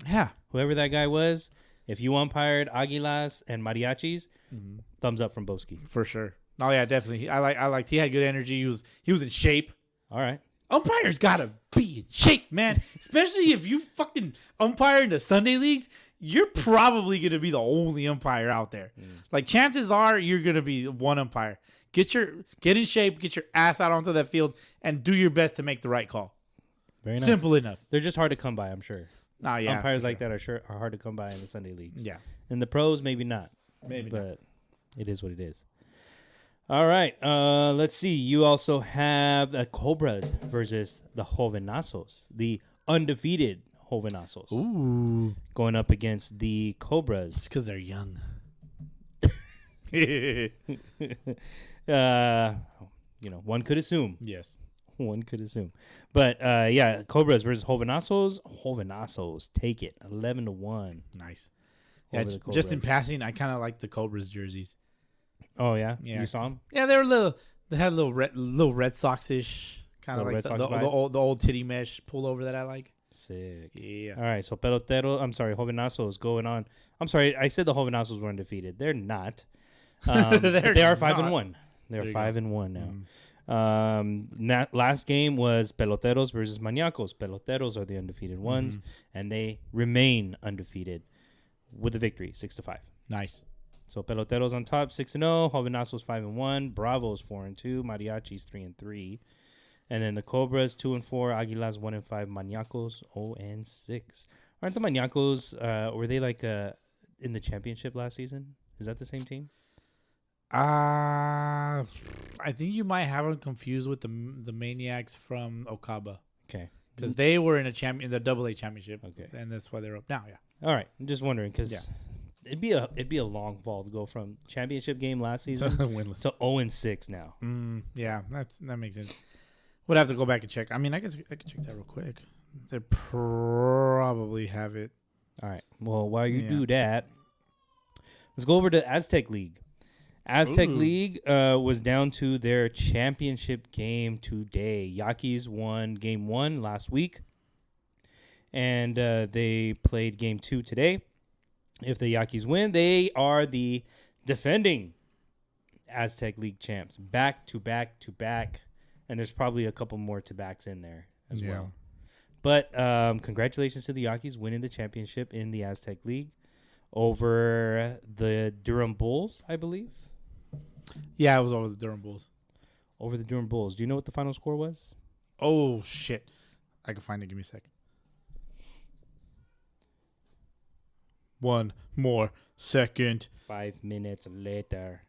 Yeah. Whoever that guy was, if you umpired Aguilas and Mariachis, thumbs up from Boski. For sure. Oh yeah, definitely. I liked. He had good energy. He was in shape. All right. Umpires gotta be in shape, man. Especially if you fucking umpire in the Sunday leagues, you're probably gonna be the only umpire out there. Like chances are you're gonna be one umpire. Get in shape, get your ass out onto that field, and do your best to make the right call. Very nice. Simple enough. They're just hard to come by, I'm sure. Oh yeah. Umpires like that are hard to come by in the Sunday leagues. Yeah. In the pros, maybe not. Maybe but not. It is what it is. All right. Let's see. You also have the Cobras versus the Jovenazos, the undefeated Jovenazos. Ooh. Going up against the Cobras. It's because they're young. One could assume. Yes. One could assume. But, yeah, Cobras versus Jovenazos. Jovenazos take it 11-1. Nice. Yeah, over the just in Cobras. passing, I kind of like the Cobras jerseys. Oh, yeah? Yeah. You saw them? Yeah, they were little. They had a little Red Sox-ish, kind of Little like Red the Sox vibe? old titty mesh pullover that I like. Sick. Yeah. All right, so Jovenazos going on. I'm sorry, I said the Jovenazos were undefeated. They're not. They are 5-1. They're 5-1 now. Last game was Peloteros versus Maniacos. Peloteros are the undefeated ones, and they remain undefeated with a victory, 6-5. Nice. So Peloteros on top, 6-0. Jovenazos 5-1. Bravos 4-2. Mariachis 3-3. And then the Cobras 2-4. Aguilas 1-5. Maniacos 0-6. Aren't the Maniacos? Were they like in the championship last season? Is that the same team? I think you might have them confused with the Maniacs from Okaba, Okay. because they were in the AA championship. Okay. And that's why they're up now. Yeah. All right. I'm just wondering because Yeah. it'd be a long fall to go from championship game last season Winless. to 0-6 now. Yeah, that makes sense. Would have to go back and check. I mean, I could check that real quick. They probably have it. All right. Well, while you do that, let's go over to Aztec League. Aztec League was down to their championship game today. Yaquis won game 1 last week, and they played game 2 today. If the Yaquis win, they are the defending Aztec League champs. Back to back to back, and there's probably a couple more to backs in there as well. But congratulations to the Yaquis winning the championship in the Aztec League over the Durham Bulls, I believe. Yeah, it was over the Durham Bulls. Over the Durham Bulls. Do you know what the final score was? Oh, shit. I can find it. Give me a second. 1 more second. 5 minutes later.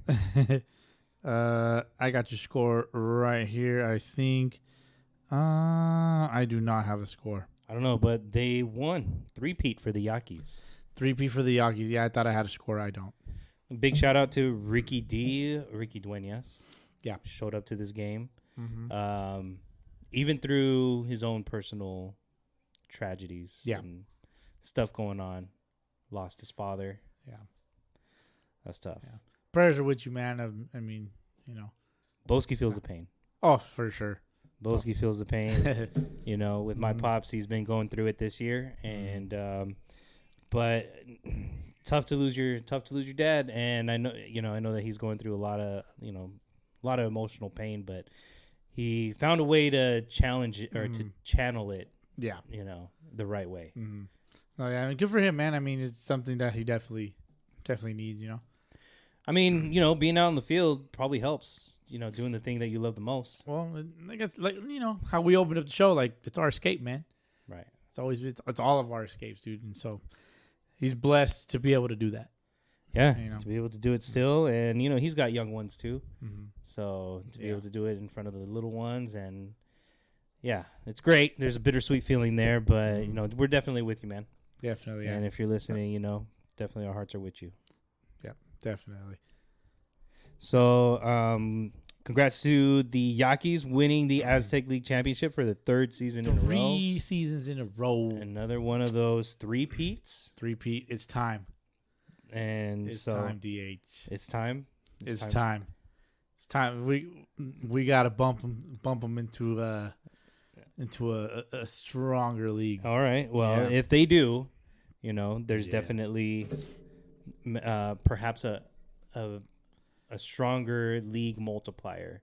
I got your score right here, I think. I do not have a score. I don't know, but they won. 3-peat for the Yaquis. 3P for the Yaquis. Yeah, I thought I had a score. I don't. Big shout out to Ricky Duenas. Yeah. Showed up to this game. Even through his own personal tragedies and stuff going on. Lost his father. Yeah. That's tough. Yeah. Prayers are with you, man. I mean, you know. Boski feels the pain. Oh, for sure. Boski feels the pain. You know, with my pops, he's been going through it this year, and but tough to lose your dad. And I know that he's going through a lot of emotional pain, but he found a way to challenge it or to channel it. Yeah, the right way. Oh yeah, I mean, good for him, man. I mean, it's something that he definitely needs. I mean, being out in the field probably helps. Doing the thing that you love the most. Well, I guess how we opened up the show, like it's our escape, man. Right. It's all of our escapes, dude. And so he's blessed to be able to do that. Yeah, to be able to do it still, and he's got young ones too. So to be able to do it in front of the little ones, and yeah, it's great. There's a bittersweet feeling there, but we're definitely with you, man. Definitely. And if you're listening, definitely our hearts are with you. Yeah, definitely. So, congrats to the Yaquis winning the Aztec League Championship for the third season in a row. 3 seasons in a row. Another one of those three-peats. Three-peat. It's time. And it's so time, DH. It's time. It's time. It's time. We gotta bump them into a stronger league. All right. Well, if they do, there's definitely perhaps a stronger league multiplier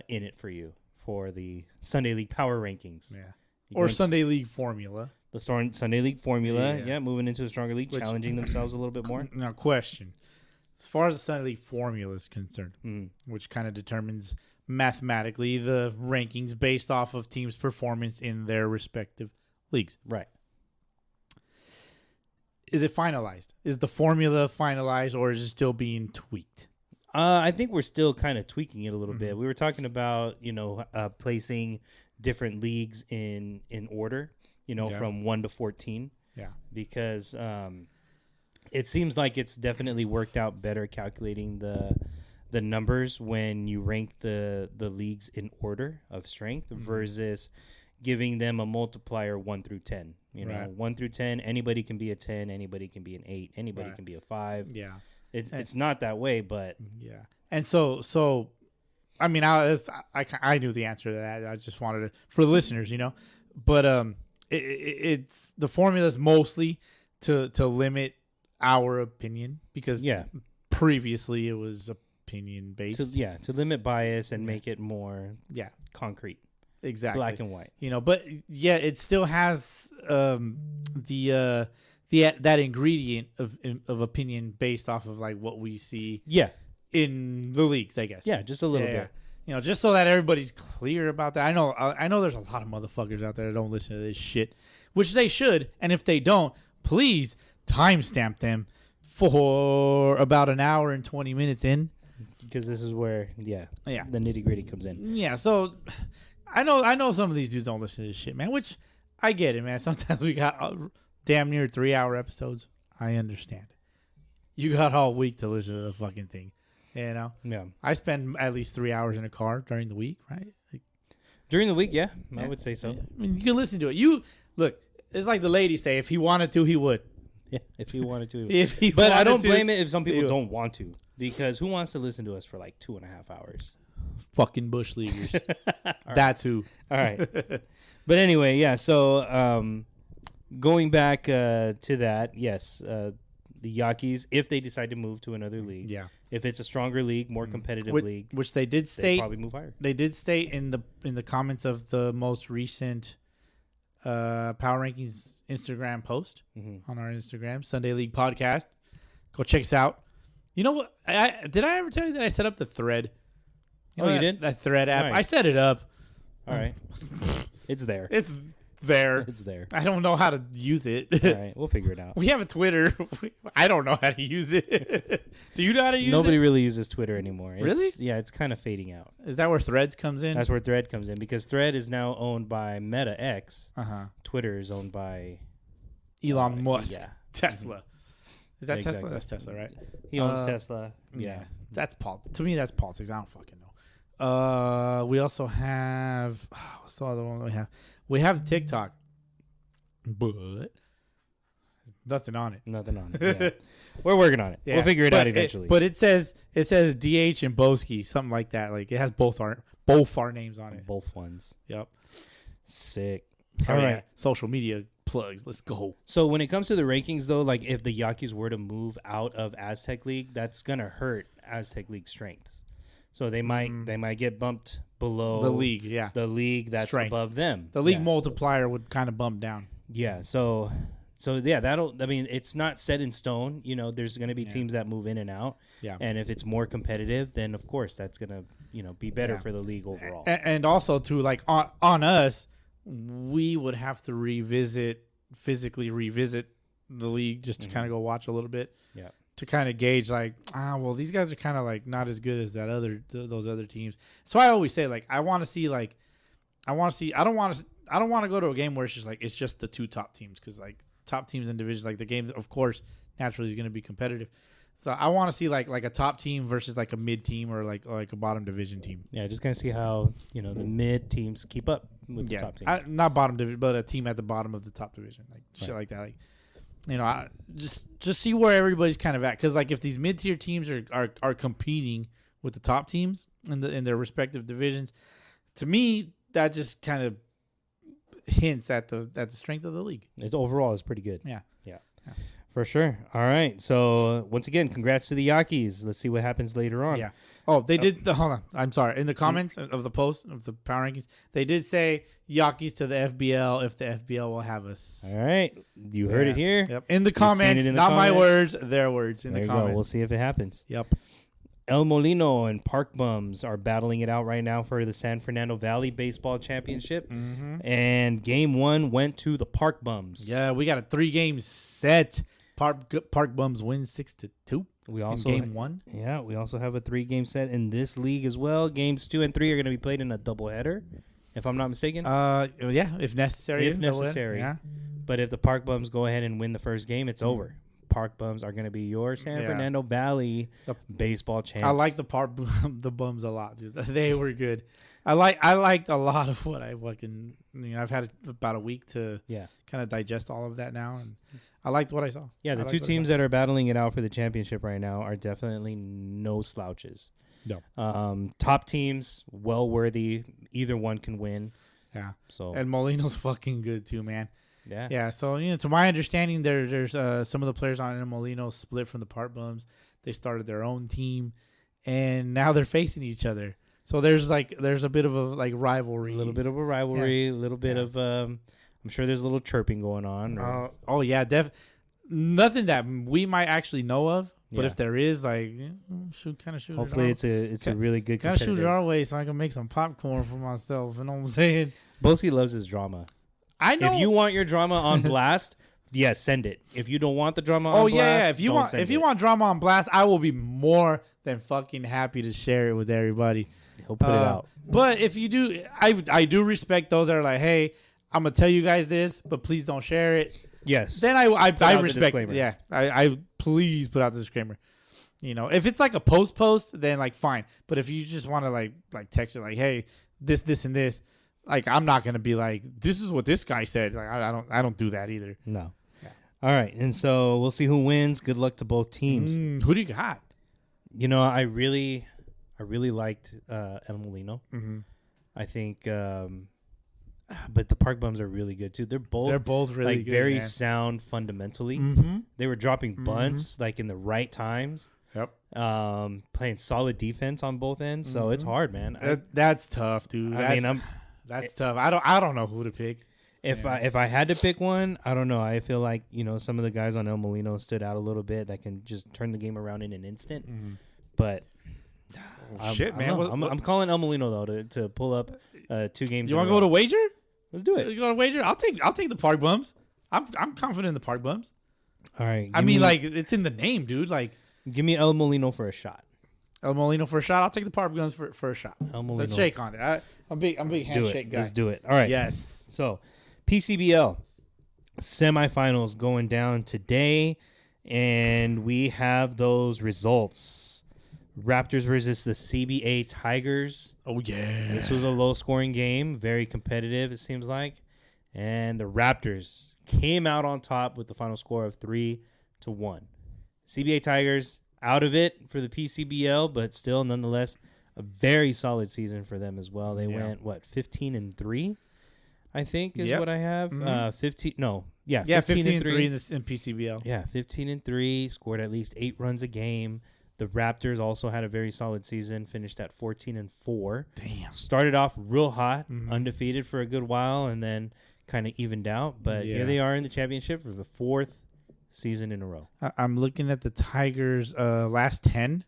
in it for you for the Sunday League Power Rankings. Yeah. Or Sunday League Formula. The Sunday League Formula, moving into a stronger league, challenging themselves a little bit more. Now, question. As far as the Sunday League Formula is concerned, which kind of determines mathematically the rankings based off of teams' performance in their respective leagues. Right. Is it finalized? Is the formula finalized, or is it still being tweaked? I think we're still kind of tweaking it a little bit. We were talking about, placing different leagues in order, from 1 to 14. Yeah. Because it seems like it's definitely worked out better calculating the numbers when you rank the leagues in order of strength versus giving them a multiplier 1 through 10. 1 through 10, anybody can be a 10, anybody can be an 8, anybody can be a 5. Yeah. It's not that way, but yeah. And so I mean, I knew the answer to that. I just wanted to, for the listeners, but it's the formula is mostly to limit our opinion because previously it was opinion based. To limit bias and make it more concrete. Exactly. Black and white. But it still has that ingredient of opinion based off of like what we see in the leagues, I guess. Yeah, just a little bit. Just so that everybody's clear about that. I know there's a lot of motherfuckers out there that don't listen to this shit, which they should. And if they don't, please timestamp them for about an hour and 20 minutes in. Because this is where, the nitty gritty comes in. Yeah, so I know some of these dudes don't listen to this shit, man, which I get it, man. Sometimes we got damn near 3-hour episodes. I understand. You got all week to listen to the fucking thing. Yeah. I spend at least 3 hours in a car during the week, right? During the week, I would say so. I mean, you can listen to it. Look, it's like the ladies say, if he wanted to, he would. Yeah, if he wanted to. But I don't blame it if some people don't want to, because who wants to listen to us for like 2.5 hours? Fucking bush leaguers. That's who. All right. But anyway, so going back to that, yes, the Yaquis, if they decide to move to another league, if it's a stronger league, more competitive league, which they did state, they probably move higher. They did state in the comments of the most recent Power Rankings Instagram post on our Instagram, Sunday League Podcast. Go check us out. You know what? Did I ever tell you that I set up the thread? You did? That thread app. Nice. I set it up. All right. It's there. It's there. It's there. I don't know how to use it. All right. We'll figure it out. We have a Twitter. I don't know how to use it. Do you know how to use it? Nobody really uses Twitter anymore. Really? Yeah, it's kind of fading out. Is that where Threads comes in? That's where Thread comes in, because Thread is now owned by Meta X. Twitter is owned by Elon Musk. Yeah. Tesla. Is that Exactly. Tesla? That's Tesla, right? He owns Tesla. Yeah. That's to me, that's politics. I don't fucking know. We also have what's the other one we have? We have TikTok, but there's nothing on it. Nothing on it. Yeah. We're working on it. Yeah. We'll figure it out eventually. But it says DH and Boski, something like that. Like it has both our names on it. Both ones. Yep. Sick. All right. Social media plugs. Let's go. So when it comes to the rankings, though, like if the Yaquis were to move out of Aztec League, that's gonna hurt Aztec League strengths. So they might get bumped below the league. Yeah, the league that's strength above them. The league multiplier would kind of bump down. Yeah. So yeah, I mean, it's not set in stone. There's gonna be teams that move in and out. Yeah. And if it's more competitive, then of course that's gonna be better for the league overall. And also too, like on us, we would have to physically revisit the league just to kind of go watch a little bit. Yeah. To kind of gauge like, well, these guys are kind of like not as good as those other teams. So I always say like, I don't want to go to a game where it's just like, it's just the two top teams. Cause like top teams in divisions. Like the game, of course, naturally is going to be competitive. So I want to see like a top team versus like a mid team or like a bottom division team. Yeah, just gonna see how the mid teams keep up with the top team. Not bottom division, but a team at the bottom of the top division, like shit like that. Like, I just see where everybody's kind of at, because like if these mid tier teams are competing with the top teams in their respective divisions, to me that just kind of hints at the strength of the league. It's overall is pretty good. Yeah. For sure. All right. So once again, congrats to the Yankees. Let's see what happens later on. Yeah. Oh, they did. Hold on. I'm sorry. In the comments of the post of the power rankings, they did say Yankees to the FBL if the FBL will have us. All right. You heard it here. Yep. In the comments, not my words, their words. In there the you comments. go. We'll see if it happens. Yep. El Molino and Park Bums are battling it out right now for the San Fernando Valley Baseball Championship. Mm-hmm. And game 1 went to the Park Bums. Yeah, we got a 3-game set. Park Bums win 6-2. We also in game 1. Yeah, we also have a 3-game set in this league as well. Games 2 and 3 are going to be played in a doubleheader, if I'm not mistaken. Yeah, if necessary. If necessary. Yeah. But if the Park Bums go ahead and win the first game, it's over. Park Bums are going to be your San Fernando Valley baseball champs. I like the Bums a lot, dude. They were good. I liked a lot of what I fucking. I've had about a week to kind of digest all of that now, and I liked what I saw. Yeah, the two teams that are battling it out for the championship right now are definitely no slouches. No. Top teams, well worthy. Either one can win. Yeah. So and Molino's fucking good too, man. Yeah. Yeah. So to my understanding, there's some of the players on Molino split from the Park Bums. They started their own team, and now they're facing each other. So there's a bit of a rivalry. A little bit of a rivalry, a little bit of I'm sure there's a little chirping going on. Oh yeah, nothing that we might actually know of, but if there is, shoot. Hopefully it's a really good kind of shoot it our way so I can make some popcorn for myself. You know what I'm saying? Boski loves his drama. I know. If you want your drama on blast, yes, send it. If you don't want the drama on blast, if you want drama on blast, I will be more than fucking happy to share it with everybody. He'll put it out. But if you do, I do respect those that are like, hey, I'm gonna tell you guys this, but please don't share it. Yes. Then I respect. The yeah, I please put out the disclaimer. If it's like a post, then fine. But if you just want to like text it like, hey, this and this, I'm not gonna be like, this is what this guy said. I don't do that either. No. Yeah. All right, and so we'll see who wins. Good luck to both teams. Who do you got? I really liked El Molino. Mm-hmm. I think, but the Park Bums are really good too. They're both really good, very man. sound fundamentally. Mm-hmm. They were dropping bunts in the right times. Yep. Playing solid defense on both ends. So it's hard, man. That's tough, dude. That's tough. I don't know who to pick. If I had to pick one, I don't know. I feel like some of the guys on El Molino stood out a little bit that can just turn the game around in an instant. Mm-hmm. But I'm calling El Molino though to pull up 2 games. You want to go to wager? Let's do it. You go to wager? I'll take the Park Bums. I'm confident in the Park Bums. All right. It's in the name, dude. Give me El Molino for a shot. El Molino for a shot. I'll take the Park Bums for a shot. El Molino. Let's shake on it. I'm big handshake guy. Let's do it. All right. Yes. So PCBL semifinals going down today, and we have those results. Raptors versus the CBA Tigers. Oh, yeah. This was a low-scoring game, very competitive, it seems like. And the Raptors came out on top with the final score of 3-1. CBA Tigers out of it for the PCBL, but still, nonetheless, a very solid season for them as well. They went, 15-3, I think is what I have. Mm-hmm. 15 in PCBL. Yeah, 15-3, scored at least 8 runs a game. The Raptors also had a very solid season, finished at 14-4. Damn. Started off real hot, undefeated for a good while, and then kind of evened out. But here they are in the championship for the 4th season in a row. I'm looking at the Tigers' last 10.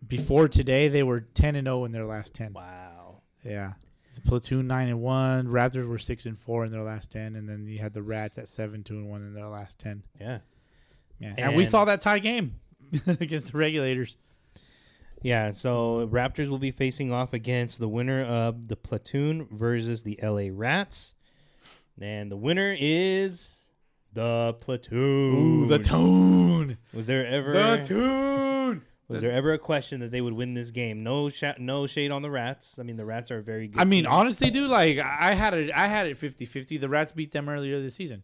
Before today, they were 10-0 in their last 10. Wow. Yeah. Platoon 9-1. Raptors were 6-4 in their last 10, and then you had the Rats at 7-2-1 in their last 10. Yeah. And we saw that tie game against the Regulators. Yeah, so Raptors will be facing off against the winner of the Platoon versus the LA Rats. And the winner is The platoon. Ooh, the tune. Was there ever The tune. Was there ever a question that they would win this game? No shade on the Rats. I mean, the Rats are a very good I mean, team. honestly, dude, like I had it 50-50. The Rats beat them earlier this season.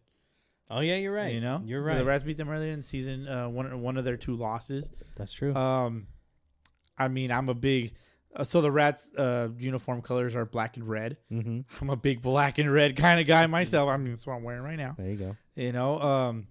Oh yeah, you're right. You know, you're right. The Rats beat them earlier in the season. One of their 2 losses. That's true. I mean, I'm a big. So the Rats' uniform colors are black and red. Mm-hmm. I'm a big black and red kind of guy myself. I mean, that's what I'm wearing right now. There you go. You know,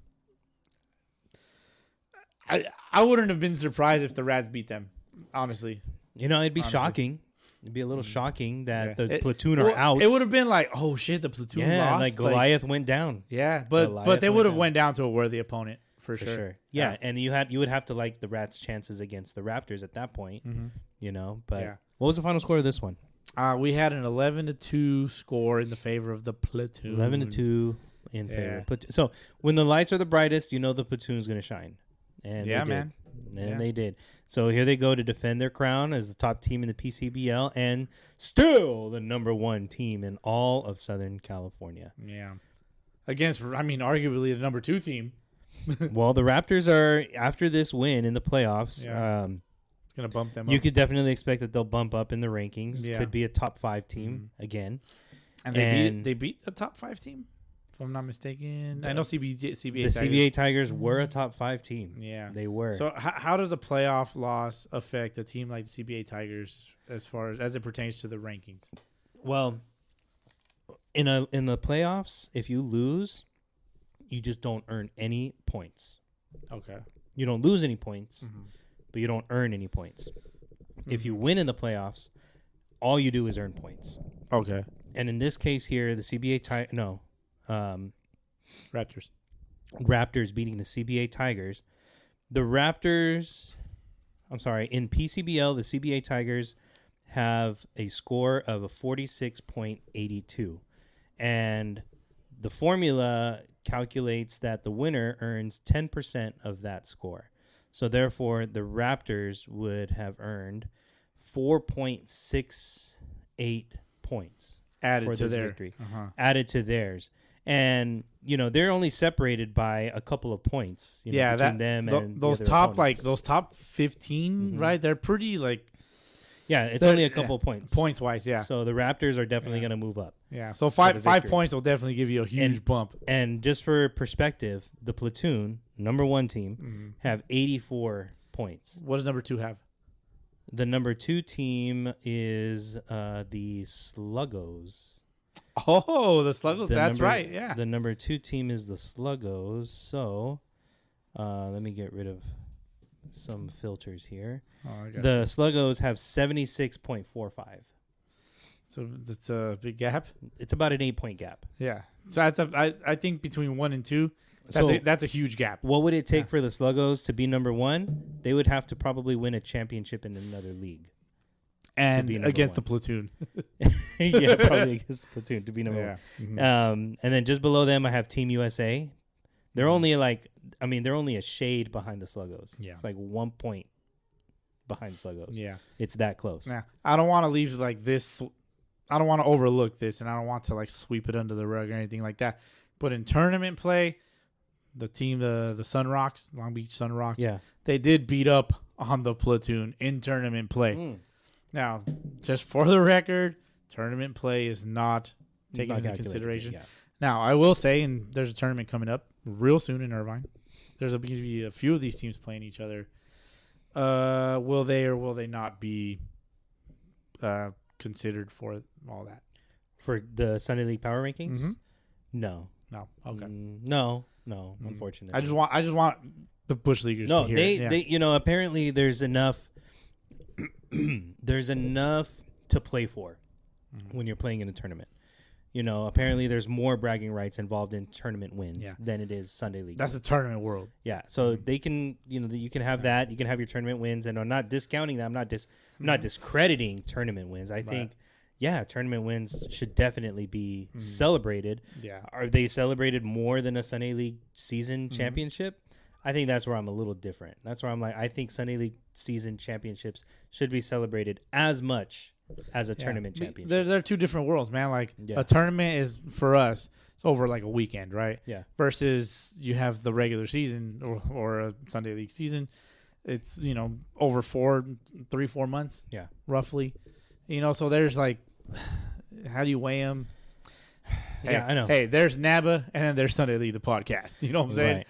I wouldn't have been surprised if the Rats beat them. Honestly, You know, it'd be shocking. It'd be a little shocking that the platoon well, are out. It would have been like, oh shit, the platoon lost. like Goliath went down. Yeah, but they would have went down to a worthy opponent for sure. Yeah, and you would have to like the Rats' chances against the Raptors at that point. Mm-hmm. You know, but Yeah. what was the final score of this one? We had an 11-2 score in the favor of the platoon. 11-2 in favor. So when the lights are the brightest, you know the platoon's going to shine. And Yeah, they did. man. And they did. So here they go to defend their crown as the top team in the PCBL and still the number 1 team in all of Southern California. Yeah. Against, I mean, arguably the number 2 team. Well, the Raptors are, after this win in the playoffs, It's going to bump them you up. could definitely expect that they'll bump up in the rankings. Yeah. Could be a top 5 team again. And they beat a top 5 team, if I'm not mistaken. I know CBA The Tigers. CBA Tigers were a top 5 team. Yeah. They were. So how does a playoff loss affect a team like the CBA Tigers as far as it pertains to the rankings? Well, in the playoffs, if you lose, you just don't earn any points. Okay. You don't lose any points, but you don't earn any points. If you win in the playoffs, all you do is earn points. Okay. And in this case here, the Raptors beating the CBA Tigers. The Raptors, in PCBL, the CBA Tigers have a score of a 46.82. And the formula calculates that the winner earns 10% of that score. So therefore, the Raptors would have earned 4.68 points Added for to this their victory. Added to theirs. And, you know, they're only separated by a couple of points. You know, between them and those the top opponents. those top 15, right? They're pretty Yeah, it's they're- only a couple of points. points wise, yeah. So the Raptors are definitely going to move up. Yeah. So the five victory. points will definitely give you a huge bump. And just for perspective, the Platoon, number 1 team, have 84 points. What does number 2 have? The number 2 team is the Sluggos. Oh, the Sluggos. That's number- right. Yeah. The number 2 team is the Sluggos. So let me get rid of some filters here. Oh, I got The Sluggos have 76.45. So it's a big gap. It's about an 8-point gap. Yeah. So I think between 1 and 2, So- that's a huge gap. What would it take for the Sluggos to be number 1? They would have to probably win a championship in another league. And be number against 1. the platoon. Yeah, probably against the Platoon to be number 1. Yeah. And then just below them, I have Team USA. They're only they're only a shade behind the Sluggos. Yeah. It's like 1 point behind Sluggos. Yeah. It's that close. Now, I don't want to leave like this. I don't want to overlook this, and I don't want to like sweep it under the rug or anything like that. But in tournament play, the team, the Sun Rocks, Long Beach Sun Rocks, Yeah. they did beat up on the platoon in tournament play. Now, just for the record, tournament play is not taken Not into calculated, consideration. yeah. Now, I will say, and there's a tournament coming up real soon in Irvine. There's going to be a few of these teams playing each other. Will they or will they not be considered for all that? For the Sunday League Power Rankings? Mhm. No. No. Okay. No, unfortunately. I just want the bush leaguers No, to hear they it. Yeah. they apparently there's enough to play for when you're playing in a tournament. You know, apparently there's more bragging rights involved in tournament wins than it is Sunday League. That's the tournament world. Yeah, so they can, you can have that. You can have your tournament wins, and I'm not discounting that. I'm not discrediting tournament wins. I think, tournament wins should definitely be celebrated. Yeah. Are they celebrated more than a Sunday League season championship? I think that's where I'm a little different. That's where I'm like, I think Sunday League season championships should be celebrated as much as a tournament championship. They're two different worlds, man. Like a tournament is for us. over like a weekend, right? Yeah. Versus you have the regular season or a Sunday League season. It's, over 3-4 months. Yeah. Roughly. So there's like, how do you weigh them? Yeah, I know. Hey, there's NABA and then there's Sunday League, the podcast. You know what I'm saying?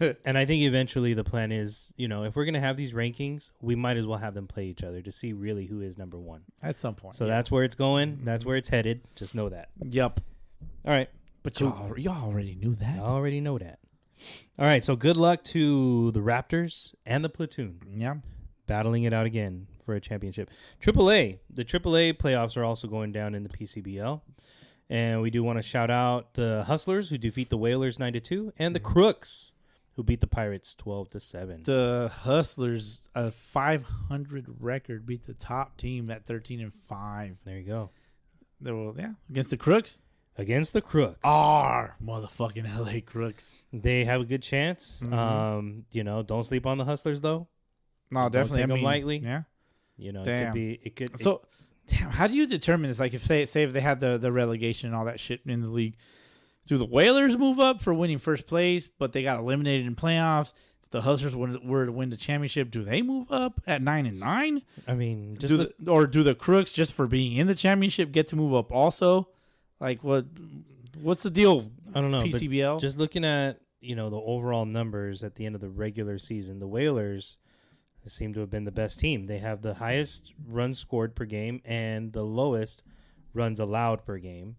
Right. And I think eventually the plan is, if we're going to have these rankings, we might as well have them play each other to see really who is number one. At some point. So that's where it's going. That's where it's headed. Just know that. Yep. All right. But y'all already knew that. I already know that. All right. So good luck to the Raptors and the Platoon. Yeah. Battling it out again for a championship. AAA. The AAA playoffs are also going down in the PCBL. And we do want to shout out the Hustlers, who defeat the Whalers 9-2, and the Crooks, who beat the Pirates 12-7. The Hustlers, a 500 record, beat the top team at 13-5. There you go. They were, against the Crooks. Against the Crooks. Our motherfucking LA Crooks. They have a good chance. Don't sleep on the Hustlers, though. No, Don't definitely. take them lightly. Yeah. It could be. So, damn, how do you determine this? Like, if they had the relegation and all that shit in the league, do the Whalers move up for winning first place, but they got eliminated in playoffs? If the Hustlers were to win the championship, do they move up at 9-9? I mean, Do the Crooks, just for being in the championship, get to move up also? Like, what's the deal? I don't know. PCBL. Just looking at the overall numbers at the end of the regular season, the Whalers seem to have been the best team. They have the highest runs scored per game and the lowest runs allowed per game.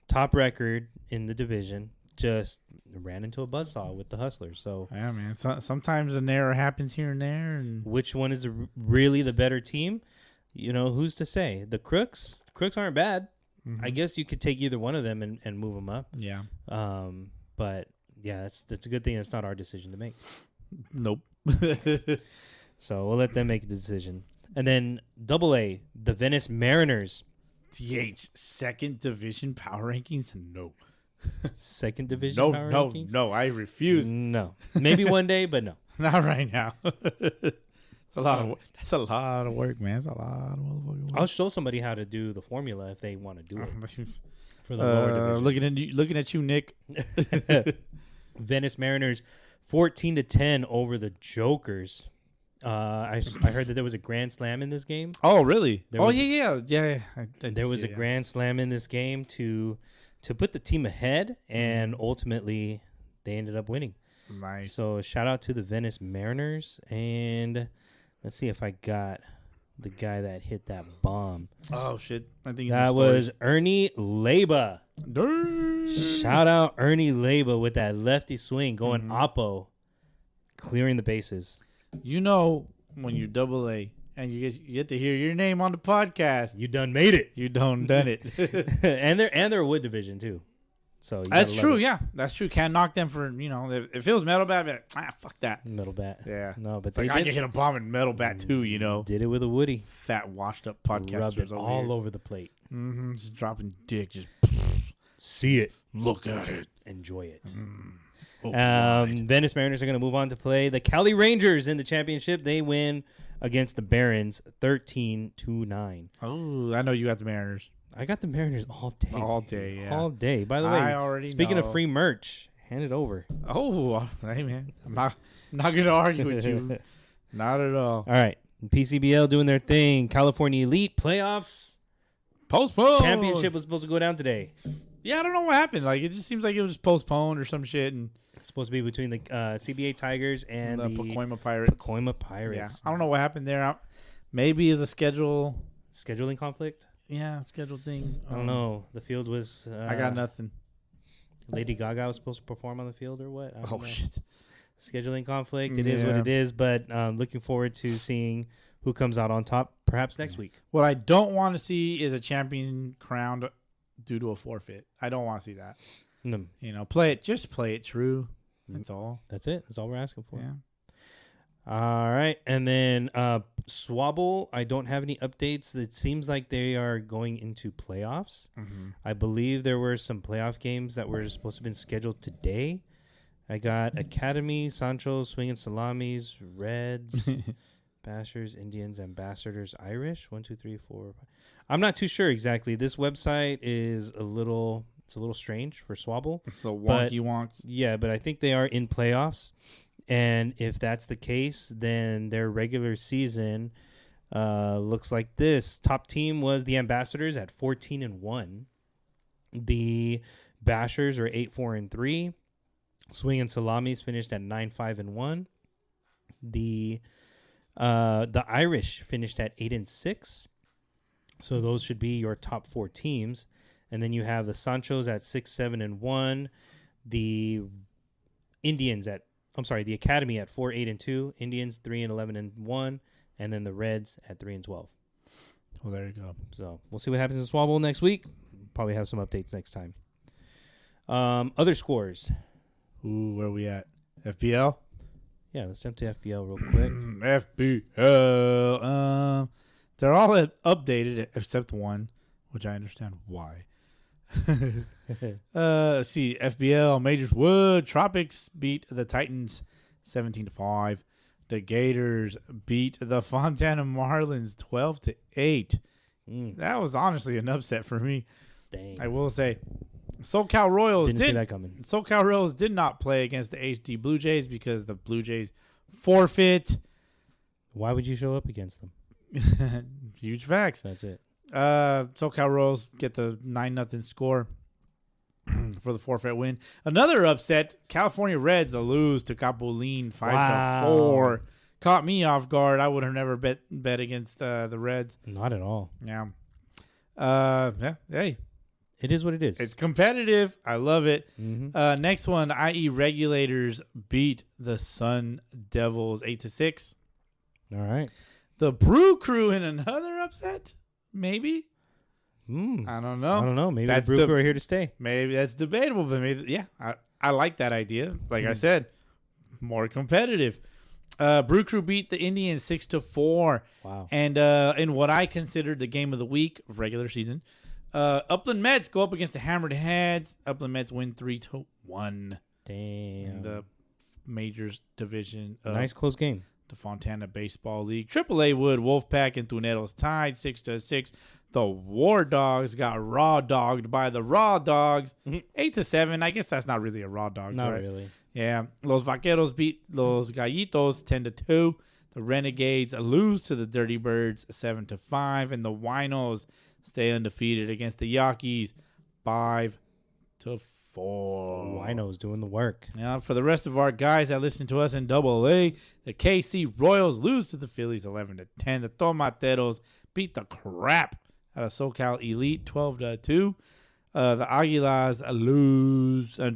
Top record in the division. Just ran into a buzzsaw with the Hustlers. So yeah, man. Sometimes an error happens here and there. And which one is really the better team? Who's to say? The Crooks aren't bad. Mm-hmm. I guess you could take either one of them and move them up. Yeah. But yeah, that's a good thing. It's not our decision to make. Nope. So we'll let them make a decision. And then AA, the Venice Mariners. Second division power rankings? No. Second division power rankings? No, I refuse. No. Maybe one day, but no. Not right now. It's a lot of work. That's a lot of work, man. It's a lot of motherfucking work. I'll show somebody how to do the formula if they want to do it. For the lower divisions. Looking at you, Nick. Venice Mariners 14-10 over the Jokers. I heard that there was a grand slam in this game. Oh, really? There was a grand slam in this game to put the team ahead, and ultimately they ended up winning. Nice. So shout out to the Venice Mariners, and let's see if I got the guy that hit that bomb. Oh shit! I think that was Ernie Leba. Shout out Ernie Leba with that lefty swing going oppo, clearing the bases. When you're AA and you get to hear your name on the podcast, you done made it. You done it. and they're a wood division too. So that's true. Yeah, that's true. Can't knock them for if it was metal bat, like, fuck that metal bat. Yeah, no, but I can hit a bomb in metal bat too. Did it with a woody. Fat washed up podcasters rubbed it all over the plate. Mm-hmm. Just dropping dick. Just see it, look at it, enjoy it. Oh, Venice Mariners are going to move on to play the Cali Rangers in the championship. They win against the Barons 13-9. Oh, I know you got the Mariners. I got the Mariners all day. All day, yeah. All day. By the way, speaking of free merch, hand it over. Oh, hey, man. I'm not going to argue with you. Not at all. All right. PCBL doing their thing. California Elite playoffs. Postponed. Championship was supposed to go down today. Yeah, I don't know what happened. Like, it just seems like it was postponed or some shit. And it's supposed to be between the CBA Tigers and the Pacoima Pirates. Pacoima Pirates. Yeah, I don't know what happened there. Maybe is a scheduling conflict. Yeah, schedule thing. I don't know. The field was. I got nothing. Lady Gaga was supposed to perform on the field or what? Oh shit! Scheduling conflict. It is what it is. But looking forward to seeing who comes out on top, perhaps next week. What I don't want to see is a champion crowned due to a forfeit. I don't want to see that. No. Play it true. That's all. That's it. That's all we're asking for. Yeah. All right. And then Swabble, I don't have any updates. It seems like they are going into playoffs. Mm-hmm. I believe there were some playoff games that were supposed to have been scheduled today. I got Academy, Sancho, Swinging Salamis, Reds, Bashers, Indians, Ambassadors, Irish. 1, 2, 3, 4, 5. I'm not too sure exactly. This website is a little It's a little strange for Swabble. The wonky wonks. Yeah, but I think they are in playoffs. And if that's the case, then their regular season looks like this. Top team was the Ambassadors at 14-1. The Bashers are 8-4-3. Swing and Salamis finished at 9-5-1. The Irish finished at 8-6. So those should be your top 4 teams. And then you have the Sanchos at 6-7-1. The the Academy at 4-8-2. Indians 3-11-1. And then the Reds at 3-12. Well, there you go. So we'll see what happens in Swabble next week. Probably have some updates next time. Other scores. Ooh, where we at? FPL? Yeah, let's jump to FPL real quick. FPL. They're all updated except one, which I understand why. Let's see. FBL Majors Wood Tropics beat the Titans 17-5. The Gators beat the Fontana Marlins 12-8. That was honestly an upset for me. Dang. I will say, SoCal Royals Didn't see that coming. SoCal Royals did not play against the HD Blue Jays because the Blue Jays forfeit. Why would you show up against them? Huge facts. That's it. SoCal Royals get the 9-0 score for the forfeit win. Another upset, California Reds lose to Capulin 5-4. Caught me off guard. I would have never bet against the Reds. Not at all. Yeah. Hey. It is what it is. It's competitive. I love it. Mm-hmm. Next one, IE Regulators beat the Sun Devils 8-6. All right. The Brew Crew in another upset? Maybe? I don't know. I don't know. Maybe That's the Brew Crew are here to stay. Maybe that's debatable, but maybe, yeah, I like that idea. Like I said, more competitive. Brew Crew beat the Indians 6-4. Wow. And in what I considered the game of the week of regular season, Upland Mets go up against the Hammered Heads. Upland Mets win 3-1. Damn. In the Majors division. Nice close game. The Fontana Baseball League. AAA Wood, Wolfpack, and Tuneros tied 6-6. The War Dogs got raw dogged by the Raw Dogs 8-7. I guess that's not really a raw dog. Not right? really. Yeah. Los Vaqueros beat Los Gallitos 10-2. The Renegades lose to the Dirty Birds 7-5. And the Winos stay undefeated against the Yankees 5-4. Wino's doing the work. Now, for the rest of our guys that listen to us in AA, the KC Royals lose to the Phillies 11-10. The Tomateros beat the crap out of SoCal Elite 12-2. The Aguilas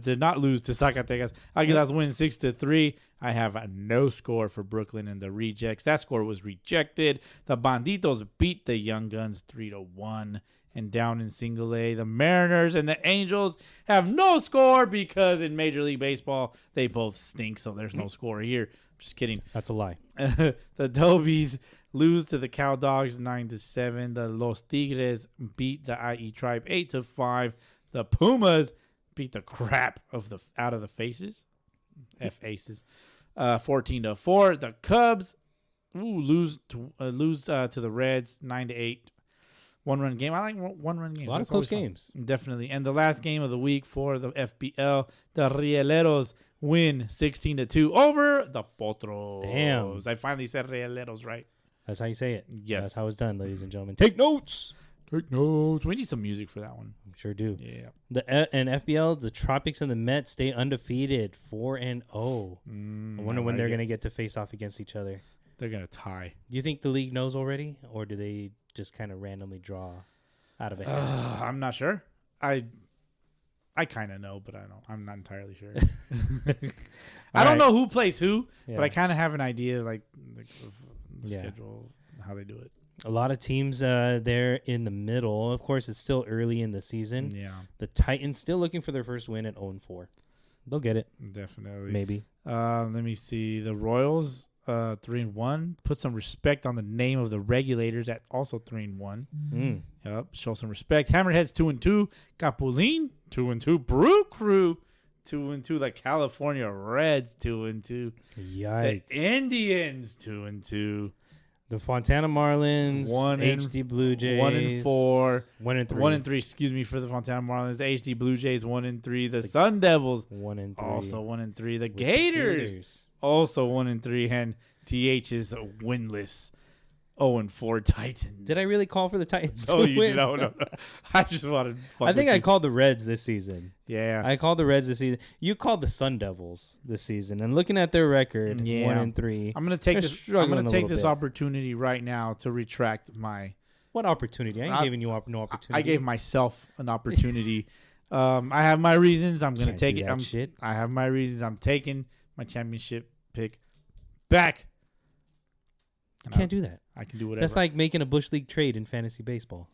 did not lose to Zacatecas. Aguilas win 6-3. I have no score for Brooklyn and the Rejects. That score was rejected. The Banditos beat the Young Guns 3-1. And down in Single A, the Mariners and the Angels have no score because in Major League Baseball, they both stink, so there's no score here. Just kidding. That's a lie. The Dobies lose to the Cow Dogs 9-7. The Los Tigres beat the IE Tribe 8-5. The Pumas beat the crap out of the Faces. F-Aces. 14-4. The Cubs lose to the Reds 9-8. One-run game. I like one-run games. A lot of close games. Definitely. And the last game of the week for the FBL, the Rieleros win 16-2 over the Potros. Damn. I finally said Rieleros right. That's how you say it. Yes. That's how it's done, ladies and gentlemen. Take notes. Take notes. We need some music for that one. Sure do. Yeah. And FBL, the Tropics and the Mets stay undefeated, 4-0. I wonder when they're going to get to face off against each other. They're going to tie. Do you think the league knows already, or do they just kind of randomly draw out of it? I'm not sure. I kind of know, but I'm not entirely sure. I don't know who plays who, but I kind of have an idea, like the schedule, how they do it. A lot of teams there in the middle. Of course, it's still early in the season. Yeah. The Titans still looking for their first win at 0-4. They'll get it. Definitely. Maybe. Let me see. The Royals, 3-1. Put some respect on the name of the Regulators at also 3-1. Yep. Show some respect. Hammerheads 2-2. Capulin 2-2. Brew Crew 2-2. The California Reds 2-2. Yikes. The Indians 2-2. The Fontana Marlins, HD Blue Jays, 1-4, 1-3, 1-3. Excuse me for the Fontana Marlins. The HD Blue Jays 1-3. The Sun Devils 1-3, also 1-3. The Gators also 1-3, and TH is winless. 0-4 Titans. Did I really call for the Titans? Oh, to you win? did. No. I just wanted. I think I called the Reds this season. Yeah, I called the Reds this season. You called the Sun Devils this season, and looking at their record, 1-3. I'm gonna take They're this. I'm gonna take bit. this opportunity right now to retract my. What opportunity? I ain't giving you no opportunity. I gave myself an opportunity. I have my reasons. I'm gonna Can't take do it. that shit. I have my reasons. I'm taking my championship pick back. You can't do that. I can do whatever. That's like making a Bush League trade in fantasy baseball.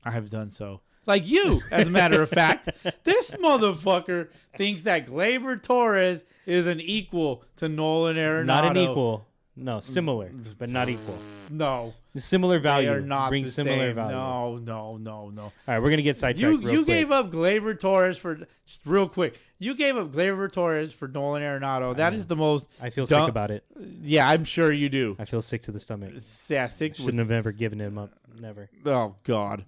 I have done so. Like you, as a matter of fact. This motherfucker thinks that Gleyber Torres is an equal to Nolan Arenado. Not an equal. No, similar, but not equal. No. Similar value. They are not Bring the similar same. value. No. All right, we're going to get sidetracked You gave up Gleyber Torres for, just real quick, you gave up Gleyber Torres for Nolan Arenado. That is the most. I feel sick about it. Yeah, I'm sure you do. I feel sick to the stomach. Yeah, sick. Shouldn't have ever given him up. Never. Oh, God.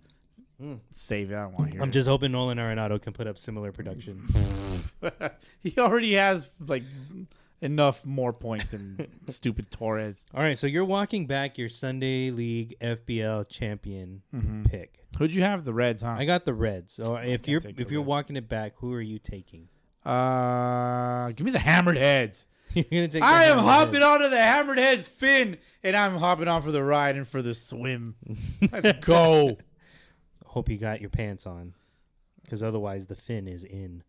Save it. I don't want to hear I'm it. just hoping Nolan Arenado can put up similar production. He already has, like, enough more points than stupid Torres. All right, so you're walking back your Sunday League FBL champion pick. Who'd you have? The Reds, huh? I got the Reds. So if you're take the you're Reds. walking it back, who are you taking? Give me the Hammered Heads. You're gonna take. I am the hopping Hammerheads. onto the Hammered Heads fin, and I'm hopping on for the ride and for the swim. Let's go. Hope you got your pants on, because otherwise the fin is in.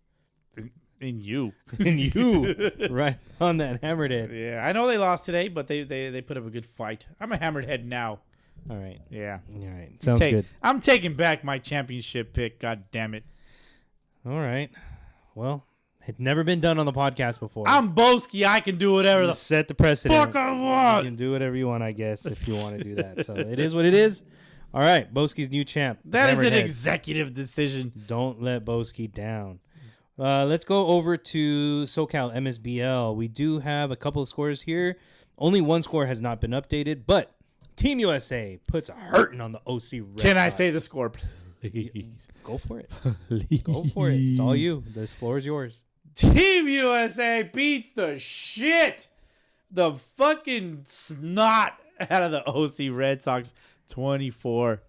In you. In you, right on that hammered head. Yeah, I know they lost today, but they put up a good fight. I'm a Hammered Head now. All right, Yeah. all right, sounds good. I'm taking back my championship pick. God damn it. All right, well, it's never been done on the podcast before. I'm Boski. I can do whatever the Set the precedent. fuck I You want. can do whatever you want, I guess, if you want to do that. So it is what it is. All right, Boski's new champ. That is Hammered an Heads. executive decision. Don't let Boski down. Let's go over to SoCal MSBL. We do have a couple of scores here. Only one score has not been updated, but Team USA puts a hurting on the OC Red Can I Sox. say the score, please? Go for it. Please. Go for it. It's all you. This floor is yours. Team USA beats the shit, the fucking snot out of the OC Red Sox 24-4.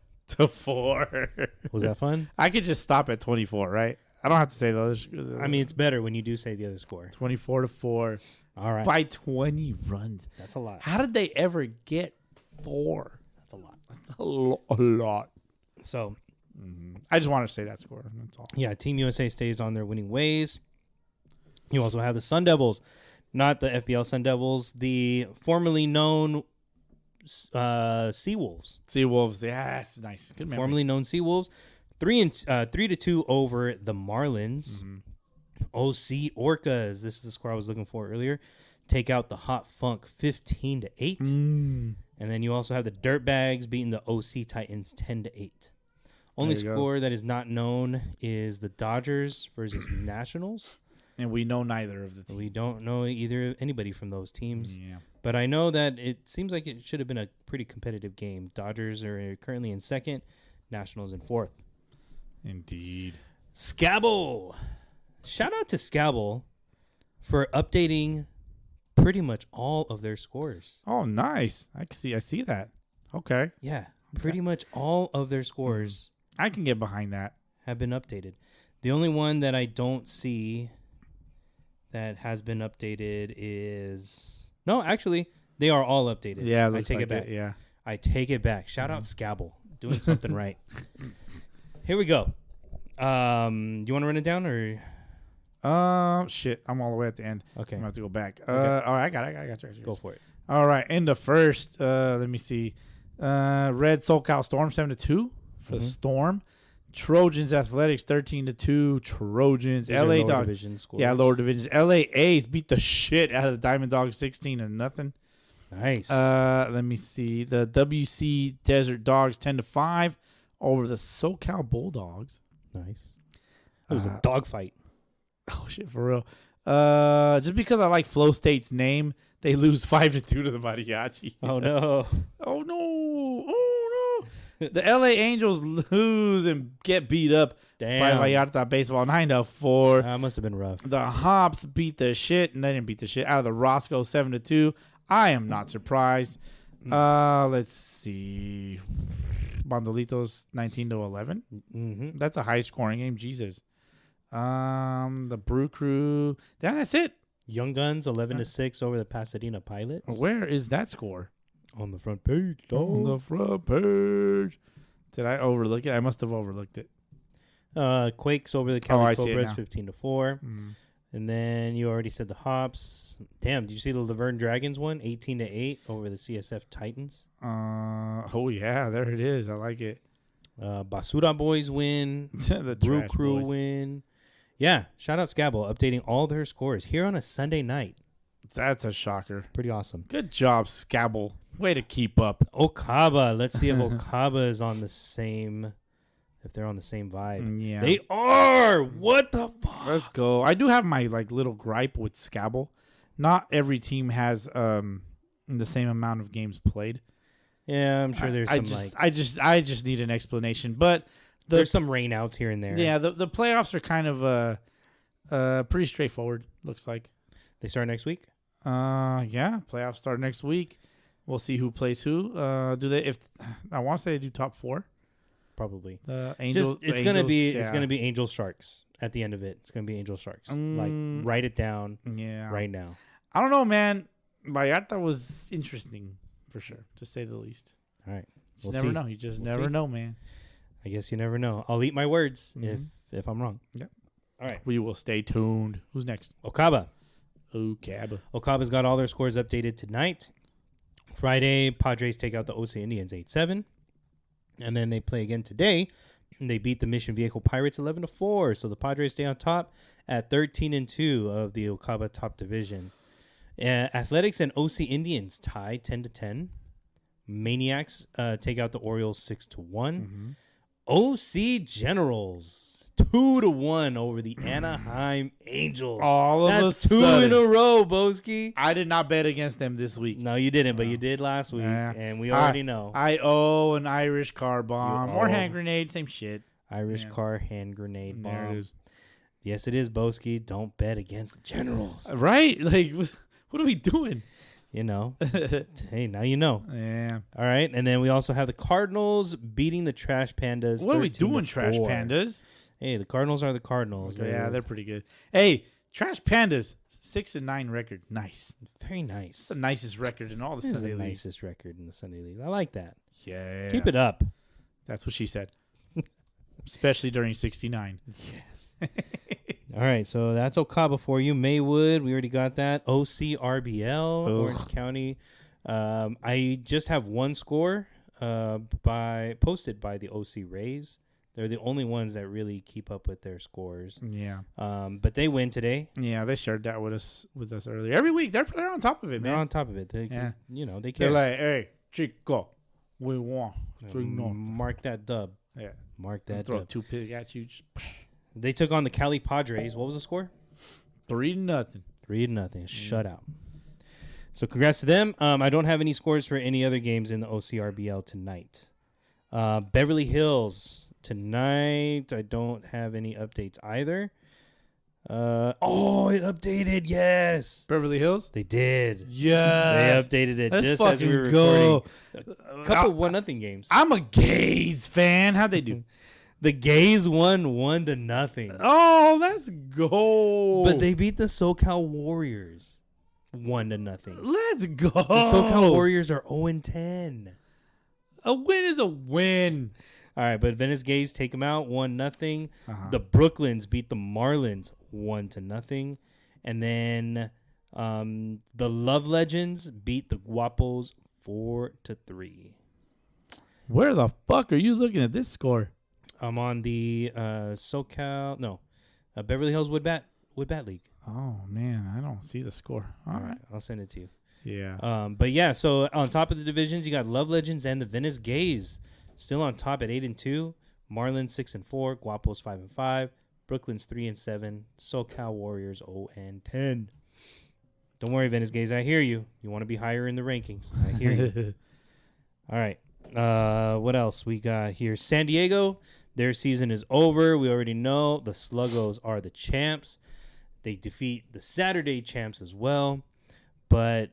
Was that fun? I could just stop at 24, right? I don't have to say those. I mean, it's better when you do say the other score. 24-4 All right. by 20 runs. That's a lot. How did they ever get 4? That's a lot. That's a lot. So, I just want to say that score. That's all. yeah, Team USA stays on their winning ways. You also have the Sun Devils, not the FBL Sun Devils, the formerly known Seawolves. Seawolves. Yeah, that's nice. Good memory. Formerly known Seawolves. 3-2 over the Marlins. OC Orcas. This is the score I was looking for earlier. Take out the Hot Funk 15-8. And then you also have the Dirtbags beating the OC Titans 10-8. Only There you go. score that is not known is the Dodgers versus Nationals. And we know neither of the teams. We don't know anybody from those teams. Yeah. But I know that it seems like it should have been a pretty competitive game. Dodgers are currently in second, Nationals in fourth. Indeed. Scabble. Shout out to Scabble for updating pretty much all of their scores. Oh, nice. I see that. Okay. Yeah, pretty much all of their scores I can get behind that. have been updated. The only one that I don't see that has been updated is... No, actually, they are all updated. Yeah, I take it back. Yeah. I take it back. Shout out Scabble. Doing something right. Here we go. You want to run it down or... Shit. I'm all the way at the end. Okay. I'm going to have to go back. Okay. All right. I got you. Go for it. All right. In the first, let me see. Red SoCal Storm 7-2 for the Storm. Trojans Athletics 13-2. Trojans. These are LA lower Dogs. division scores. Yeah, lower divisions. LA A's beat the shit out of the Diamond Dogs 16-0. Nice. Let me see. The WC Desert Dogs 10-5 over the SoCal Bulldogs. Nice. It was a dogfight. Oh shit, for real. Just because I like Flow State's name, they lose 5-2 to the Mariachi. Oh no. Oh no. Oh no. The LA Angels lose and get beat up by Vallarta Baseball 9-4. That must have been rough. The Hops beat the shit, and they didn't beat the shit out of the Roscoe 7-2. I am not surprised. Let's see. Bandolitos 19-11. Mm-hmm. That's a high scoring game. Jesus. The Brew Crew. Yeah, that's it. Young Guns 11-6 over the Pasadena Pilots. Where is that score? On the front page, dog. On the front page. Did I overlook it? I must have overlooked it. Quakes over the Cali see it Cobras now. 15-4. And then you already said the Hops. Damn, did you see the Laverne Dragons one? 18-8 over the CSF Titans. Oh yeah, there it is. I like it. Basura Boys win. The Brew Trash Crew Boys. win. Yeah, shout out Scabble updating all their scores here on a Sunday night. That's a shocker. Pretty awesome. Good job, Scabble. Way to keep up. Okaba. Let's see if Okaba is on the same. If they're on the same vibe. Yeah. They are. What the fuck? Let's go. I do have my like little gripe with Scabble. Not every team has the same amount of games played. Yeah, I'm sure there's I just need an explanation. But there's some rainouts here and there. Yeah, the playoffs are kind of pretty straightforward. Looks like they start next week. Yeah, playoffs start next week. We'll see who plays who. Do they? If I want to say they do top 4, probably. The Angels. It's gonna be Angels Sharks at the end of it. It's gonna be Angels Sharks. Like write it down. Yeah. Right now. I don't know, man. Vallarta was interesting for sure, to say the least. All right. You never know. You just never know, man. I guess you never know. I'll eat my words if I'm wrong. Yep. All right. We will stay tuned. Who's next? Okaba. Okaba's got all their scores updated tonight. Friday, Padres take out the OC Indians 8-7. And then they play again today. And they beat the Mission Viejo Pirates 11-4. So the Padres stay on top at 13-2 of the Okaba top division. Athletics and OC Indians tie 10-10. Maniacs take out the Orioles 6-1. OC Generals 2-1 over the Anaheim Angels. That's 2 in a row, Boski. I did not bet against them this week. No, you didn't, but you did last week, and we already know. I owe an Irish car bomb or hand grenade, same shit. Irish car hand grenade bomb. There it is. Yes, it is, Boski. Don't bet against the Generals. Right? Like, what are we doing? You know. Hey, now you know. Yeah. All right, and then we also have the Cardinals beating the Trash Pandas. What are we doing, Trash Pandas? Hey, the Cardinals are the Cardinals. Yeah, they're pretty good. Hey, Trash Pandas, 6-9 record. Nice. Very nice. It's the nicest record in all the Sunday League. The nicest record in the Sunday League. I like that. Yeah. Keep it up. That's what she said. Especially during 69. Yes. All right, so that's Okaba for you. Maywood, we already got that. OCRBL, Orange County. I just have one score posted by the OC Rays. They're the only ones that really keep up with their scores. Yeah. But they win today. Yeah, they shared that with us earlier. Every week, they're on top of it, man. They're on top of it. They just, they care. They're like, hey, Chico, we won. Mark that dub. Yeah. Mark that throw dub. 2 pig at you. They took on the Cali Padres. What was the score? 3-0. 3-0. Shutout. So congrats to them. I don't have any scores for any other games in the OCRBL tonight. Beverly Hills. Tonight, I don't have any updates either. It updated. Yes. Beverly Hills? They did. Yes. They updated it. Let's just as we were go. recording. A couple 1-0 games. I'm a Gays fan. How'd they do? The Gays won 1-0. Oh, let's go. But they beat the SoCal Warriors 1-0. Let's go. The SoCal Warriors are 0-10. A win is a win. All right, but Venice Gays take them out 1-0. The Brooklyns beat the Marlins 1-0, and then the Love Legends beat the Guapos 4-3. Where the fuck are you looking at this score? I'm on the Beverly Hills Wood Bat League. Oh man, I don't see the score. All right, I'll send it to you. Yeah. But yeah, so on top of the divisions, you got Love Legends and the Venice Gays. Still on top at 8-2, Marlins 6-4, Guapos 5-5, Brooklyn's 3-7. SoCal Warriors 0-10. Don't worry, Venice Gays. I hear you. You want to be higher in the rankings. I hear you. All right. What else we got here? San Diego, their season is over. We already know the Sluggos are the champs. They defeat the Saturday champs as well. But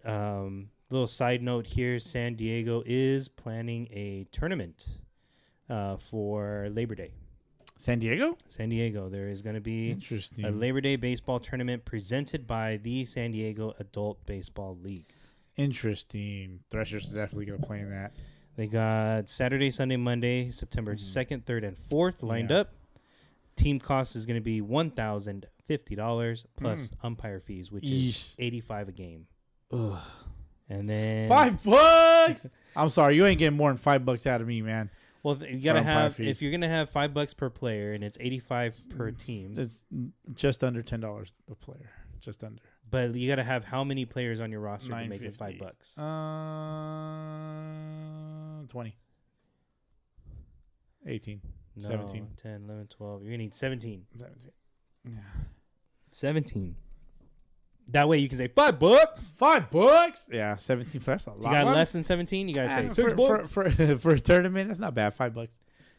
little side note here, San Diego is planning a tournament for Labor Day. San Diego? San Diego. There is going to be a Labor Day baseball tournament presented by the San Diego Adult Baseball League. Interesting. Threshers is definitely going to play in that. They got Saturday, Sunday, Monday, September 2nd, 3rd, and 4th lined up. Team cost is going to be $1,050 plus umpire fees, which is $85 a game. Ugh. And then $5. I'm sorry, you ain't getting more than $5 out of me, man. Well, you gotta have if you're gonna have $5 per player, and it's $85 per team. It's just under $10 a player, just under. But you gotta have how many players on your roster to make it $5? 20, 18, no, 17, 10, 11, 12. You're gonna need 17. 17. Yeah. 17. That way you can say $5. $5? Yeah, 17. That's a lot. If you got less than 17, you gotta say $6. For a tournament, that's not bad. $5.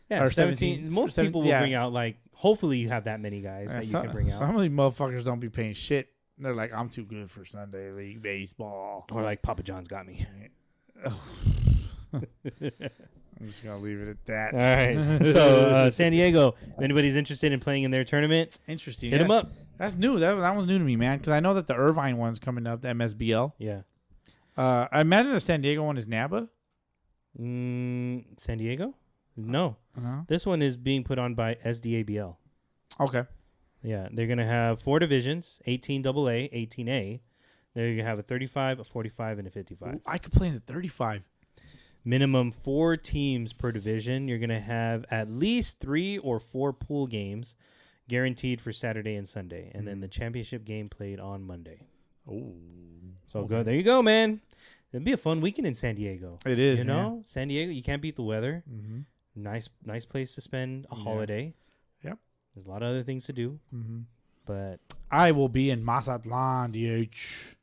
Yeah, or 17. Most people will bring out, like, hopefully you have that many guys that you can bring out. Some of these motherfuckers don't be paying shit. They're like, I'm too good for Sunday League baseball. Or like Papa John's got me. I'm just going to leave it at that. All right. So, San Diego, if anybody's interested in playing in their tournament, interesting. Hit them up. That's new. That one's new to me, man, because I know that the Irvine one's coming up, the MSBL. Yeah. I imagine the San Diego one is NABA. San Diego? No. Uh-huh. This one is being put on by SDABL. Okay. Yeah. They're going to have 4 divisions, 18 AA, 18A. They're going to have a 35, a 45, and a 55. Ooh, I could play in the 35. Minimum 4 teams per division. You're going to have at least 3 or 4 pool games guaranteed for Saturday and Sunday. And then the championship game played on Monday. Oh. So go there you go, man. It'll be a fun weekend in San Diego. It is, You know, San Diego, you can't beat the weather. Mm-hmm. Nice place to spend a holiday. Yep. There's a lot of other things to do. Mm-hmm. But I will be in Mazatlan, DH.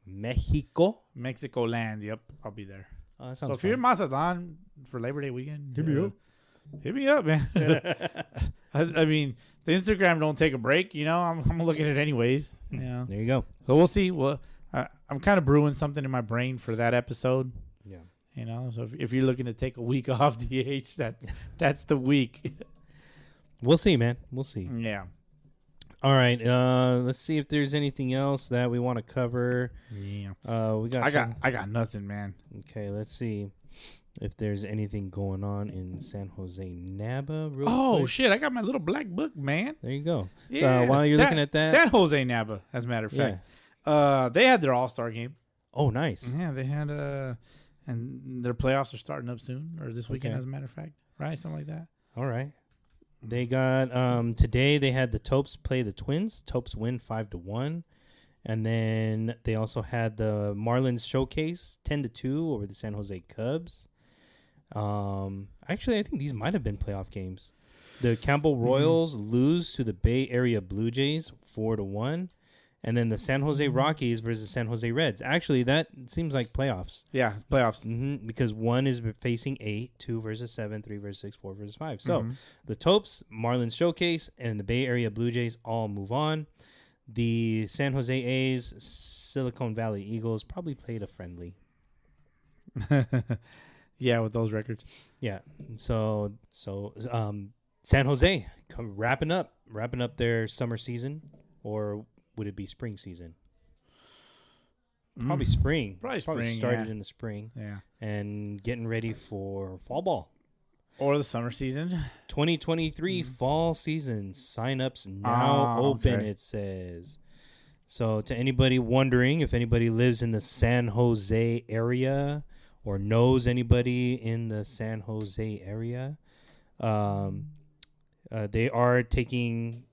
Mexico. Mexico land. Yep. I'll be there. Oh, So if you're in Mazatlan for Labor Day weekend, hit me up. Hit me up, man. I mean, the Instagram don't take a break. You know, I'm gonna look at it anyways. You know, There you go. so we'll see. Well, I'm kind of brewing something in my brain for that episode. Yeah. You know, so if you're looking to take a week off, DH, that's the week. We'll see, man. We'll see. Yeah. All right. Let's see if there's anything else that we want to cover. Yeah. We got. I got nothing, man. Okay. Let's see if there's anything going on in San Jose NABA. Real Oh quick. shit! I got my little black book, man. There you go. Yeah. While you're looking at that, San Jose NABA, as a matter of fact. They had their All-Star game. Oh, nice. Yeah, they had and their playoffs are starting up soon, or this weekend, Okay. as a matter of fact, right? Something like that. All right. They got today. They had the Topes play the Twins. Topes win 5-1, and then they also had the Marlins showcase 10-2 over the San Jose Cubs. Actually, I think these might have been playoff games. The Campbell Royals lose to the Bay Area Blue Jays 4-1. And then the San Jose Rockies versus San Jose Reds. Actually, that seems like playoffs. Yeah, it's playoffs. Because 1 is facing 8, 2 versus 7, 3 versus 6, 4 versus 5. So the Topes, Marlins Showcase, and the Bay Area Blue Jays all move on. The San Jose A's, Silicon Valley Eagles probably played a friendly. Yeah, with those records. Yeah. So San Jose wrapping up their summer season, or would it be spring season? Probably spring. Probably spring, started yeah. in the spring. Yeah. And getting ready for fall ball. Or the summer season. 2023 fall season. Sign-ups now open, okay. it says. So to anybody wondering, if anybody lives in the San Jose area or knows anybody in the San Jose area, they are taking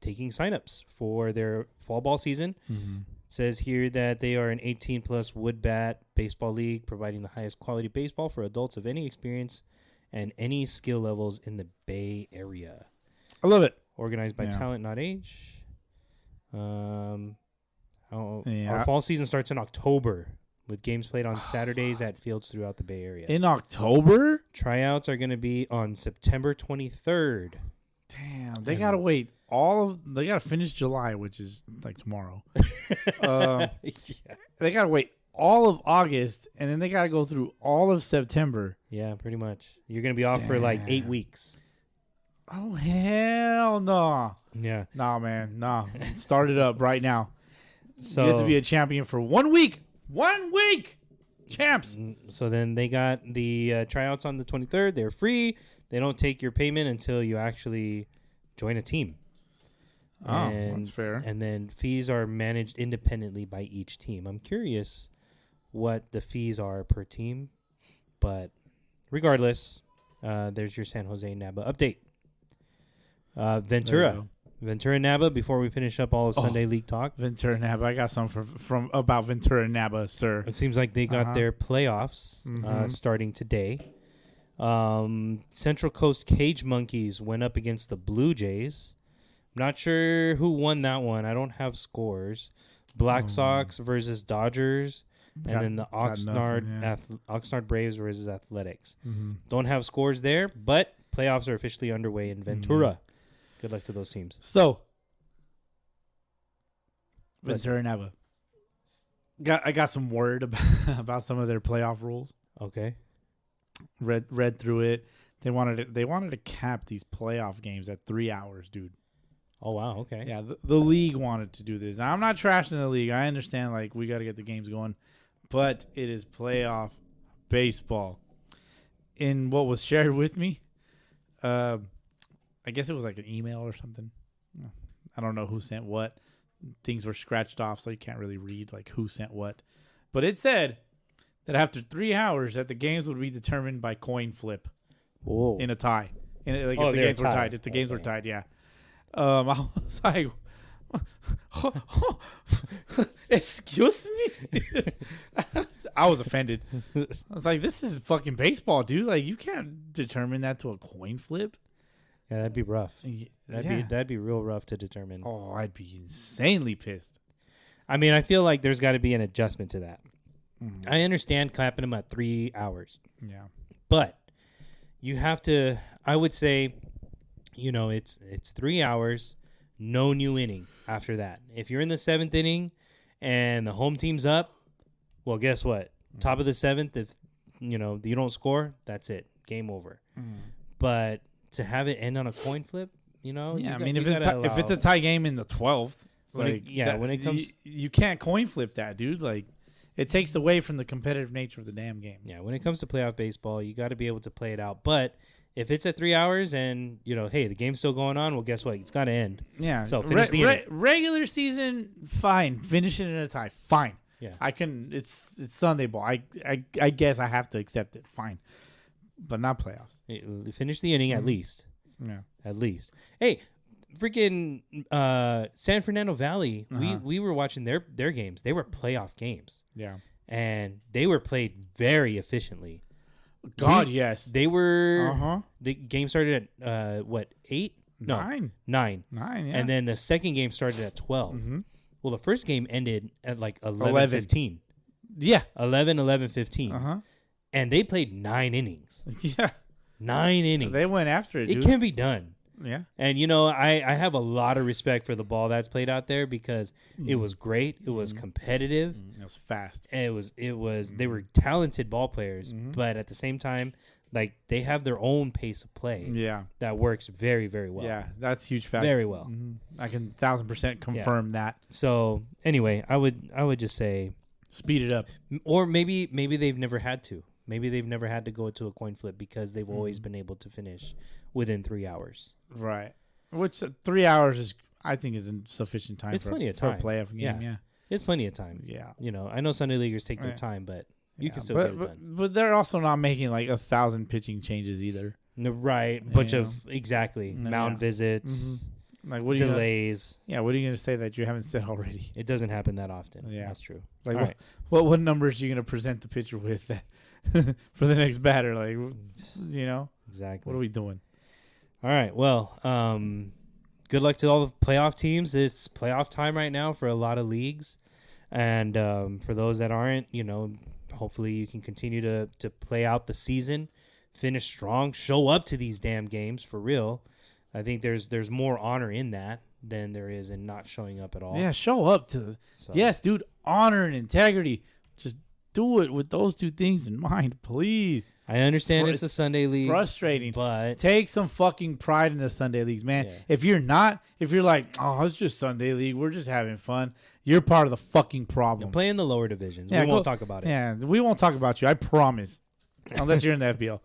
signups for their fall ball season. Says here that they are an 18-plus wood bat baseball league, providing the highest quality baseball for adults of any experience and any skill levels in the Bay Area. I love it. Organized by Yeah. talent, not age. Our Yeah. fall season starts in October with games played on Saturdays at fields throughout the Bay Area. In October? Tryouts are going to be on September 23rd. Damn, they gotta wait they gotta finish July, which is like tomorrow. They gotta wait all of August, and then they gotta go through all of September. Yeah, pretty much. You're going to be off for like 8 weeks. Oh hell no! Yeah. Nah, man, nah. Start it up right now. So You have to be a champion for 1 week. 1 week, champs. So then they got the tryouts on the 23rd. They're free. They don't take your payment until you actually join a team. Oh, that's fair. And then fees are managed independently by each team. I'm curious what the fees are per team, but regardless, there's your San Jose NABA update. Ventura NABA. Before we finish up all of Sunday League talk, Ventura NABA. I got some from about Ventura NABA, sir. it seems like they got their playoffs starting today. Central Coast Cage Monkeys went up against the Blue Jays. Not sure who won that one. I don't have scores. Black Sox versus Dodgers, and then the Oxnard Braves versus Athletics. Don't have scores there, but playoffs are officially underway in Ventura. Good luck to those teams. So, Ventura NABA. I got some word about some of their playoff rules. Okay. Read through it. They wanted to cap these playoff games at 3 hours, dude. Oh wow. Okay. Yeah, the league wanted to do this. Now, I'm not trashing the league. I understand, like, we got to get the games going, but it is playoff baseball. In what was shared with me, I guess it was like an email or something. I don't know who sent what. Things were scratched off, so you can't really read like who sent what. But it said that after 3 hours, that the games would be determined by coin flip. Whoa. In a tie. If the games were tied. If the games were tied, yeah. I was like, excuse me? I was offended. I was like, this is fucking baseball, dude. Like, you can't determine that to a coin flip. Yeah, that'd be rough. That'd be real rough to determine. Oh, I'd be insanely pissed. I mean, I feel like there's got to be an adjustment to that. I understand clapping them at 3 hours. Yeah. But you have to, I would say, it's 3 hours, no new inning after that. If you're in the 7th inning and the home team's up, well, guess what? Top of the 7th, if you don't score, that's it. Game over. But to have it end on a coin flip, Yeah, I mean, if it's a tie game in the 12th, when it comes, you can't coin flip that, dude. Like, it takes away from the competitive nature of the damn game. Yeah, when it comes to playoff baseball, you got to be able to play it out. But if it's at 3 hours and, hey, the game's still going on, well, guess what? It's got to end. Yeah. So finish the inning. Regular season, fine. Finish it in a tie, fine. Yeah. It's Sunday ball. I guess I have to accept it, fine. But not playoffs. Finish the inning at least. Yeah. At least. Hey, freaking San Fernando Valley, we were watching their games. They were playoff games. Yeah. And they were played very efficiently. Yes. They were. The game started at 8? No, 9. 9. 9. Yeah. And then the second game started at 12. Well, the first game ended at like 11:15. Yeah. 11:15. And they played 9 innings. Yeah. 9 innings. They went after it. It can be done. Yeah. And I have a lot of respect for the ball that's played out there because it was great. It was competitive. It was fast. And it was they were talented ball players, but at the same time, like, they have their own pace of play. Yeah. That works very, very well. Yeah, that's huge fast. Very well. I can 1,000% confirm that. So, anyway, I would just say speed it up. Or maybe they've never had to. Maybe they've never had to go to a coin flip because they've always been able to finish within 3 hours. Right. Which 3 hours I think is sufficient time. It's plenty of time for a playoff game. Yeah. It's plenty of time. Yeah. I know Sunday leaguers take their time, but you can still get it done. But they're also not making like 1,000 pitching changes either. Right. Bunch of mound visits. Like, what delays. What are you gonna say that you haven't said already? It doesn't happen that often. Yeah, that's true. Like, what numbers are you gonna present the pitcher with that for the next batter? Like, Exactly. What are we doing? All right. Well, good luck to all the playoff teams. It's playoff time right now for a lot of leagues. And for those that aren't, hopefully you can continue to play out the season, finish strong, show up to these damn games for real. I think there's more honor in that than there is in not showing up at all. Yeah, show up to yes, dude, honor and integrity. Just do it with those two things in mind, please. I understand it's a Sunday league. Frustrating, but take some fucking pride in the Sunday leagues, man. Yeah. If you're like, oh, it's just Sunday league, we're just having fun, you're part of the fucking problem. Play in the lower divisions. We won't talk about it. Yeah, we won't talk about you. I promise. Unless you're in the FBL.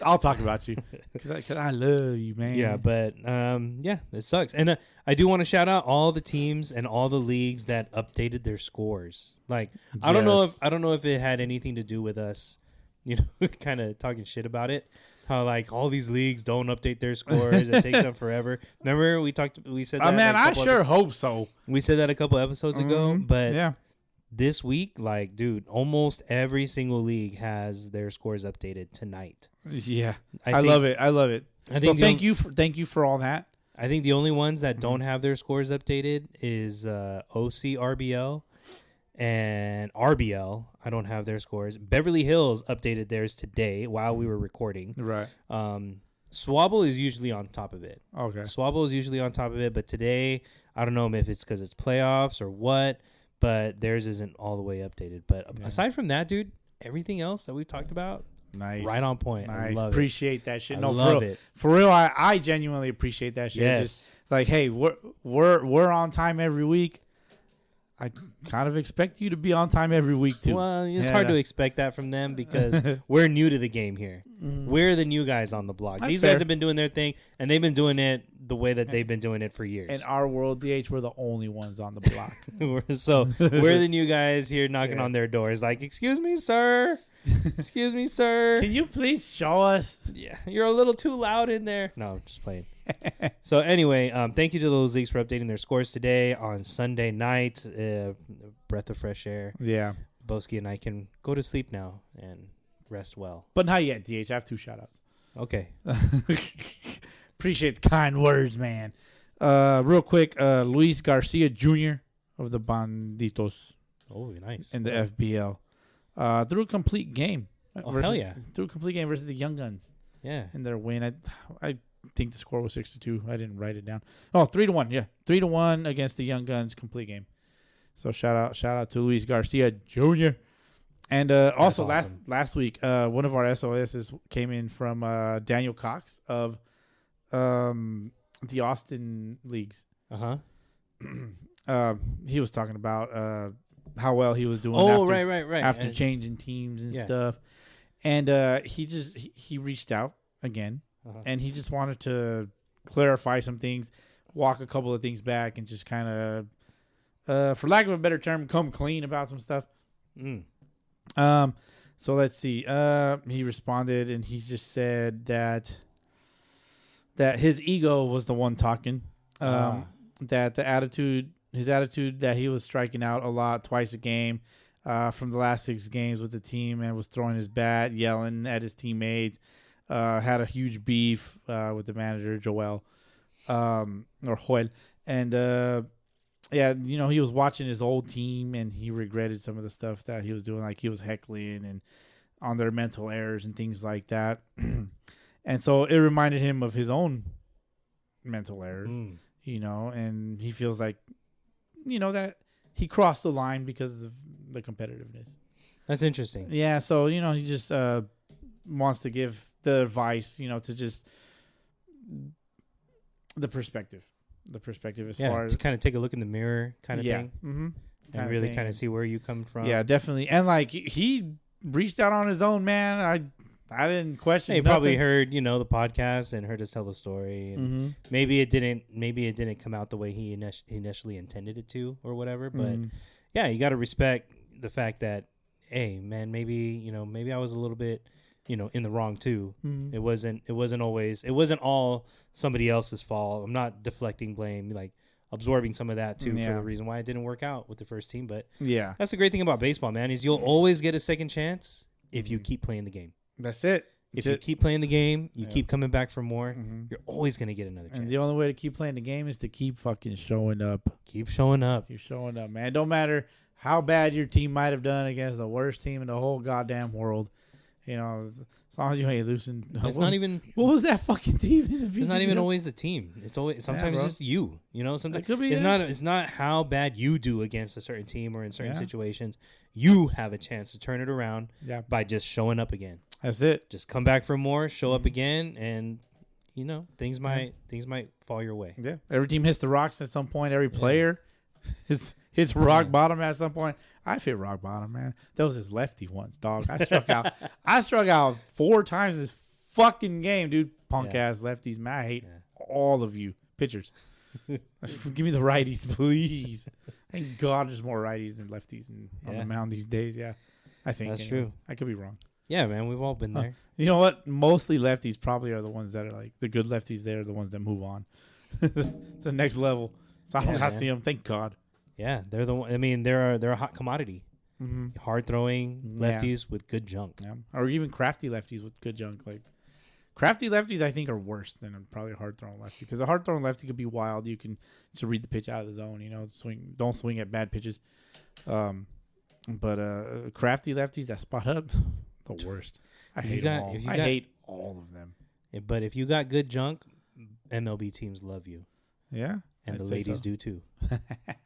I'll talk about you because I love you, man. Yeah, but it sucks. And I do want to shout out all the teams and all the leagues that updated their scores. Like, I don't know if it had anything to do with us, kind of talking shit about it. How like all these leagues don't update their scores. It takes them forever. Remember we said that. Man, I sure hope so. We said that a couple episodes ago, but yeah. This week, like, dude, almost every single league has their scores updated tonight. Yeah, I love it. So thank you for all that. I think the only ones that don't have their scores updated is OC RBL and RBL. I don't have their scores. Beverly Hills updated theirs today while we were recording. Right. Swabble is usually on top of it. Okay. Swabble is usually on top of it, but today, I don't know if it's because it's playoffs or what, but theirs isn't all the way updated. But aside from that, dude, everything else that we've talked about, nice, right on point. Nice, I love appreciate that shit. I love it for real. I genuinely appreciate that shit. Yes. Just like, hey, we're on time every week. I kind of expect you to be on time every week too. Well, it's hard to expect that from them because we're new to the game here. We're the new guys on the block. These guys have been doing their thing, and they've been doing it the way that they've been doing it for years. In our world, DH, we're the only ones on the block. So we're the new guys here knocking on their doors like, excuse me, sir. Excuse me, sir. Can you please show us? Yeah, you're a little too loud in there. No, just playing. So anyway, thank you to those leagues for updating their scores today on Sunday night. Breath of fresh air. Yeah. Boski and I can go to sleep now and rest well. But not yet, DH. I have 2 shout-outs. Okay. Appreciate the kind words, man. Real quick, Luis Garcia Jr. of the Banditos. Oh, nice. In the FBL. Threw a complete game. Hell yeah. Threw a complete game versus the Young Guns. Yeah. In their win. I think the score was 6-2. I didn't write it down. Oh, 3-1. Yeah. 3-1 against the Young Guns. Complete game. So shout out to Luis Garcia Jr. And also awesome. last week, one of our SOSs came in from Daniel Cox of the Austin leagues. He was talking about how well he was doing. Right. After changing teams and stuff, and he reached out again, and he just wanted to clarify some things, walk a couple of things back, and just kind of, for lack of a better term, come clean about some stuff. So let's see. He responded, and he just said that his ego was the one talking. That his attitude that he was striking out a lot, twice a game, from the last 6 games with the team, and was throwing his bat, yelling at his teammates. Had a huge beef with the manager Joel, and he was watching his old team, and he regretted some of the stuff that he was doing, like he was heckling and on their mental errors and things like that. And so it reminded him of his own mental errors, and he feels like, that he crossed the line because of the competitiveness. That's interesting. Yeah, so, he just wants to give the advice, to just the perspective as far as to kind of take a look in the mirror kind of thing. Mm-hmm. And really kind of see where you come from. Yeah, definitely. And like he reached out on his own, man. I didn't question. He probably heard, the podcast and heard us tell the story. And maybe it didn't come out the way he initially intended it to, or whatever. But yeah, you got to respect the fact that, hey, man, maybe I was a little bit, in the wrong too. It wasn't all somebody else's fault. I'm not deflecting blame, like absorbing some of that too for the reason why it didn't work out with the first team. But that's the great thing about baseball, man, is you'll always get a second chance if you keep playing the game. That's it. if you keep playing the game, you Yeah. keep coming back for more, Mhm. you're always going to get another chance. And the only way to keep playing the game is to keep fucking showing up. Keep showing up. Keep showing up, man. Don't matter how bad your team might have done against the worst team in the whole goddamn world. You know, as long as you ain't losing. It's not even. What was that fucking team in the It's not even always the team. It's always sometimes bro. it's just you. You know, sometimes It could be, it's yeah. not. It's not how bad you do against a certain team or in certain Yeah. situations. You have a chance to turn it around Yeah. by just showing up again. That's it. Just come back for more, show Mm-hmm. up again, and you know things might fall your way. Yeah. Every team hits the rocks at some point. Every player hits rock bottom at some point. I've hit rock bottom, man. Those is lefty ones, dog. I struck out. I struck out 4 times this fucking game, dude. Punk ass lefties, man. I hate all of you pitchers. Give me the righties, please. Thank God there's more righties than lefties on the mound these days. Yeah, I think That's anyways. true. I could be wrong. Yeah, man, we've all been there. You know what? Mostly lefties probably are the ones that are like the good lefties. They're the ones that move on. It's the next level. So I don't have to see them. Thank God. Yeah, they're the one. I mean, they're a hot commodity. Mm-hmm. Hard throwing lefties with good junk. Yeah. Or even crafty lefties with good junk. Like crafty lefties, I think are worse than probably a hard throwing lefty because a hard throwing lefty could be wild. You can just read the pitch out of the zone. You know, don't swing at bad pitches. But crafty lefties that spot up, the worst. I hate them all. I hate all of them. But if you got good junk, MLB teams love you. Yeah, and the ladies do too.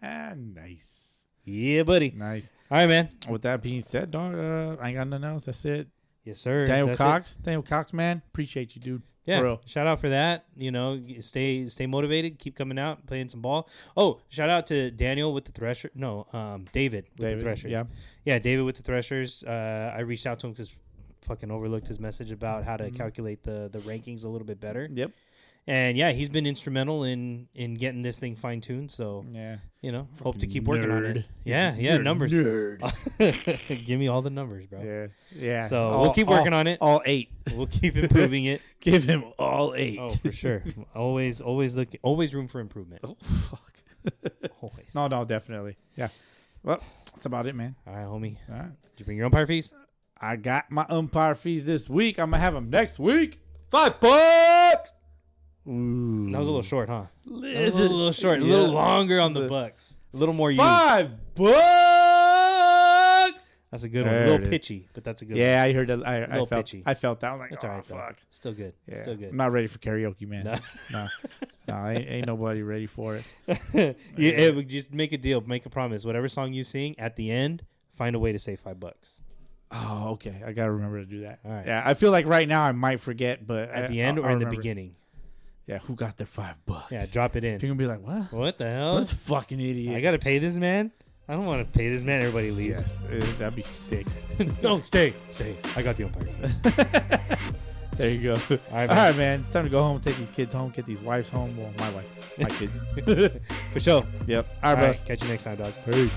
Nice. Yeah, buddy. Nice. All right, man. With that being said, dog, I ain't got nothing else. That's it. Yes, sir. Daniel Cox, man. Appreciate you, dude. Yeah. For real. Shout out for that. You know, stay motivated. Keep coming out, playing some ball. Oh, shout out to Daniel with the Thresher. No, David with the Threshers. Yeah. Yeah, David with the Threshers. I reached out to him because fucking overlooked his message about how to calculate the rankings a little bit better. Yep. And yeah, he's been instrumental in getting this thing fine tuned. So yeah, you know, hope to keep working on it. Yeah, numbers. Nerd. Give me all the numbers, bro. Yeah. So we'll keep working on it. All 8. We'll keep improving it. Give him all 8. Oh, for sure. Always room for improvement. Oh fuck. Always. No, definitely. Yeah. Well, that's about it, man. All right, homie. All right. Did you bring your umpire fees? I got my umpire fees this week. I'm gonna have them next week. $5. Ooh. That was a little short, huh? That was a little short. A little longer on the bucks. A little more used. $5. That's a good one. There A little it is. pitchy, but that's a good one. Yeah, I heard that. I Little felt. pitchy. I felt that. I was like, That's all right, though. fuck. Still good. Yeah. Still good. I'm not ready for karaoke, man. No. No, ain't nobody ready for it. Just make a deal. Make a promise. Whatever song you sing, at the end, find a way to say $5. Oh, okay. I gotta remember to do that. All right. Yeah, I feel like right now I might forget, but At the end or I'll in the remember. beginning? Yeah, who got their $5? Yeah, drop it in. You're gonna be like, what? What the hell? This fucking idiot. I gotta pay this man? I don't want to pay this man. Everybody leaves. Yes, that'd be sick. No, stay. I got the umpire. There you go. All right, man. It's time to go home, take these kids home, get these wives home. Well, my wife, my kids. For sure. Yep. All right, bro. Catch you next time, dog. Peace.